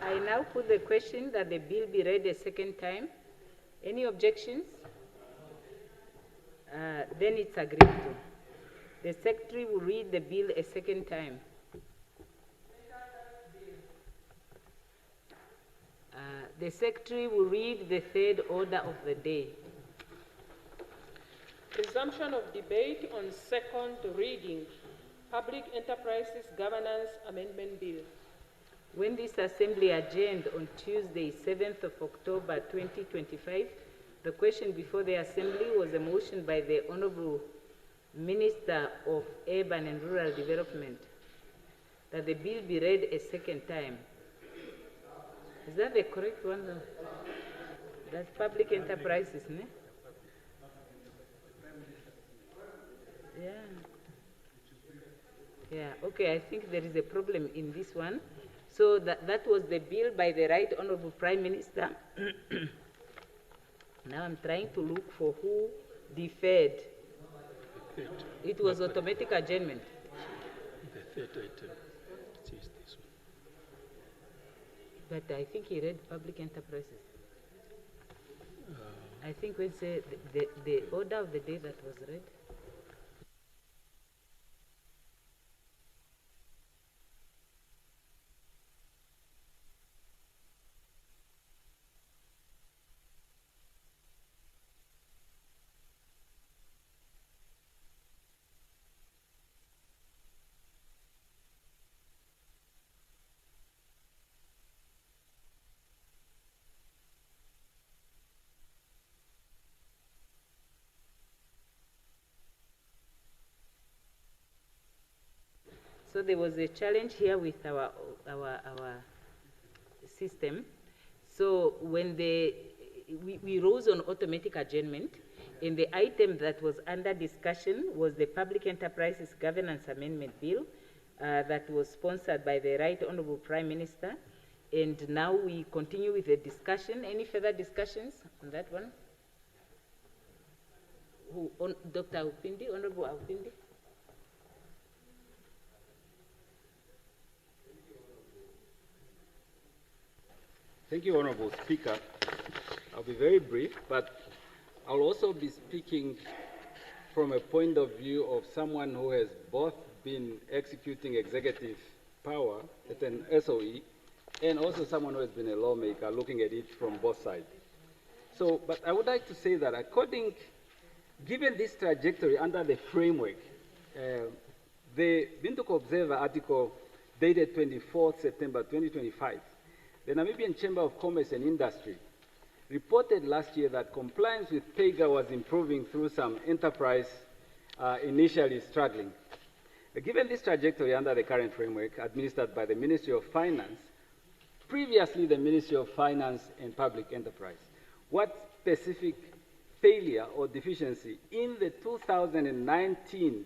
I now put the question that the bill be read a second time. Any objections? Then it's agreed to. The Secretary will read the bill a second time. The Secretary will read the third order of the day. Resumption of debate on second reading, Public Enterprises Governance Amendment Bill. When this Assembly adjourned on Tuesday, 7th of October 2025, the question before the Assembly was a motion by the Honourable Minister of Urban and Rural Development that the bill be read a second time. Is that the correct one? That's public enterprises, ne? Yeah. Yeah, okay, I think there is a problem in this one. So that was the bill by the Right Honorable Prime Minister. Now I'm trying to look for who deferred. It was automatic adjournment. The third item, it is this one. But I think he read public enterprises. I think when say the order of the day that was read. So there was a challenge here with our system. So when we rose on automatic adjournment, and the item that was under discussion was the Public Enterprises Governance Amendment Bill that was sponsored by the Right Honorable Prime Minister. And now we continue with the discussion. Any further discussions on that one? Dr. Aupindi, Honorable Aupindi? Thank you, Honorable Speaker. I'll be very brief, but I'll also be speaking from a point of view of someone who has both been executing executive power at an SOE and also someone who has been a lawmaker looking at it from both sides. So, but I would like to say that given this trajectory under the framework, the Windhoek Observer article dated 24th September 2025, the Namibian Chamber of Commerce and Industry reported last year that compliance with PEGA was improving through some enterprise initially struggling. Given this trajectory under the current framework administered by the Ministry of Finance, previously the Ministry of Finance and Public Enterprise, what specific failure or deficiency in the 2019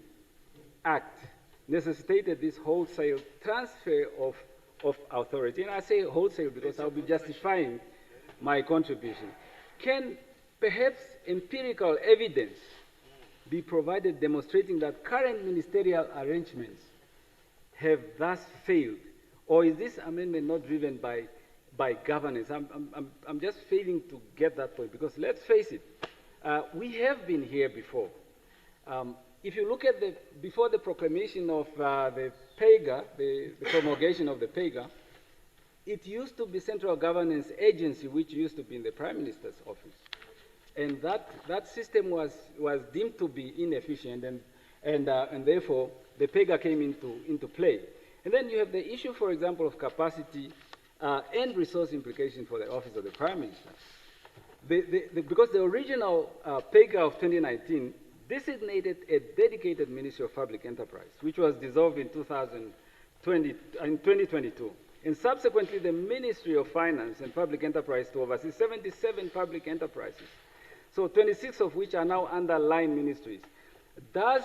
Act necessitated this wholesale transfer of authority? And I say wholesale because I'll be justifying my contribution. Can perhaps empirical evidence be provided demonstrating that current ministerial arrangements have thus failed? Or is this amendment not driven by governance? I'm just failing to get that point, because let's face it, we have been here before. If you look at before the proclamation of the PEGA, the promulgation of the PEGA, it used to be Central Governance Agency, which used to be in the Prime Minister's office. And that system was deemed to be inefficient, and therefore the PEGA came into play. And then you have the issue, for example, of capacity and resource implication for the office of the Prime Minister. Because the original PEGA of 2019 designated a dedicated Ministry of Public Enterprise, which was dissolved in 2022. And subsequently, the Ministry of Finance and Public Enterprise to oversee 77 public enterprises, so 26 of which are now under line ministries. Does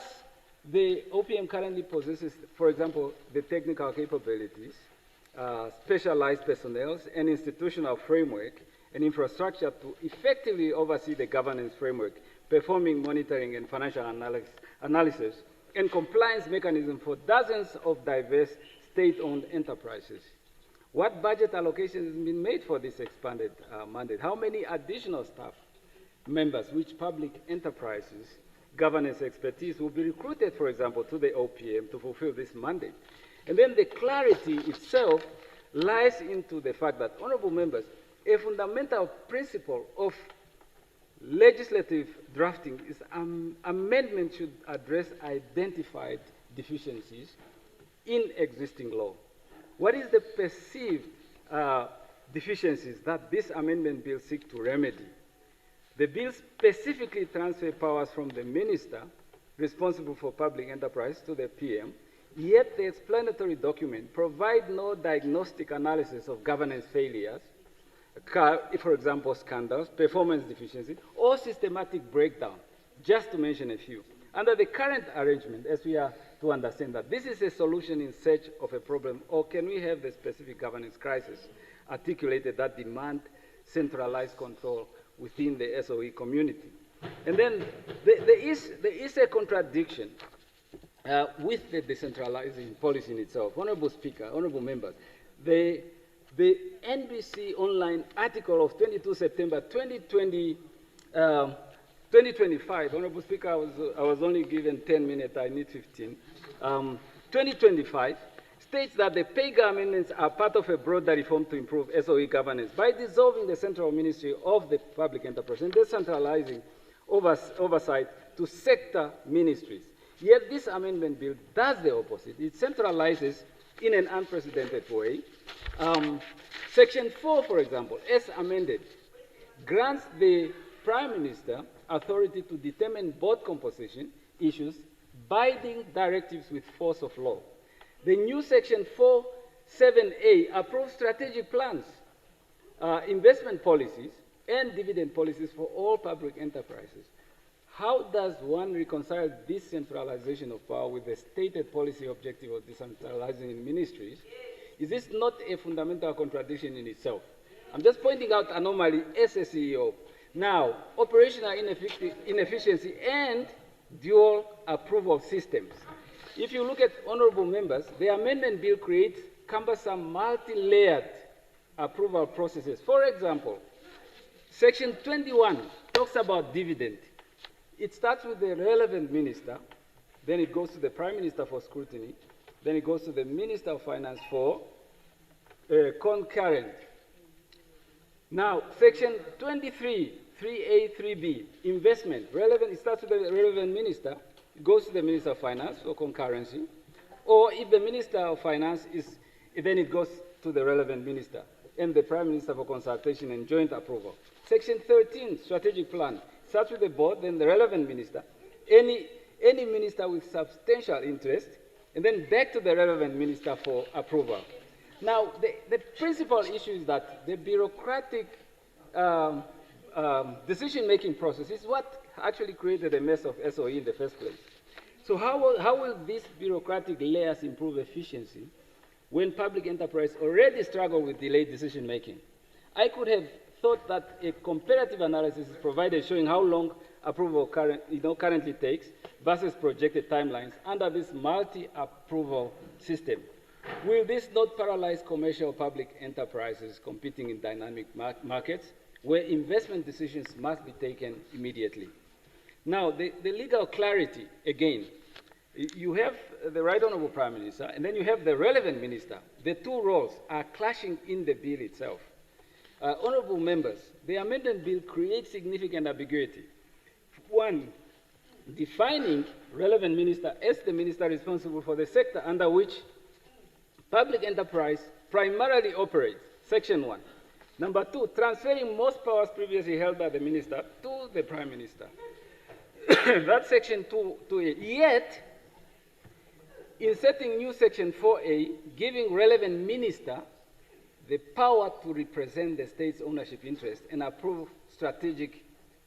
the OPM currently possesses, for example, the technical capabilities, specialized personnel, and institutional framework and infrastructure to effectively oversee the governance framework, performing monitoring and financial analysis, and compliance mechanism for dozens of diverse state-owned enterprises? What budget allocation has been made for this expanded mandate? How many additional staff members, which public enterprises governance expertise will be recruited, for example, to the OPM to fulfill this mandate? And then the clarity itself lies into the fact that, honorable members, a fundamental principle of legislative drafting is amendment should address identified deficiencies in existing law. What is the perceived deficiencies that this amendment bill seeks to remedy? The bill specifically transfers powers from the minister responsible for public enterprise to the PM, yet the explanatory document provides no diagnostic analysis of governance failures, for example, scandals, performance deficiency, or systematic breakdown, just to mention a few. under the current arrangement, as we are to understand that this is a solution in search of a problem, or can we have the specific governance crisis articulated that demand centralized control within the SOE community? And then there is a contradiction with the decentralizing policy in itself. Honorable Speaker, honorable members, the NBC online article of 22 September 2025, Honorable Speaker, I was only given 10 minutes, I need 15. 2025 states that the PEGA amendments are part of a broader reform to improve SOE governance by dissolving the Central Ministry of the Public Enterprise and decentralizing oversight to sector ministries. Yet this amendment bill does the opposite. It centralizes in an unprecedented way. Section 4, for example, as amended, grants the Prime Minister authority to determine board composition issues, binding directives with force of law. The new Section 4(7)(a) approves strategic plans, investment policies, and dividend policies for all public enterprises. How does one reconcile this centralization of power with the stated policy objective of decentralizing in ministries? Is this not a fundamental contradiction in itself? I'm just pointing out anomaly as a CEO. Now, operational inefficiency and dual approval systems. If you look at honorable members, the amendment bill creates cumbersome multi-layered approval processes. For example, Section 21 talks about dividend. It starts with the relevant minister, then it goes to the Prime Minister for scrutiny, then it goes to the Minister of Finance for concurrent. Now, Section 23, 3A, 3B, investment, relevant, it starts with the relevant minister, it goes to the Minister of Finance for concurrency, or if the Minister of Finance is, then it goes to the relevant minister and the Prime Minister for consultation and joint approval. Section 13, strategic plan, starts with the board, then the relevant minister, any minister with substantial interest, and then back to the relevant minister for approval. Now, the principal issue is that the bureaucratic decision-making process is what actually created a mess of SOE in the first place. So how will these bureaucratic layers improve efficiency when public enterprise already struggle with delayed decision-making? I could have thought that a comparative analysis is provided showing how long approval currently takes versus projected timelines under this multi-approval system. Will this not paralyze commercial public enterprises competing in dynamic markets where investment decisions must be taken immediately? Now, the legal clarity, again, you have the Right Honourable Prime Minister, and then you have the relevant minister. The two roles are clashing in the bill itself. Honourable members, the amendment bill creates significant ambiguity. One, defining relevant minister as the minister responsible for the sector under which public enterprise primarily operates, Section 1. Number 2, transferring most powers previously held by the minister to the Prime Minister. That's Section 2A. Yet, inserting new Section 4A, giving relevant minister the power to represent the state's ownership interest and approve strategic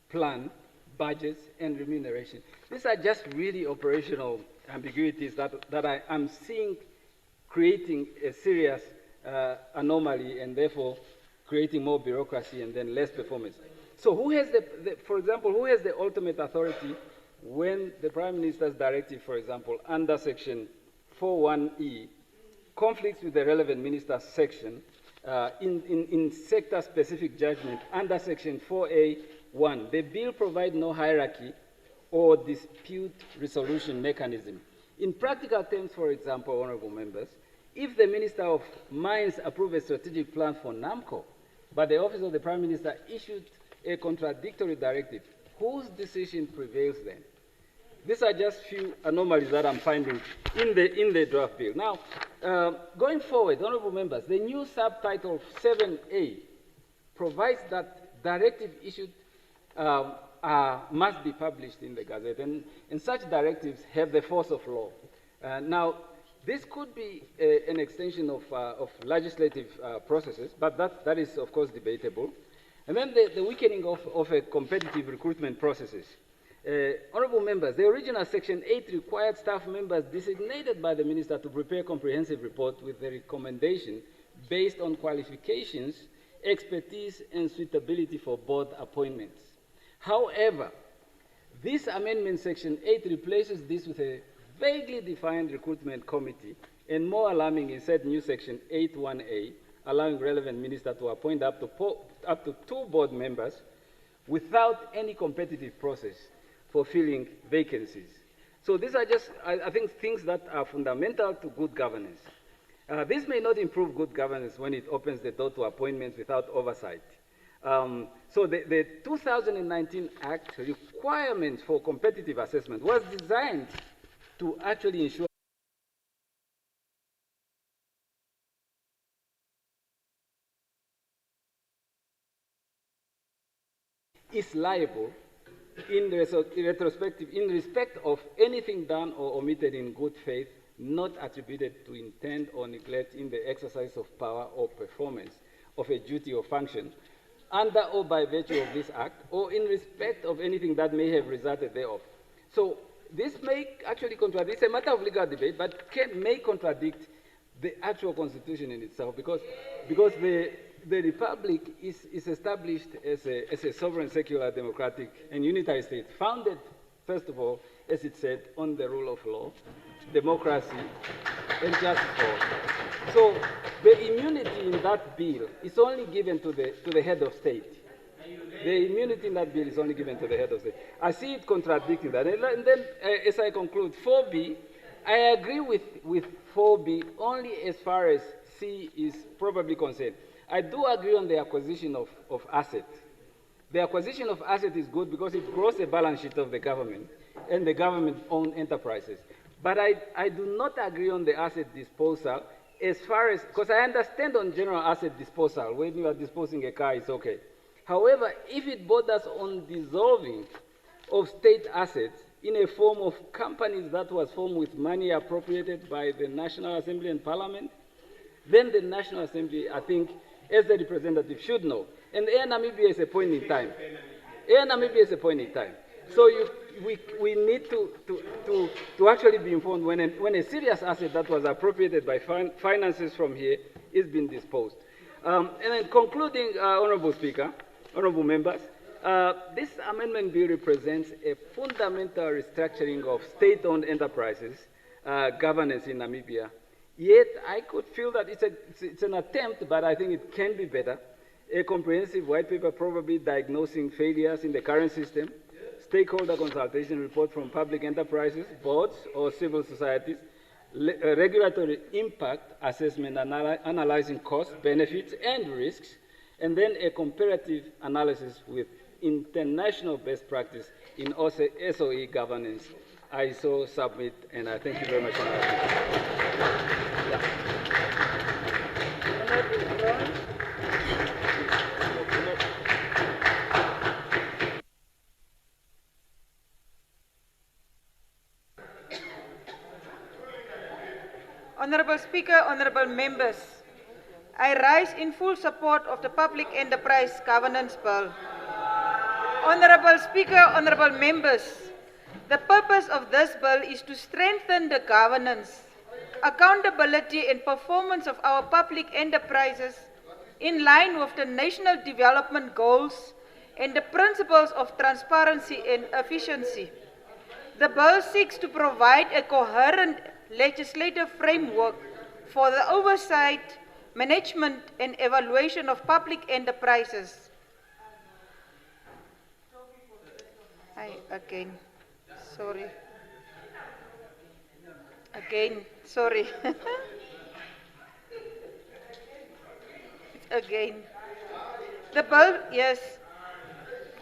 plan, budgets, and remuneration. These are just really operational ambiguities that I am seeing creating a serious anomaly and therefore creating more bureaucracy and then less performance. So who has for example, who has the ultimate authority when the Prime Minister's directive, for example, under Section 4(1)(e) conflicts with the relevant minister's section in sector-specific judgment under Section 4A(1). The bill provides no hierarchy or dispute resolution mechanism. In practical terms, for example, honourable members, if the Minister of Mines approves a strategic plan for NAMCO, but the Office of the Prime Minister issued a contradictory directive, whose decision prevails then? These are just few anomalies that I'm finding in the draft bill. Now, going forward, honourable members, the new subtitle 7A provides that directive issued must be published in the Gazette, and such directives have the force of law. Now, this could be an extension of legislative processes, but that is, of course, debatable. And then the weakening of a competitive recruitment processes. Honorable members, the original Section 8 required staff members designated by the minister to prepare a comprehensive report with the recommendation based on qualifications, expertise, and suitability for board appointments. However, this amendment, Section 8, replaces this with a vaguely defined recruitment committee, and more alarming, insert new Section 8(1)(a), allowing relevant minister to appoint up to 2 board members without any competitive process for filling vacancies. So these are just, I think, things that are fundamental to good governance. This may not improve good governance when it opens the door to appointments without oversight. So the 2019 Act requirement for competitive assessment was designed to actually ensure is liable in retrospective in respect of anything done or omitted in good faith, not attributed to intent or neglect in the exercise of power or performance of a duty or function under or by virtue of this act, or in respect of anything that may have resulted thereof. So this may actually contradict, it's a matter of legal debate, but may contradict the actual constitution in itself, because the republic is established as a sovereign, secular, democratic, and unitary state, founded, first of all, as it said, on the rule of law, democracy, and justice for all. So the immunity in that bill is only given to the head of state. The immunity in that bill is only given to the head of state. I see it contradicting that. And then, as I conclude, 4B, I agree with 4B only as far as C is probably concerned. I do agree on the acquisition of assets. The acquisition of assets is good because it grows the balance sheet of the government and the government-owned enterprises. But I do not agree on the asset disposal as far as, because I understand on general asset disposal, when you are disposing a car, it's okay. However, if it borders on dissolving of state assets in a form of companies that was formed with money appropriated by the National Assembly and Parliament, then the National Assembly, I think, as the representative, should know. And Air Namibia is a point in time. Air Namibia is a point in time. So we need to actually be informed when a serious asset that was appropriated by finances from here is being disposed. And then concluding, Honorable Speaker, honorable members, this amendment bill represents a fundamental restructuring of state-owned enterprises governance in Namibia. Yet I could feel that it's an attempt, but I think it can be better. A comprehensive white paper probably diagnosing failures in the current system, stakeholder consultation report from public enterprises, boards, or civil societies, regulatory impact assessment analyzing costs, benefits, and risks, and then a comparative analysis with international best practice in SOE governance. I so submit, and I thank you very much for your attention. Honorable Speaker, honorable members, I rise in full support of the Public Enterprise Governance Bill. Honorable Speaker, honorable members, the purpose of this bill is to strengthen the governance, accountability and performance of our public enterprises in line with the national development goals and the principles of transparency and efficiency. The bill seeks to provide a coherent legislative framework for the oversight, management and evaluation of public enterprises. Sorry. The bill, yes.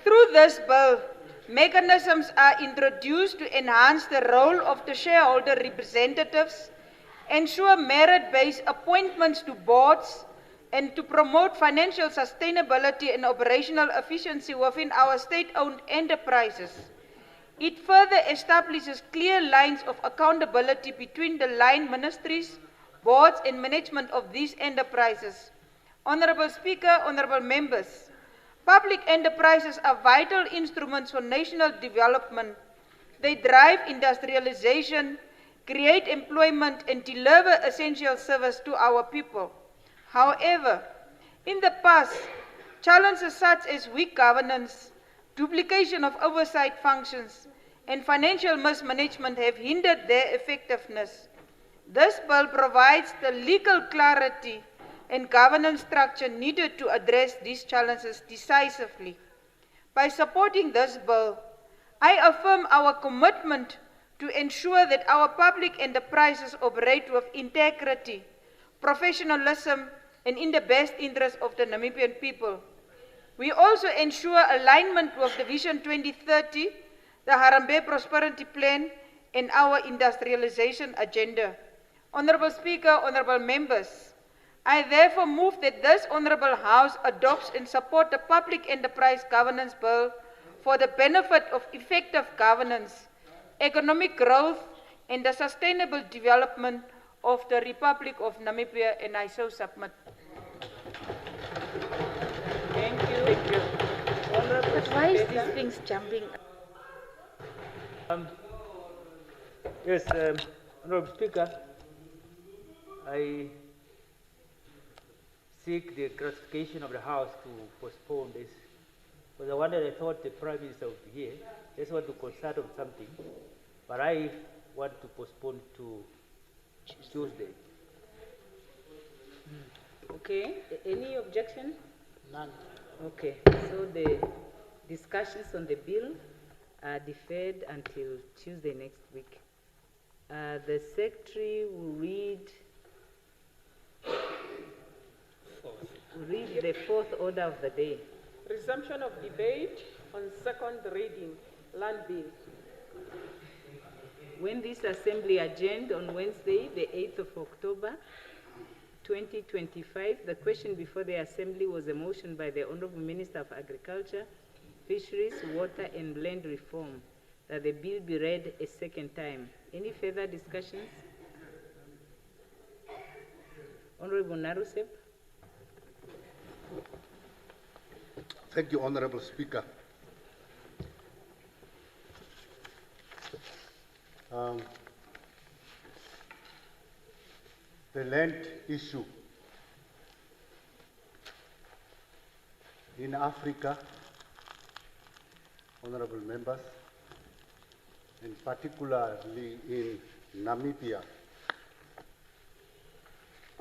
Through this bill, mechanisms are introduced to enhance the role of the shareholder representatives, ensure merit-based appointments to boards, and to promote financial sustainability and operational efficiency within our state-owned enterprises. It further establishes clear lines of accountability between the line ministries, boards, and management of these enterprises. Honorable Speaker, honorable members, Public enterprises are vital instruments for national development. They drive industrialization, create employment, and deliver essential service to our people. However, in the past, challenges such as weak governance, duplication of oversight functions, and financial mismanagement have hindered their effectiveness. This bill provides the legal clarity and governance structure needed to address these challenges decisively. By supporting this bill, I affirm our commitment to ensure that our public enterprises operate with integrity, professionalism, and in the best interest of the Namibian people. We also ensure alignment with the Vision 2030, the Harambee Prosperity Plan, and our industrialization agenda. Honorable Speaker, honorable members, I therefore move that this Honorable House adopts and support the Public Enterprise Governance Bill for the benefit of effective governance, economic growth, and the sustainable development of the Republic of Namibia, and I so submit. Thank you. Thank you. Honorable But why is Speaker. these things jumping? Yes, Honorable Speaker, I seek the gratification of the House to postpone this. Because I thought the Prime Minister would be here. Just want to consult on something. But I want to postpone to Tuesday. Okay, any objection? None. Okay, so the discussions on the bill are deferred until Tuesday next week. The Secretary will read the fourth order of the day. Resumption of debate on second reading, Land Bill. When this Assembly adjourned on Wednesday, the 8th of October, 2025, the question before the Assembly was a motion by the Honorable Minister of Agriculture, Fisheries, Water and Land Reform that the bill be read a second time. Any further discussions? Honorable Narusep. Thank you, Honorable Speaker. The land issue in Africa, honorable members, and particularly in Namibia,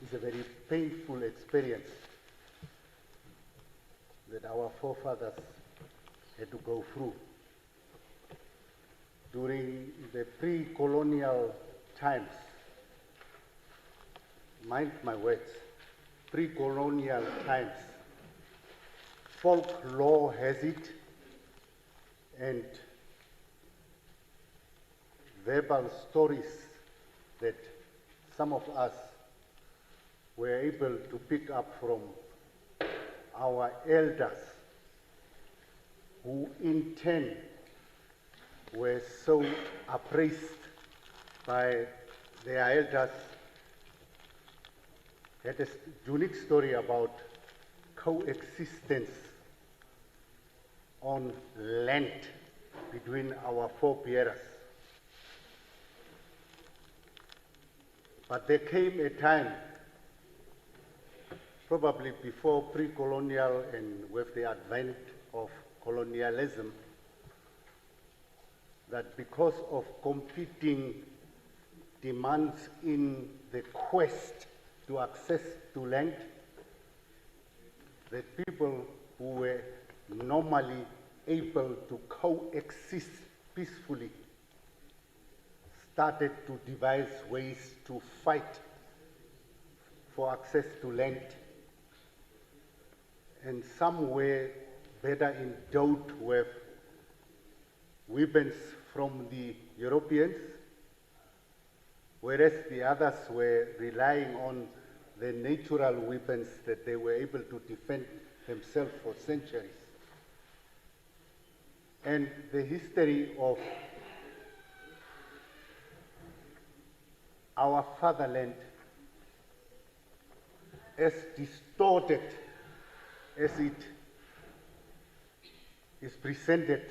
is a very painful experience that our forefathers had to go through. During the pre-colonial times, mind my words, pre-colonial times, folklore has it, and verbal stories that some of us were able to pick up from our elders, who in turn were so appraised by their elders, had a unique story about coexistence on land between our forebears. But there came a time, probably before pre-colonial and with the advent of colonialism, that because of competing demands in the quest to access to land, that people who were normally able to coexist peacefully started to devise ways to fight for access to land. And some were better endowed with weapons from the Europeans, whereas the others were relying on the natural weapons that they were able to defend themselves for centuries. And the history of our fatherland, as distorted as it is presented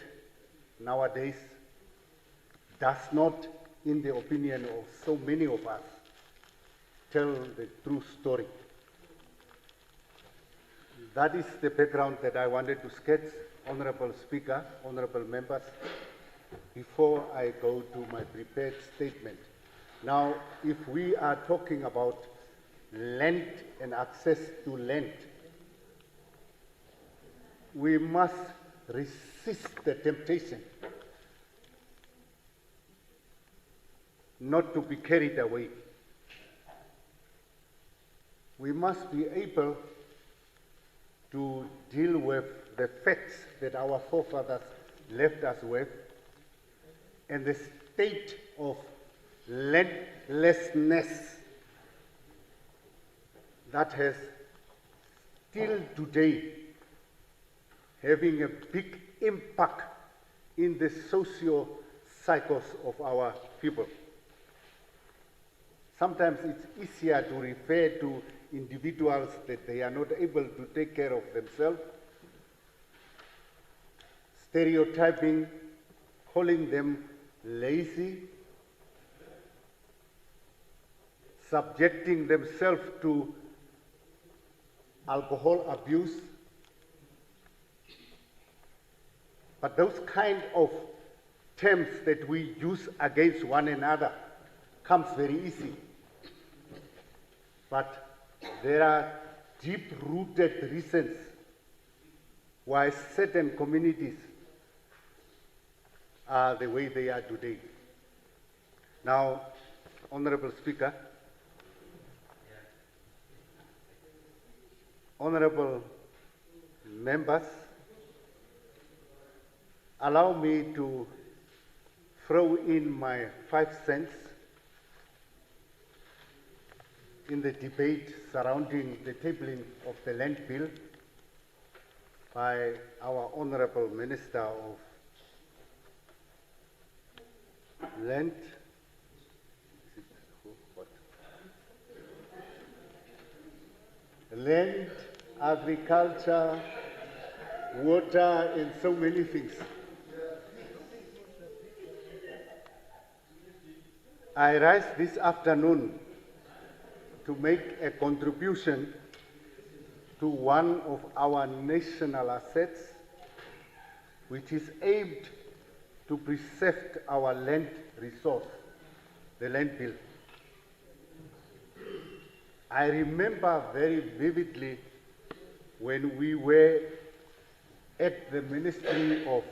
nowadays does not, in the opinion of so many of us, tell the true story. That is the background that I wanted to sketch, Honorable Speaker, honorable members, before I go to my prepared statement. Now, if we are talking about land and access to land, we must resist the temptation not to be carried away. We must be able to deal with the facts that our forefathers left us with and the state of landlessness that has still today having a big impact in the socio-cycles of our people. Sometimes it's easier to refer to individuals that they are not able to take care of themselves, stereotyping, calling them lazy, subjecting themselves to alcohol abuse. But those kind of terms that we use against one another comes very easy. But there are deep-rooted reasons why certain communities are the way they are today. Now, Honorable Speaker, honorable members, allow me to throw in my 5 cents in the debate surrounding the tabling of the land bill by our Honorable Minister of Land, Land, Agriculture, Water, and so many things. I rise this afternoon to make a contribution to one of our national assets, which is aimed to preserve our land resource, the land bill. I remember very vividly when we were at the Ministry of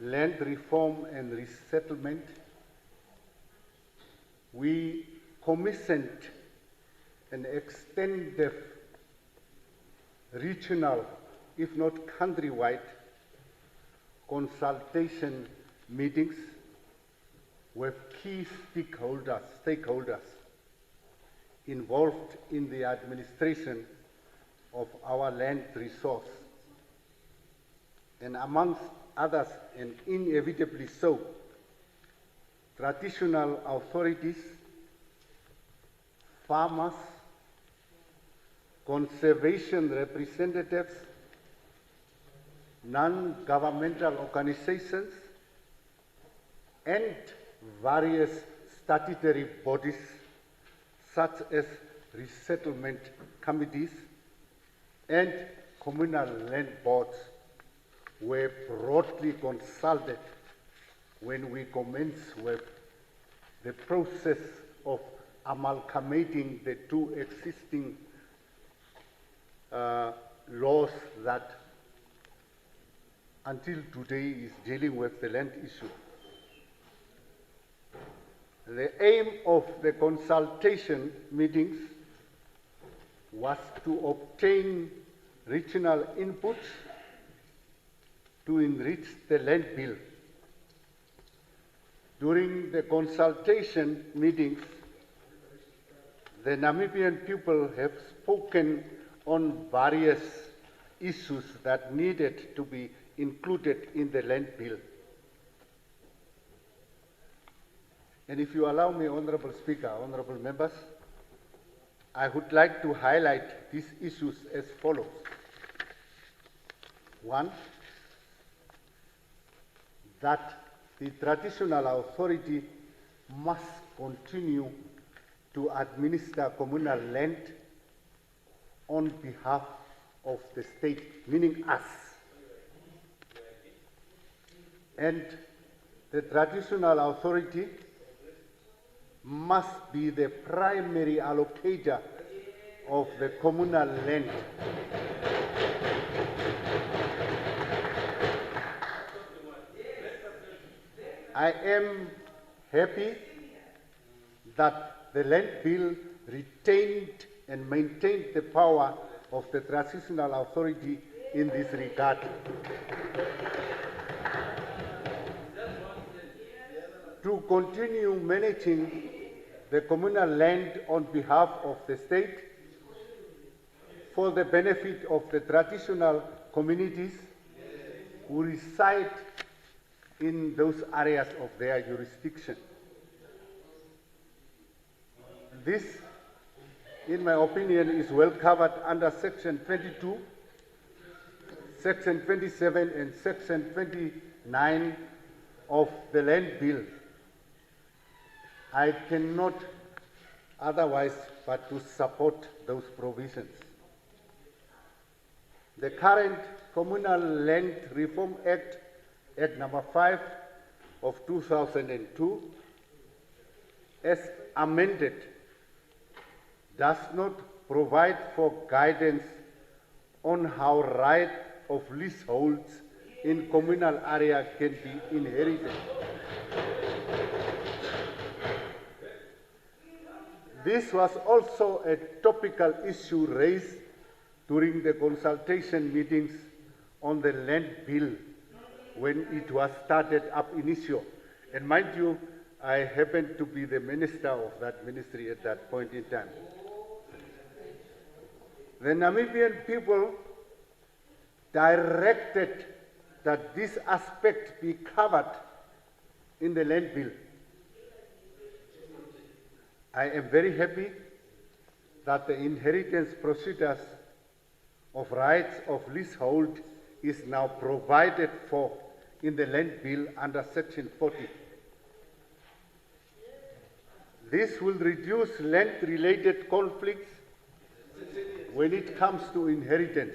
Land Reform and Resettlement, we commissioned an extended regional, if not countrywide, consultation meetings with key stakeholders involved in the administration of our land resource. And amongst others, and inevitably so, traditional authorities, farmers, conservation representatives, non-governmental organizations, and various statutory bodies such as resettlement committees and communal land boards were broadly consulted when we commenced with the process of amalgamating the two existing laws that until today is dealing with the land issue. The aim of the consultation meetings was to obtain regional inputs to enrich the land bill. During the consultation meetings, the Namibian people have spoken on various issues that needed to be included in the land bill. And if you allow me, Honorable Speaker, honorable members, I would like to highlight these issues as follows. One, that the traditional authority must continue to administer communal land on behalf of the state, meaning us. And the traditional authority must be the primary allocator of the communal land. I am happy that the land bill retained and maintained the power of the transitional authority in this regard. To continue managing the communal land on behalf of the state for the benefit of the traditional communities who reside in those areas of their jurisdiction. This, in my opinion, is well covered under Section 22, Section 27, and Section 29 of the Land Bill. I cannot otherwise but to support those provisions. The current Communal Land Reform Act, Act number 5 of 2002, as amended, does not provide for guidance on how right of leaseholds in communal area can be inherited. This was also a topical issue raised during the consultation meetings on the land bill when it was started ab initio. And mind you, I happened to be the minister of that ministry at that point in time. The Namibian people directed that this aspect be covered in the land bill. I am very happy that the inheritance procedures of rights of leasehold is now provided for in the land bill under Section 40. This will reduce land-related conflicts when it comes to inheritance.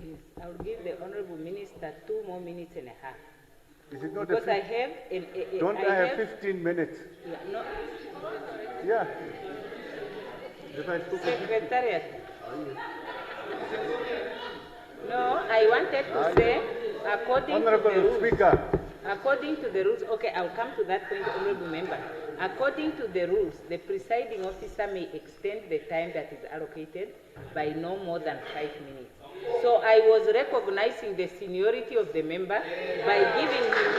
Yes, I'll give the Honorable Minister 2 more minutes and a half. Is it not because I have... Don't I have 15 minutes? Yeah, no. Yeah. Secretariat. No, I wanted to say, according to the rules... Speaker. According to the rules, okay, I'll come to that point, Honorable Member. According to the rules, the presiding officer may extend the time that is allocated by no more than 5 minutes. So I was recognizing the seniority of the member by giving him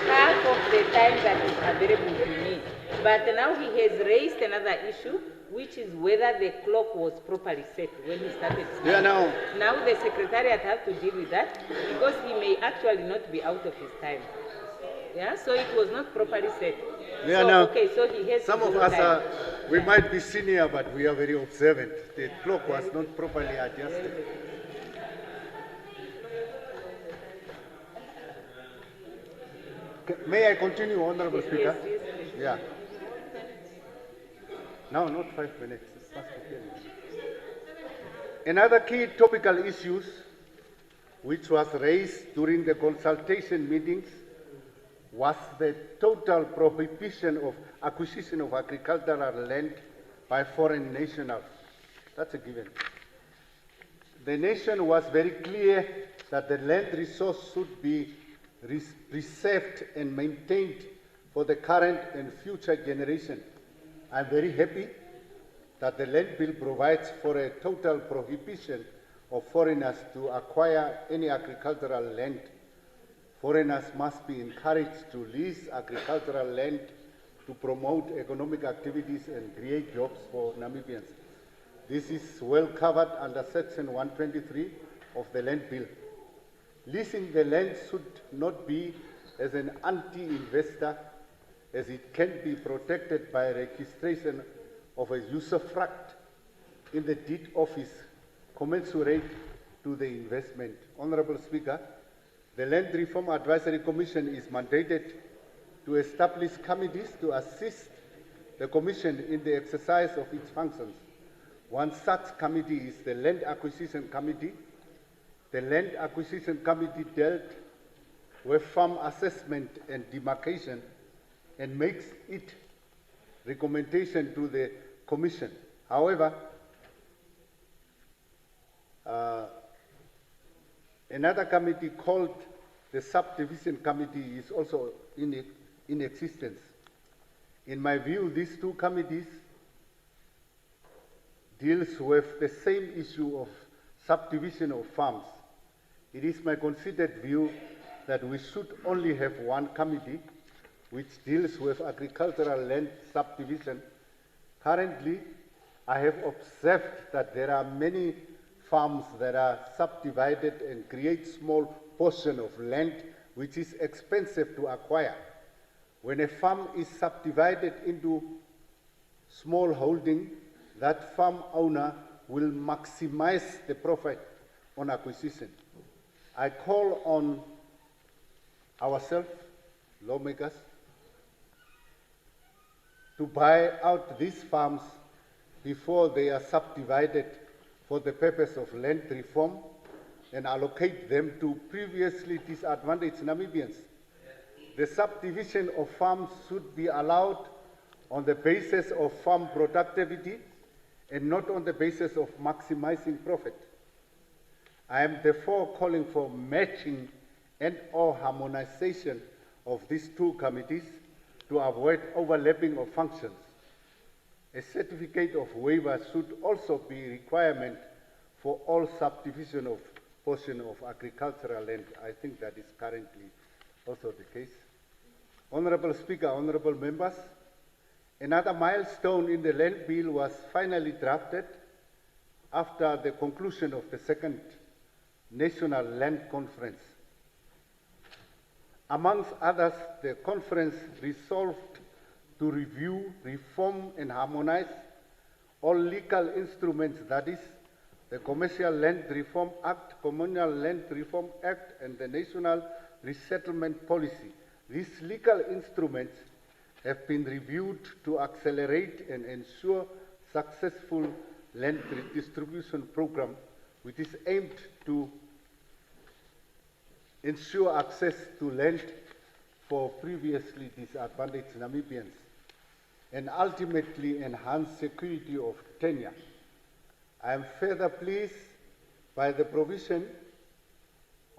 half of the time that is available to me. But now he has raised another issue, which is whether the clock was properly set when he started speaking. Yeah, now the Secretariat has to deal with that because he may actually not be out of his time. Yeah, so it was not properly set. Yeah, so, now, okay, so he has some to of do us time. we might be senior, but we are very observant. The clock was not properly adjusted. May I continue, Honorable Speaker? Yes, please. Yeah. No, not 5 minutes. It's past 15 minutes. Another key topical issues which was raised during the consultation meetings was the total prohibition of acquisition of agricultural land by foreign nationals. That's a given. The nation was very clear that the land resource should be preserved and maintained for the current and future generation. I'm very happy that the land bill provides for a total prohibition of foreigners to acquire any agricultural land. Foreigners must be encouraged to lease agricultural land to promote economic activities and create jobs for Namibians. This is well covered under Section 123 of the Land Bill. Leasing the land should not be as an anti-investor, as it can be protected by registration of a usufruct in the deed office commensurate to the investment. Honorable Speaker, The Land Reform Advisory Commission is mandated to establish committees to assist the Commission in the exercise of its functions. One such committee is the Land Acquisition Committee. The Land Acquisition Committee dealt with farm assessment and demarcation and makes its recommendation to the Commission. However, another committee called the Subdivision Committee is also in existence. In my view, these two committees deals with the same issue of subdivision of farms. It is my considered view that we should only have one committee which deals with agricultural land subdivision. Currently, I have observed that there are many farms that are subdivided and create small portion of land which is expensive to acquire. When a farm is subdivided into small holding, that farm owner will maximize the profit on acquisition. I call on ourselves, lawmakers, to buy out these farms before they are subdivided for the purpose of land reform and allocate them to previously disadvantaged Namibians. The subdivision of farms should be allowed on the basis of farm productivity and not on the basis of maximizing profit. I am therefore calling for matching and/or harmonization of these two committees to avoid overlapping of functions. A certificate of waiver should also be a requirement for all subdivision of portion of agricultural land. I think that is currently also the case. Honorable Speaker, honorable members, another milestone in the land bill was finally drafted after the conclusion of the second National Land Conference. Amongst others, the conference resolved to review, reform, and harmonize all legal instruments, that is, the Commercial Land Reform Act, Communal Land Reform Act, and the National Resettlement Policy. These legal instruments have been reviewed to accelerate and ensure successful land redistribution program, which is aimed to ensure access to land for previously disadvantaged Namibians and ultimately enhance security of tenure. I am further pleased by the provision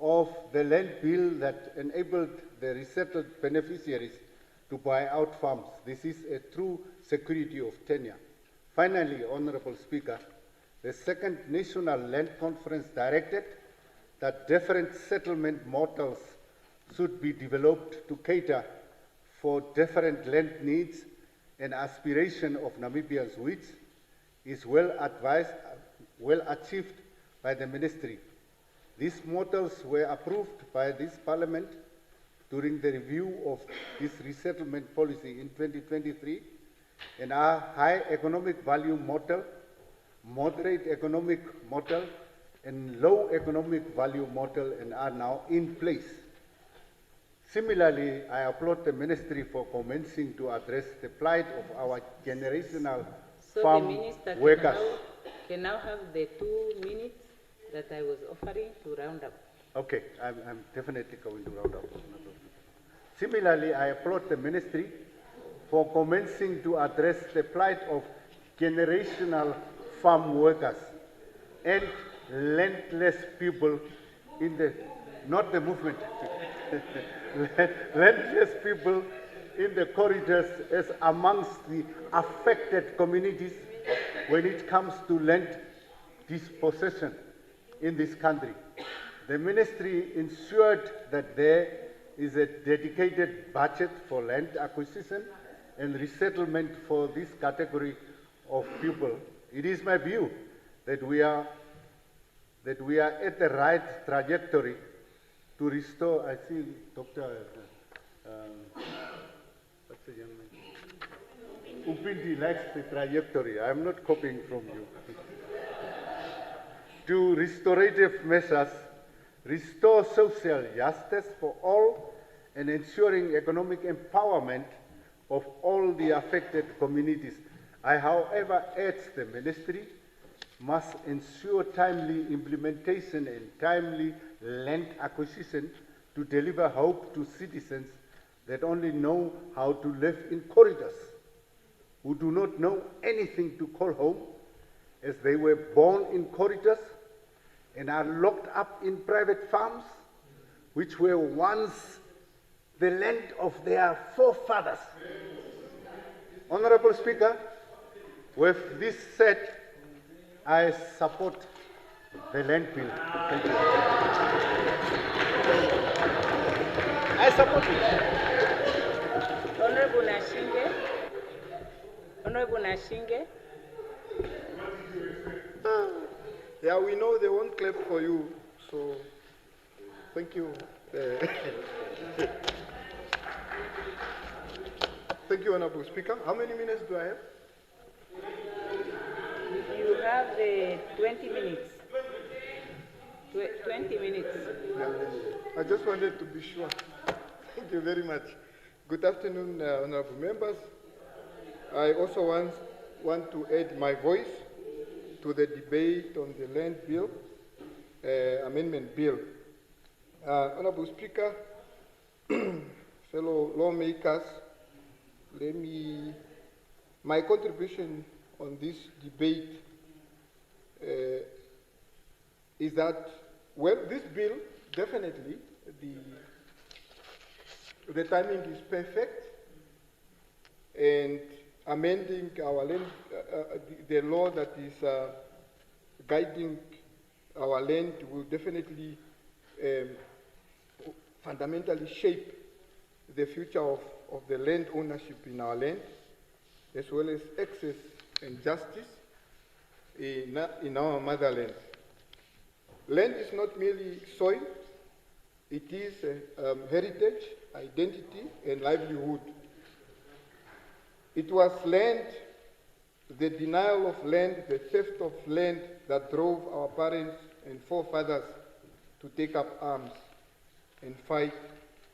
of the land bill that enabled the resettled beneficiaries to buy out farms. This is a true security of tenure. Finally, Honorable Speaker, the second National Land Conference directed that different settlement models should be developed to cater for different land needs and aspiration of Namibians, which is well achieved by the Ministry. These models were approved by this Parliament during the review of this resettlement policy in 2023 and are high economic value model, moderate economic model, and low economic value model and are now in place. Similarly, I applaud the Ministry for commencing to address the plight of our generational farm workers. Can now have the 2 minutes that I was offering to round up. Okay, I'm definitely going to round up. Similarly, I applaud the Ministry for commencing to address the plight of generational farm workers and landless people in the, not the movement, landless people in the corridors as amongst the affected communities when it comes to land dispossession in this country. The Ministry ensured that there is a dedicated budget for land acquisition and resettlement for this category of people. It is my view that we are at the right trajectory to restore. I see Dr. What's the young man? Upindi likes the trajectory. I'm not copying from you. To restorative measures restore social justice for all, and ensuring economic empowerment of all the affected communities. I, however, urge the ministry must ensure timely implementation and timely land acquisition to deliver hope to citizens that only know how to live in corridors, who do not know anything to call home, as they were born in corridors and are locked up in private farms, which were once the land of their forefathers. Honorable Speaker, with this said, I support the land bill. Thank you. I support it. Honorable Nashinge. Honorable Nashinge. Yeah, we know they won't clap for you, so thank you. Thank you, Honorable Speaker. How many minutes do I have? You have 20 minutes. 20 minutes. Yeah. I just wanted to be sure. Thank you very much. Good afternoon, honorable members. I also want to add my voice to the debate on the land bill, amendment bill. Honorable Speaker, fellow lawmakers, my contribution on this debate is that, well, this bill, definitely, the timing is perfect, and amending our land, the law that is guiding our land will definitely fundamentally shape the future of the land ownership in our land, as well as access and justice in our motherland. Land is not merely soil, it is heritage, identity, and livelihood. It was land, the denial of land, the theft of land that drove our parents and forefathers to take up arms and fight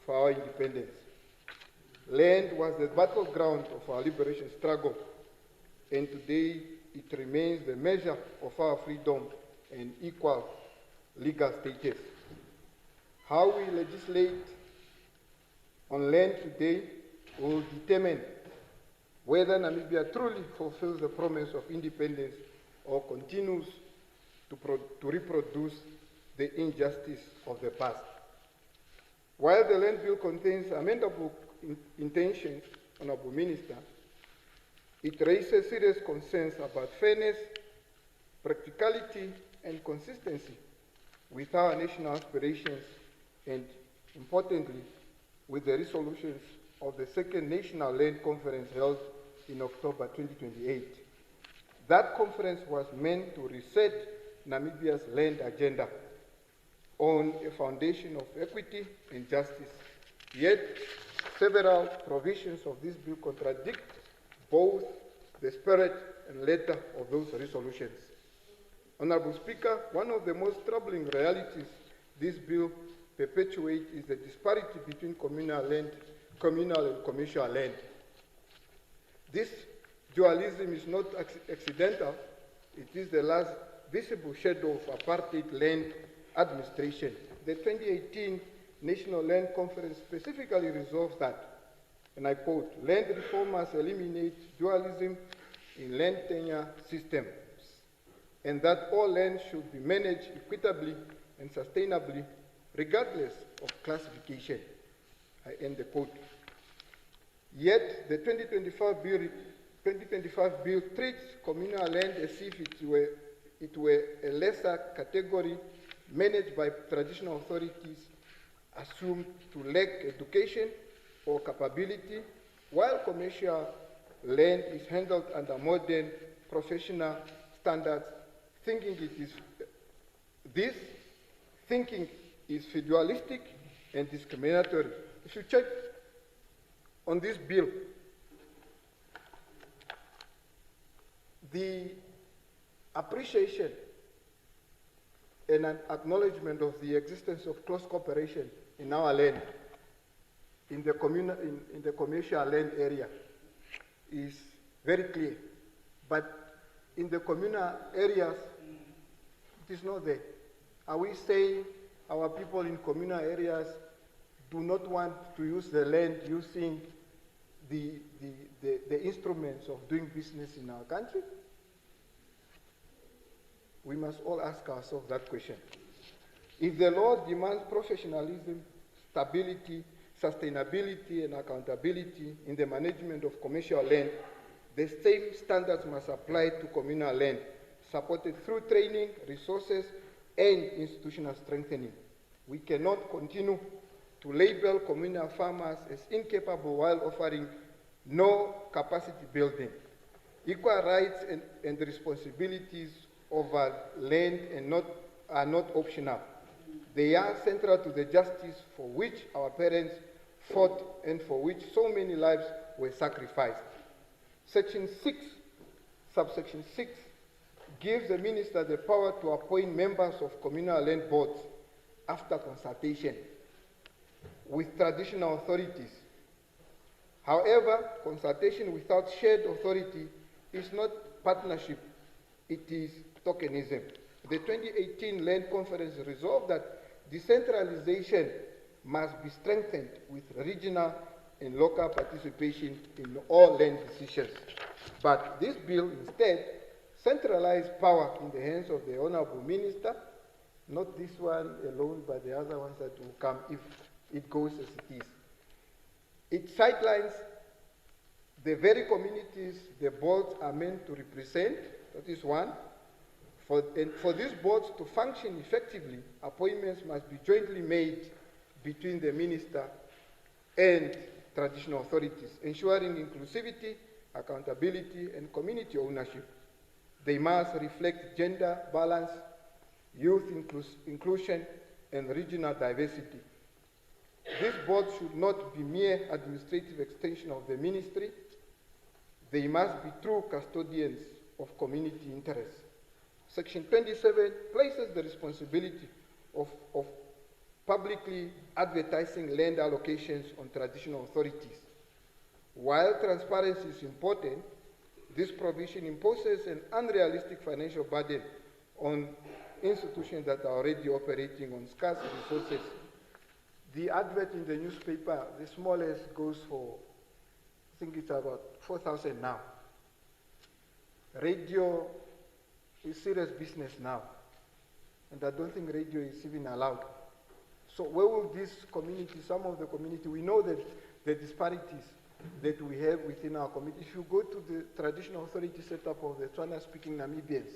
for our independence. Land was the battleground of our liberation struggle, and today it remains the measure of our freedom and equal legal status. How we legislate on land today will determine whether Namibia truly fulfills the promise of independence or continues to reproduce the injustice of the past. While the land bill contains amendable intentions, Honorable Minister, it raises serious concerns about fairness, practicality, and consistency with our national aspirations and, importantly, with the resolutions of the Second National Land Conference held in October 2028. That conference was meant to reset Namibia's land agenda on a foundation of equity and justice. Yet, several provisions of this bill contradict both the spirit and letter of those resolutions. Honorable Speaker, one of the most troubling realities this bill perpetuates is the disparity between communal and commercial land. This dualism is not accidental. It is the last visible shadow of apartheid land administration. The 2018 National Land Conference specifically resolves that, and I quote, land reform must eliminate dualism in land tenure systems, and that all land should be managed equitably and sustainably, regardless of classification. I end the quote. Yet, the 2025 bill treats communal land as if it were a lesser category managed by traditional authorities assumed to lack education or capability, while commercial land is handled under modern professional standards. This thinking is fiducialistic and discriminatory. If you check on this bill, the appreciation and an acknowledgement of the existence of close cooperation in our land, in the commercial land area, is very clear. But in the communal areas, it is not there. Are we saying our people in communal areas do not want to use the land using the instruments of doing business in our country? We must all ask ourselves that question. If the law demands professionalism, stability, sustainability, and accountability in the management of commercial land, the same standards must apply to communal land, supported through training, resources, and institutional strengthening. We cannot continue to label communal farmers as incapable while offering no capacity building. Equal rights and responsibilities over land are not optional. They are central to the justice for which our parents fought and for which so many lives were sacrificed. Section 6, subsection 6, gives the minister the power to appoint members of communal land boards after consultation with traditional authorities. However, consultation without shared authority is not partnership, it is tokenism. The 2018 Land Conference resolved that decentralization must be strengthened with regional and local participation in all land decisions. But this bill instead centralized power in the hands of the Honorable Minister, not this one alone, but the other ones that will come if it goes as it is. It sidelines the very communities the boards are meant to represent, that is one. For these boards to function effectively, appointments must be jointly made between the minister and traditional authorities, ensuring inclusivity, accountability, and community ownership. They must reflect gender balance, youth inclusion, and regional diversity. These boards should not be mere administrative extension of the ministry. They must be true custodians of community interests. Section 27 places the responsibility of publicly advertising land allocations on traditional authorities. While transparency is important, this provision imposes an unrealistic financial burden on institutions that are already operating on scarce resources. The advert in the newspaper, the smallest goes for, I think it's about 4,000 now. Radio is serious business now, and I don't think radio is even allowed. So where will this community, some of the community, we know that the disparities that we have within our community. If you go to the traditional authority setup of the Tswana-speaking Namibians,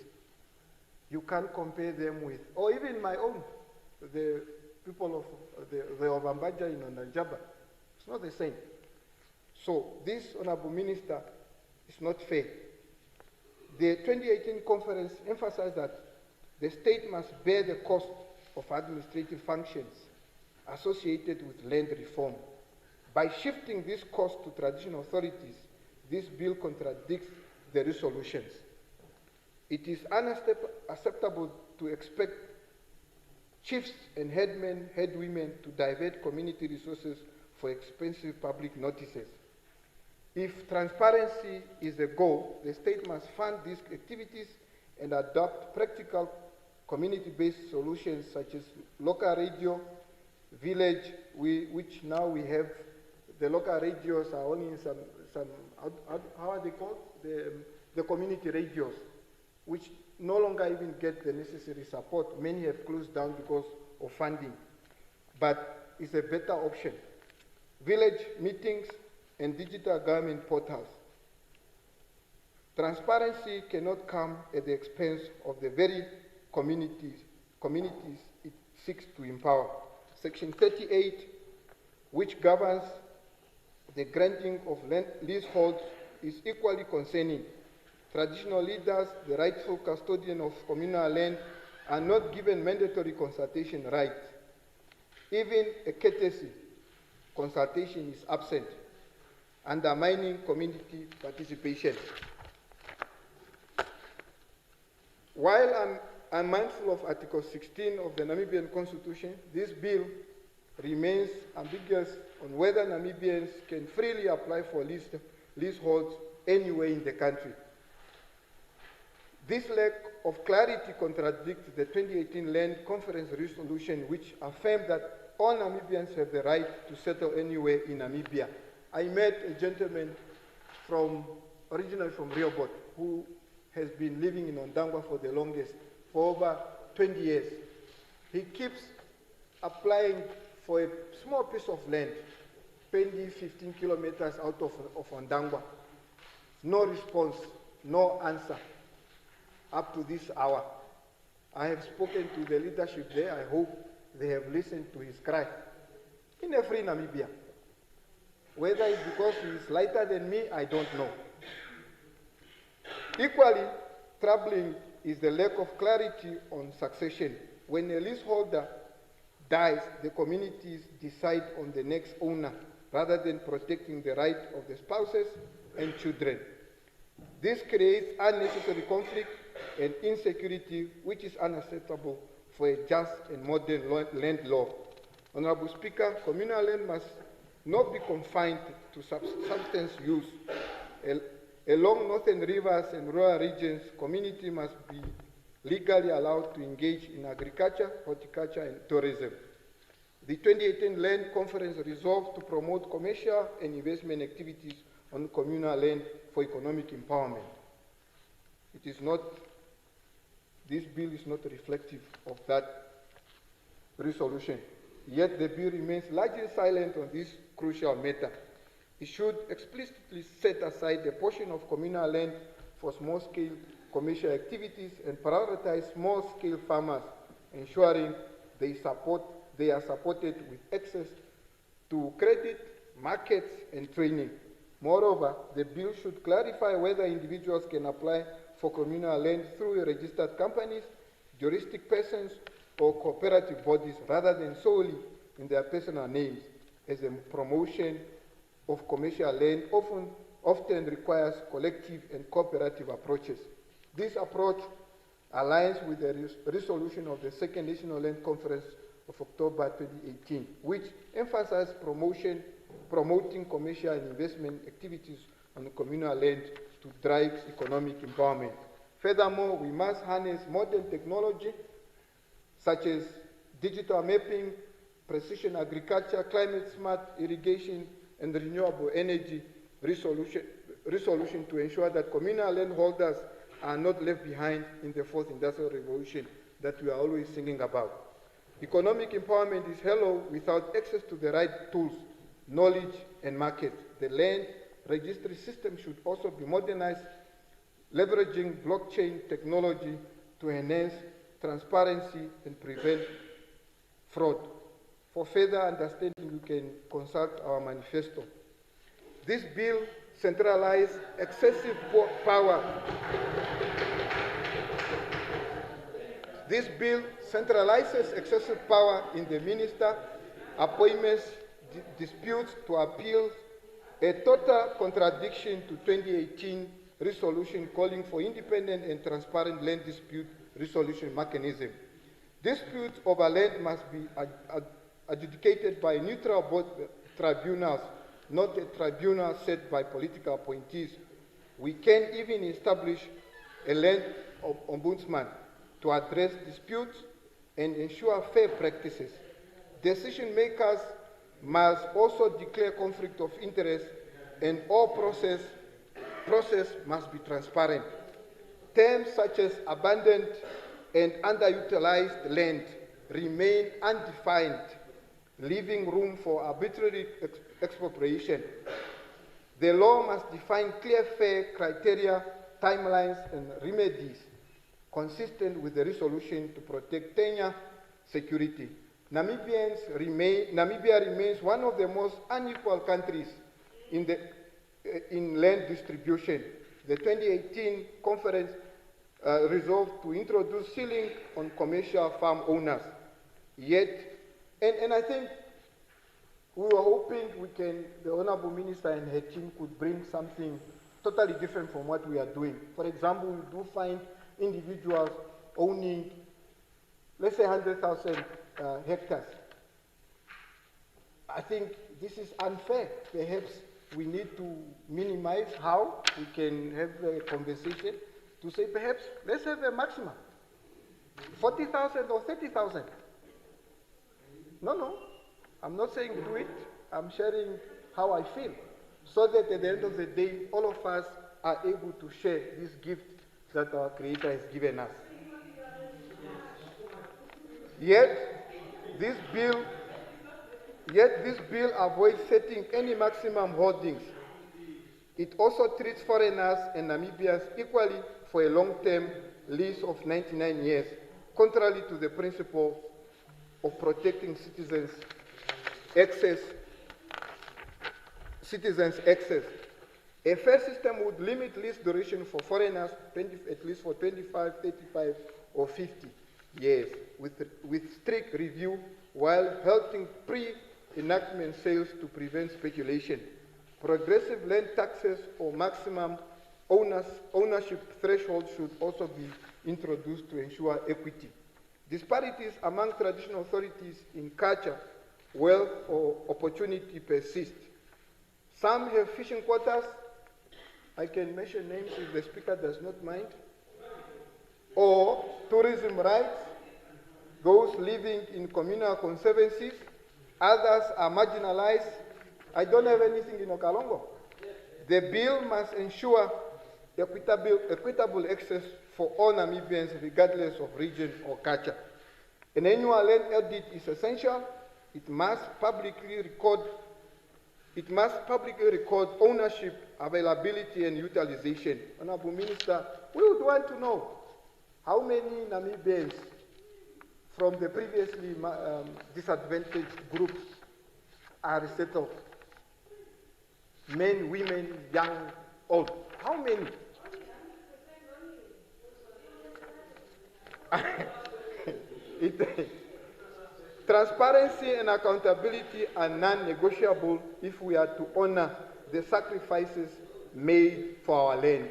you can't compare them with, or even my own, the people of the Ovambaja in Onanjaba. It's not the same. So this, Honorable Minister, is not fair. The 2018 conference emphasized that the state must bear the cost of administrative functions associated with land reform. By shifting this cost to traditional authorities, this bill contradicts the resolutions. It is unacceptable to expect chiefs and headmen, headwomen to divert community resources for expensive public notices. If transparency is the goal, the state must fund these activities and adopt practical community-based solutions such as local radio, village, which now we have, the local radios are only in some how are they called? The community radios, which no longer even get the necessary support. Many have closed down because of funding, but it's a better option. Village meetings and digital government portals. Transparency cannot come at the expense of the very communities it seeks to empower. Section 38, which governs the granting of leaseholds, is equally concerning. Traditional leaders, the rightful custodian of communal land, are not given mandatory consultation rights. Even a courtesy consultation is absent, undermining community participation. While I'm mindful of Article 16 of the Namibian Constitution. This bill remains ambiguous on whether Namibians can freely apply for leaseholds anywhere in the country. This lack of clarity contradicts the 2018 Land Conference resolution, which affirmed that all Namibians have the right to settle anywhere in Namibia. I met a gentleman originally from Rehoboth, who has been living in Ondangwa for the longest, for over 20 years. He keeps applying for a small piece of land, 20, 15 kilometers out of Ondangwa. No response, no answer up to this hour. I have spoken to the leadership there. I hope they have listened to his cry. In a free Namibia. Whether it's because he is lighter than me, I don't know. Equally troubling is the lack of clarity on succession. When a leaseholder dies, the communities decide on the next owner rather than protecting the right of the spouses and children. This creates unnecessary conflict and insecurity, which is unacceptable for a just and modern land law. Honorable Speaker, communal land must not be confined to substance use. Along northern rivers and rural regions, community must be legally allowed to engage in agriculture, horticulture, and tourism. The 2018 Land Conference resolved to promote commercial and investment activities on communal land for economic empowerment. This bill is not reflective of that resolution. Yet the bill remains largely silent on this crucial matter. It should explicitly set aside a portion of communal land for small-scale commercial activities and prioritize small-scale farmers, ensuring they are supported with access to credit, markets, and training. Moreover, the bill should clarify whether individuals can apply for communal land through registered companies, juristic persons, or cooperative bodies rather than solely in their personal names, as a promotion of commercial land often requires collective and cooperative approaches. This approach aligns with the resolution of the Second National Land Conference of October 2018, which emphasized promoting commercial and investment activities on communal land to drive economic empowerment. Furthermore, we must harness modern technology such as digital mapping, precision agriculture, climate-smart irrigation, and renewable energy resolution to ensure that communal landholders are not left behind in the fourth industrial revolution that we are always singing about. Economic empowerment is hollow without access to the right tools, knowledge, and markets. The land registry system should also be modernized, leveraging blockchain technology to enhance transparency and prevent fraud. For further understanding, you can consult our manifesto. This bill centralizes excessive power. This bill centralizes excessive power in the minister, appointments, disputes to appeals, a total contradiction to 2018 resolution calling for independent and transparent land dispute resolution mechanism. Disputes over land must be adjudicated by neutral tribunals, not a tribunal set by political appointees. We can even establish a land ombudsman to address disputes and ensure fair practices. Decision makers must also declare conflict of interest, and all process must be transparent. Terms such as abandoned and underutilized land remain undefined, leaving room for arbitrary expropriation. The law must define clear, fair criteria, timelines, and remedies consistent with the resolution to protect tenure security. Namibia remains one of the most unequal countries in land distribution. The 2018 conference resolved to introduce ceiling on commercial farm owners. And I think we were hoping the Honorable Minister and her team could bring something totally different from what we are doing. For example, we do find individuals owning, let's say, 100,000 hectares. I think this is unfair. Perhaps we need to minimize how we can have a conversation to say perhaps let's have a maximum, 40,000 or 30,000. No, I'm not saying do it. I'm sharing how I feel, so that at the end of the day, all of us are able to share this gift that our Creator has given us. Yet, this bill avoids setting any maximum holdings. It also treats foreigners and Namibians equally for a long-term lease of 99 years, contrary to the principle of protecting citizens' access. A fair system would limit lease duration for foreigners at least for 25, 35, or 50 years, with strict review, while halting pre-enactment sales to prevent speculation. Progressive land taxes or maximum ownership thresholds should also be introduced to ensure equity. Disparities among traditional authorities in culture, wealth, or opportunity persist. Some have fishing quotas. I can mention names if the Speaker does not mind. Or tourism rights, those living in communal conservancies. Others are marginalized. I don't have anything in Okalongo. The bill must ensure equitable access for all Namibians, regardless of region or culture. An annual land audit is essential. It must publicly record ownership, availability, and utilization. Honorable Minister, we would want to know how many Namibians from the previously disadvantaged groups are resettled. Men, women, young, old. How many? Transparency and accountability are non-negotiable if we are to honor the sacrifices made for our land.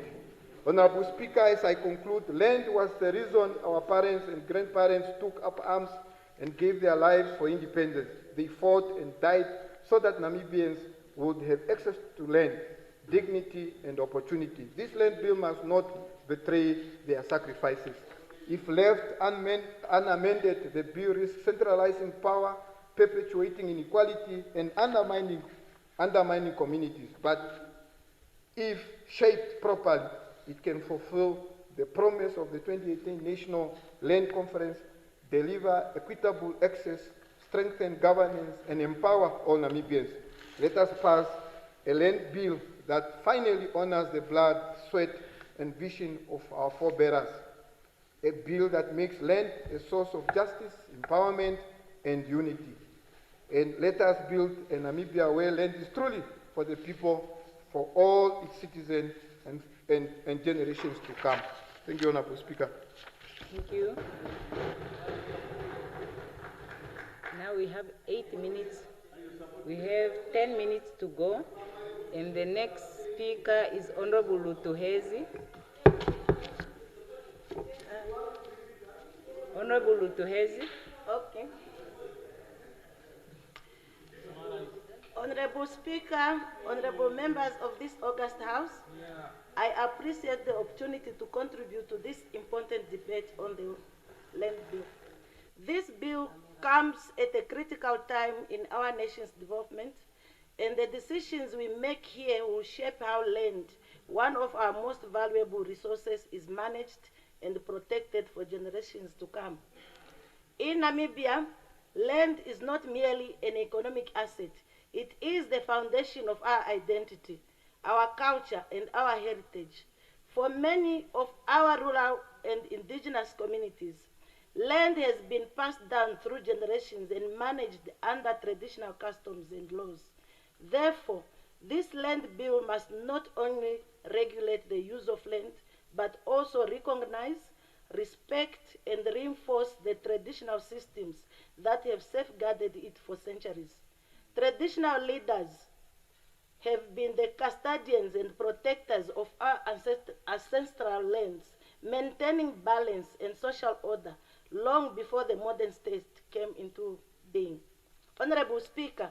Honorable Speaker, as I conclude, land was the reason our parents and grandparents took up arms and gave their lives for independence. They fought and died so that Namibians would have access to land, dignity, and opportunity. This land bill must not betray their sacrifices. If left unamended, the bill risks centralizing power, perpetuating inequality, and undermining communities. But if shaped properly, it can fulfill the promise of the 2018 National Land Conference, deliver equitable access, strengthen governance, and empower all Namibians. Let us pass a land bill that finally honors the blood, sweat, and vision of our forebears. A bill that makes land a source of justice, empowerment, and unity. And let us build a Namibia where land is truly for the people, for all its citizens, and generations to come. Thank you, Honorable Speaker. Thank you. Now we have 8 minutes. We have 10 minutes to go. And the next speaker is Honorable Lutuhezi. Honorable Lutuhezi. Okay. Honorable Speaker, honorable members of this August House, I appreciate the opportunity to contribute to this important debate on the land bill. This bill comes at a critical time in our nation's development, and the decisions we make here will shape how land, one of our most valuable resources, is managed and protected for generations to come. In Namibia, land is not merely an economic asset. It is the foundation of our identity, our culture, and our heritage. For many of our rural and indigenous communities, land has been passed down through generations and managed under traditional customs and laws. Therefore, this land bill must not only regulate the use of land, but also recognize, respect, and reinforce the traditional systems that have safeguarded it for centuries. Traditional leaders have been the custodians and protectors of our ancestral lands, maintaining balance and social order long before the modern state came into being. Honorable Speaker,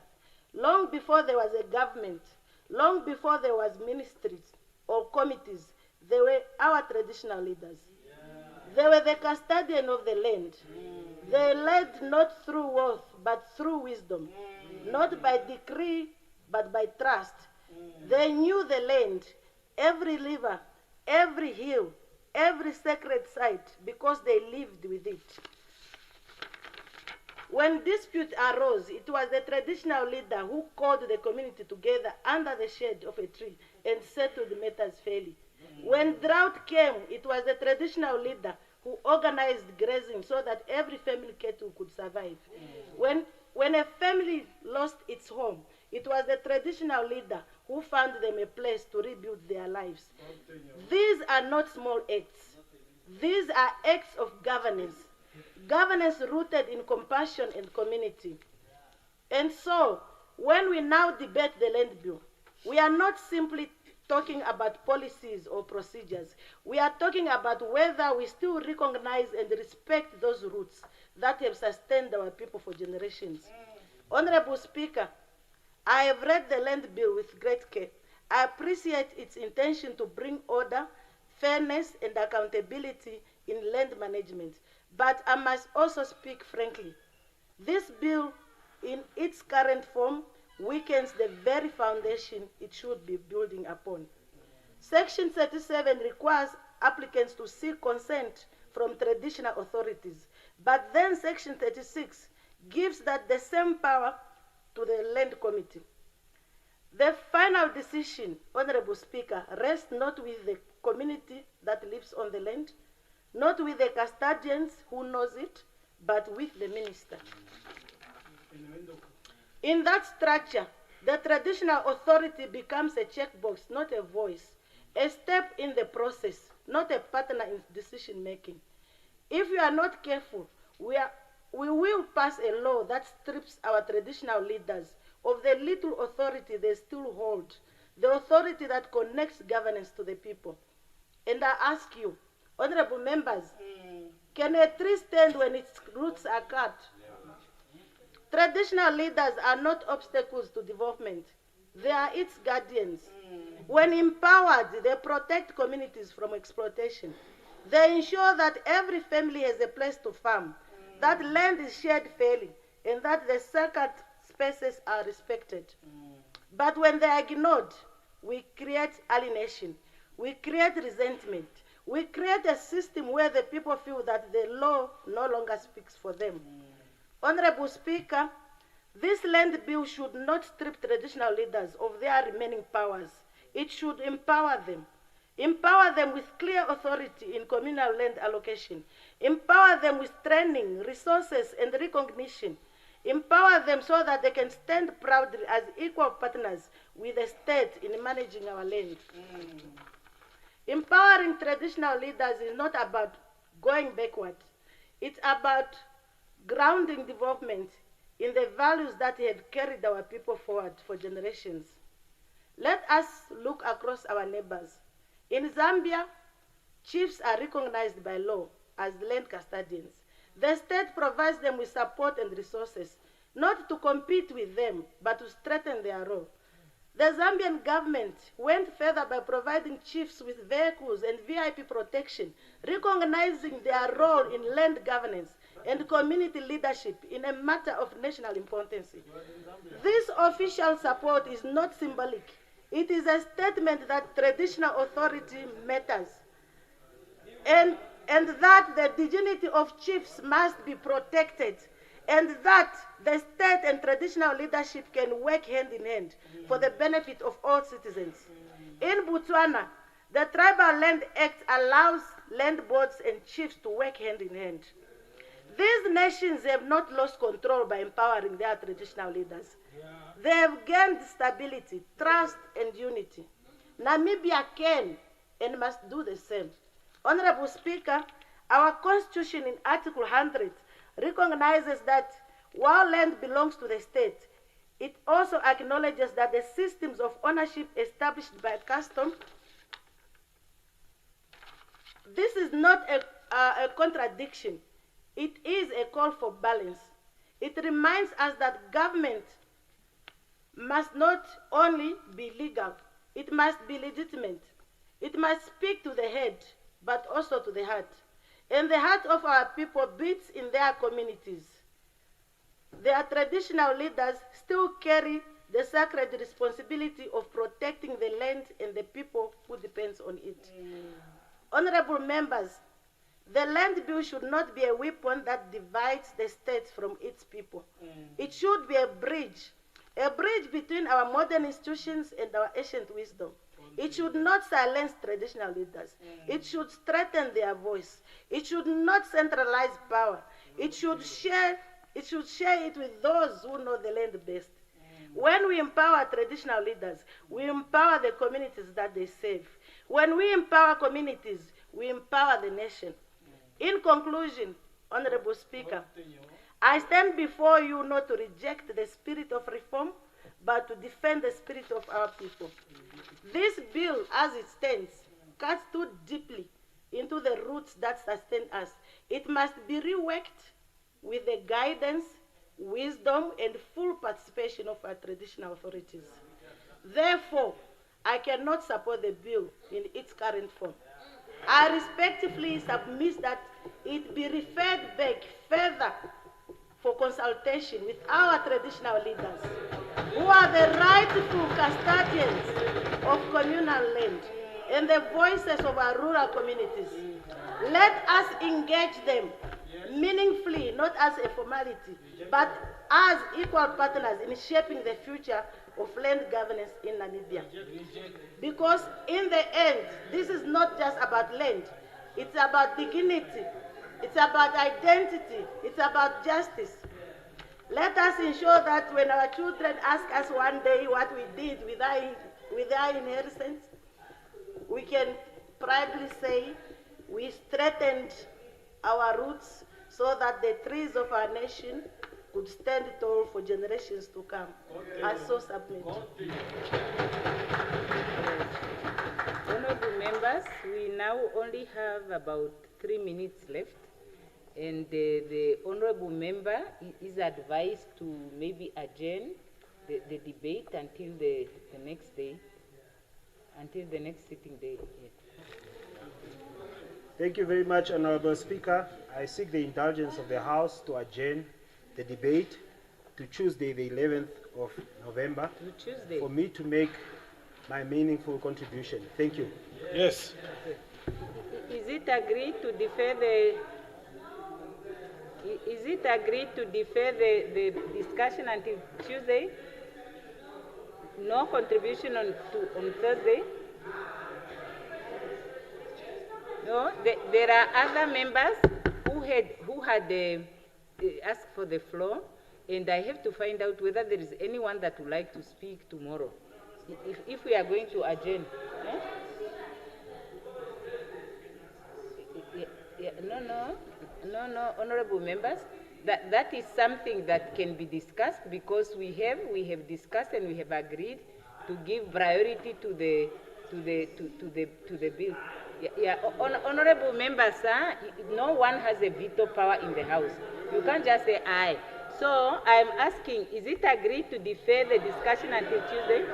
long before there was a government, long before there was ministries or committees, they were our traditional leaders. They were the custodian of the land. They led not through wealth, but through wisdom, not by decree, but by trust. They knew the land, every river, every hill, every sacred site, because they lived with it. When dispute arose, it was the traditional leader who called the community together under the shade of a tree and settled matters fairly. When drought came, it was the traditional leader who organized grazing so that every family cattle could survive. When a family lost its home, it was the traditional leader who found them a place to rebuild their lives. These are not small acts. These are acts of governance. Governance rooted in compassion and community. And so, when we now debate the Land Bill, we are not simply talking about policies or procedures. We are talking about whether we still recognize and respect those roots that have sustained our people for generations. Honorable Speaker, I have read the Land Bill with great care. I appreciate its intention to bring order, fairness, and accountability in land management. But I must also speak frankly. This bill, in its current form, weakens the very foundation it should be building upon. Section 37 requires applicants to seek consent from traditional authorities, but then Section 36 gives that the same power to the Land Committee. The final decision, Honorable Speaker, rests not with the community that lives on the land, not with the custodians who knows it, but with the minister. In that structure, the traditional authority becomes a checkbox, not a voice, a step in the process, not a partner in decision making. If we are not careful, we will pass a law that strips our traditional leaders of the little authority they still hold, the authority that connects governance to the people. And I ask you, honorable members, can a tree stand when its roots are cut? Traditional leaders are not obstacles to development. They are its guardians. When empowered, they protect communities from exploitation. They ensure that every family has a place to farm, that land is shared fairly, and that the sacred spaces are respected. But when they are ignored, we create alienation, we create resentment, we create a system where the people feel that the law no longer speaks for them. Honorable Speaker, this land bill should not strip traditional leaders of their remaining powers. It should empower them. Empower them with clear authority in communal land allocation. Empower them with training, resources, and recognition. Empower them so that they can stand proudly as equal partners with the state in managing our land. Empowering traditional leaders is not about going backward. It's about grounding development in the values that have carried our people forward for generations. Let us look across our neighbors. In Zambia, chiefs are recognized by law as land custodians. The state provides them with support and resources, not to compete with them, but to strengthen their role. The Zambian government went further by providing chiefs with vehicles and VIP protection, recognizing their role in land governance and community leadership in a matter of national importance. This official support is not symbolic. It is a statement that traditional authority matters, and that the dignity of chiefs must be protected, and that the state and traditional leadership can work hand in hand for the benefit of all citizens. In Botswana, the Tribal Land Act allows land boards and chiefs to work hand in hand. These nations have not lost control by empowering their traditional leaders. They have gained stability, trust, and unity. Namibia can and must do the same. Honorable Speaker, our Constitution in Article 100 recognizes that while land belongs to the state, it also acknowledges that the systems of ownership established by custom This is not a contradiction. It is a call for balance. It reminds us that government must not only be legal, it must be legitimate. It must speak to the head, but also to the heart. And the heart of our people beats in their communities. Their traditional leaders still carry the sacred responsibility of protecting the land and the people who depends on it. Honorable members, the land bill should not be a weapon that divides the state from its people. It should be a bridge between our modern institutions and our ancient wisdom. It should not silence traditional leaders. It should strengthen their voice. It should not centralize power. It should share it with those who know the land best. When we empower traditional leaders, we empower the communities that they serve. When we empower communities, we empower the nation. In conclusion, Honorable Speaker, I stand before you not to reject the spirit of reform, but to defend the spirit of our people. This bill, as it stands, cuts too deeply into the roots that sustain us. It must be reworked with the guidance, wisdom, and full participation of our traditional authorities. Therefore, I cannot support the bill in its current form. I respectfully submit that it be referred back further for consultation with our traditional leaders, who are the rightful custodians of communal land and the voices of our rural communities. Let us engage them meaningfully, not as a formality, but as equal partners in shaping the future of land governance in Namibia. Because in the end, this is not just about land, it's about dignity, it's about identity, it's about justice. Let us ensure that when our children ask us one day what we did with our inheritance, we can proudly say we strengthened our roots so that the trees of our nation could stand tall for generations to come. I so submit. Honorable members, we now only have about 3 minutes left, and the honorable member is advised to maybe adjourn the debate until the next day, until the next sitting day. Yes. Thank you very much, Honorable Speaker. I seek the indulgence of the House to adjourn the debate to Tuesday, the 11th of November, for me to make my meaningful contribution. Thank you. Yes. Is it agreed to defer the? Is it agreed to defer the discussion until Tuesday? No contribution on Thursday? No, there are other members who had asked for the floor, and I have to find out whether there is anyone that would like to speak tomorrow, if we are going to adjourn. Eh? No, honorable members, that is something that can be discussed, because we have discussed and we have agreed to give priority to the bill. Honorable members, no one has a veto power in the House. You can't just say aye. So I'm asking, is it agreed to defer the discussion until Tuesday?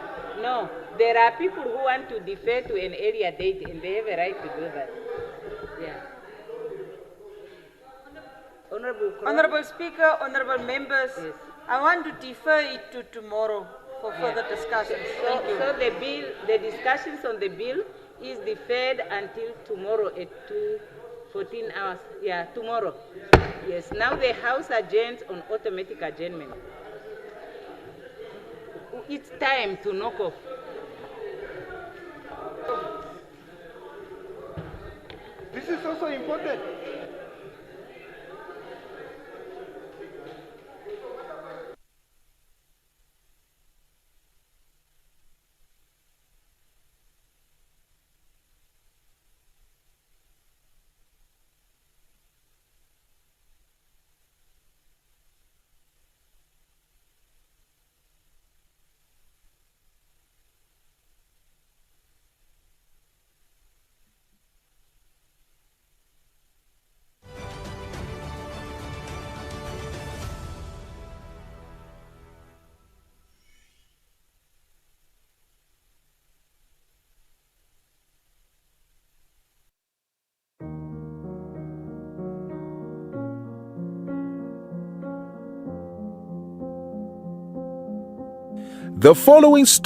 No. There are people who want to defer to an earlier date, and they have a right to do that. Yeah. Honorable Speaker, honorable members, yes. I want to defer it to tomorrow for further discussions. Thank you. So the discussions on the bill is deferred until tomorrow at 14 hours. Yeah, tomorrow. Yes, now the House adjourns on automatic adjournment. It's time to knock off. This is also important. The following story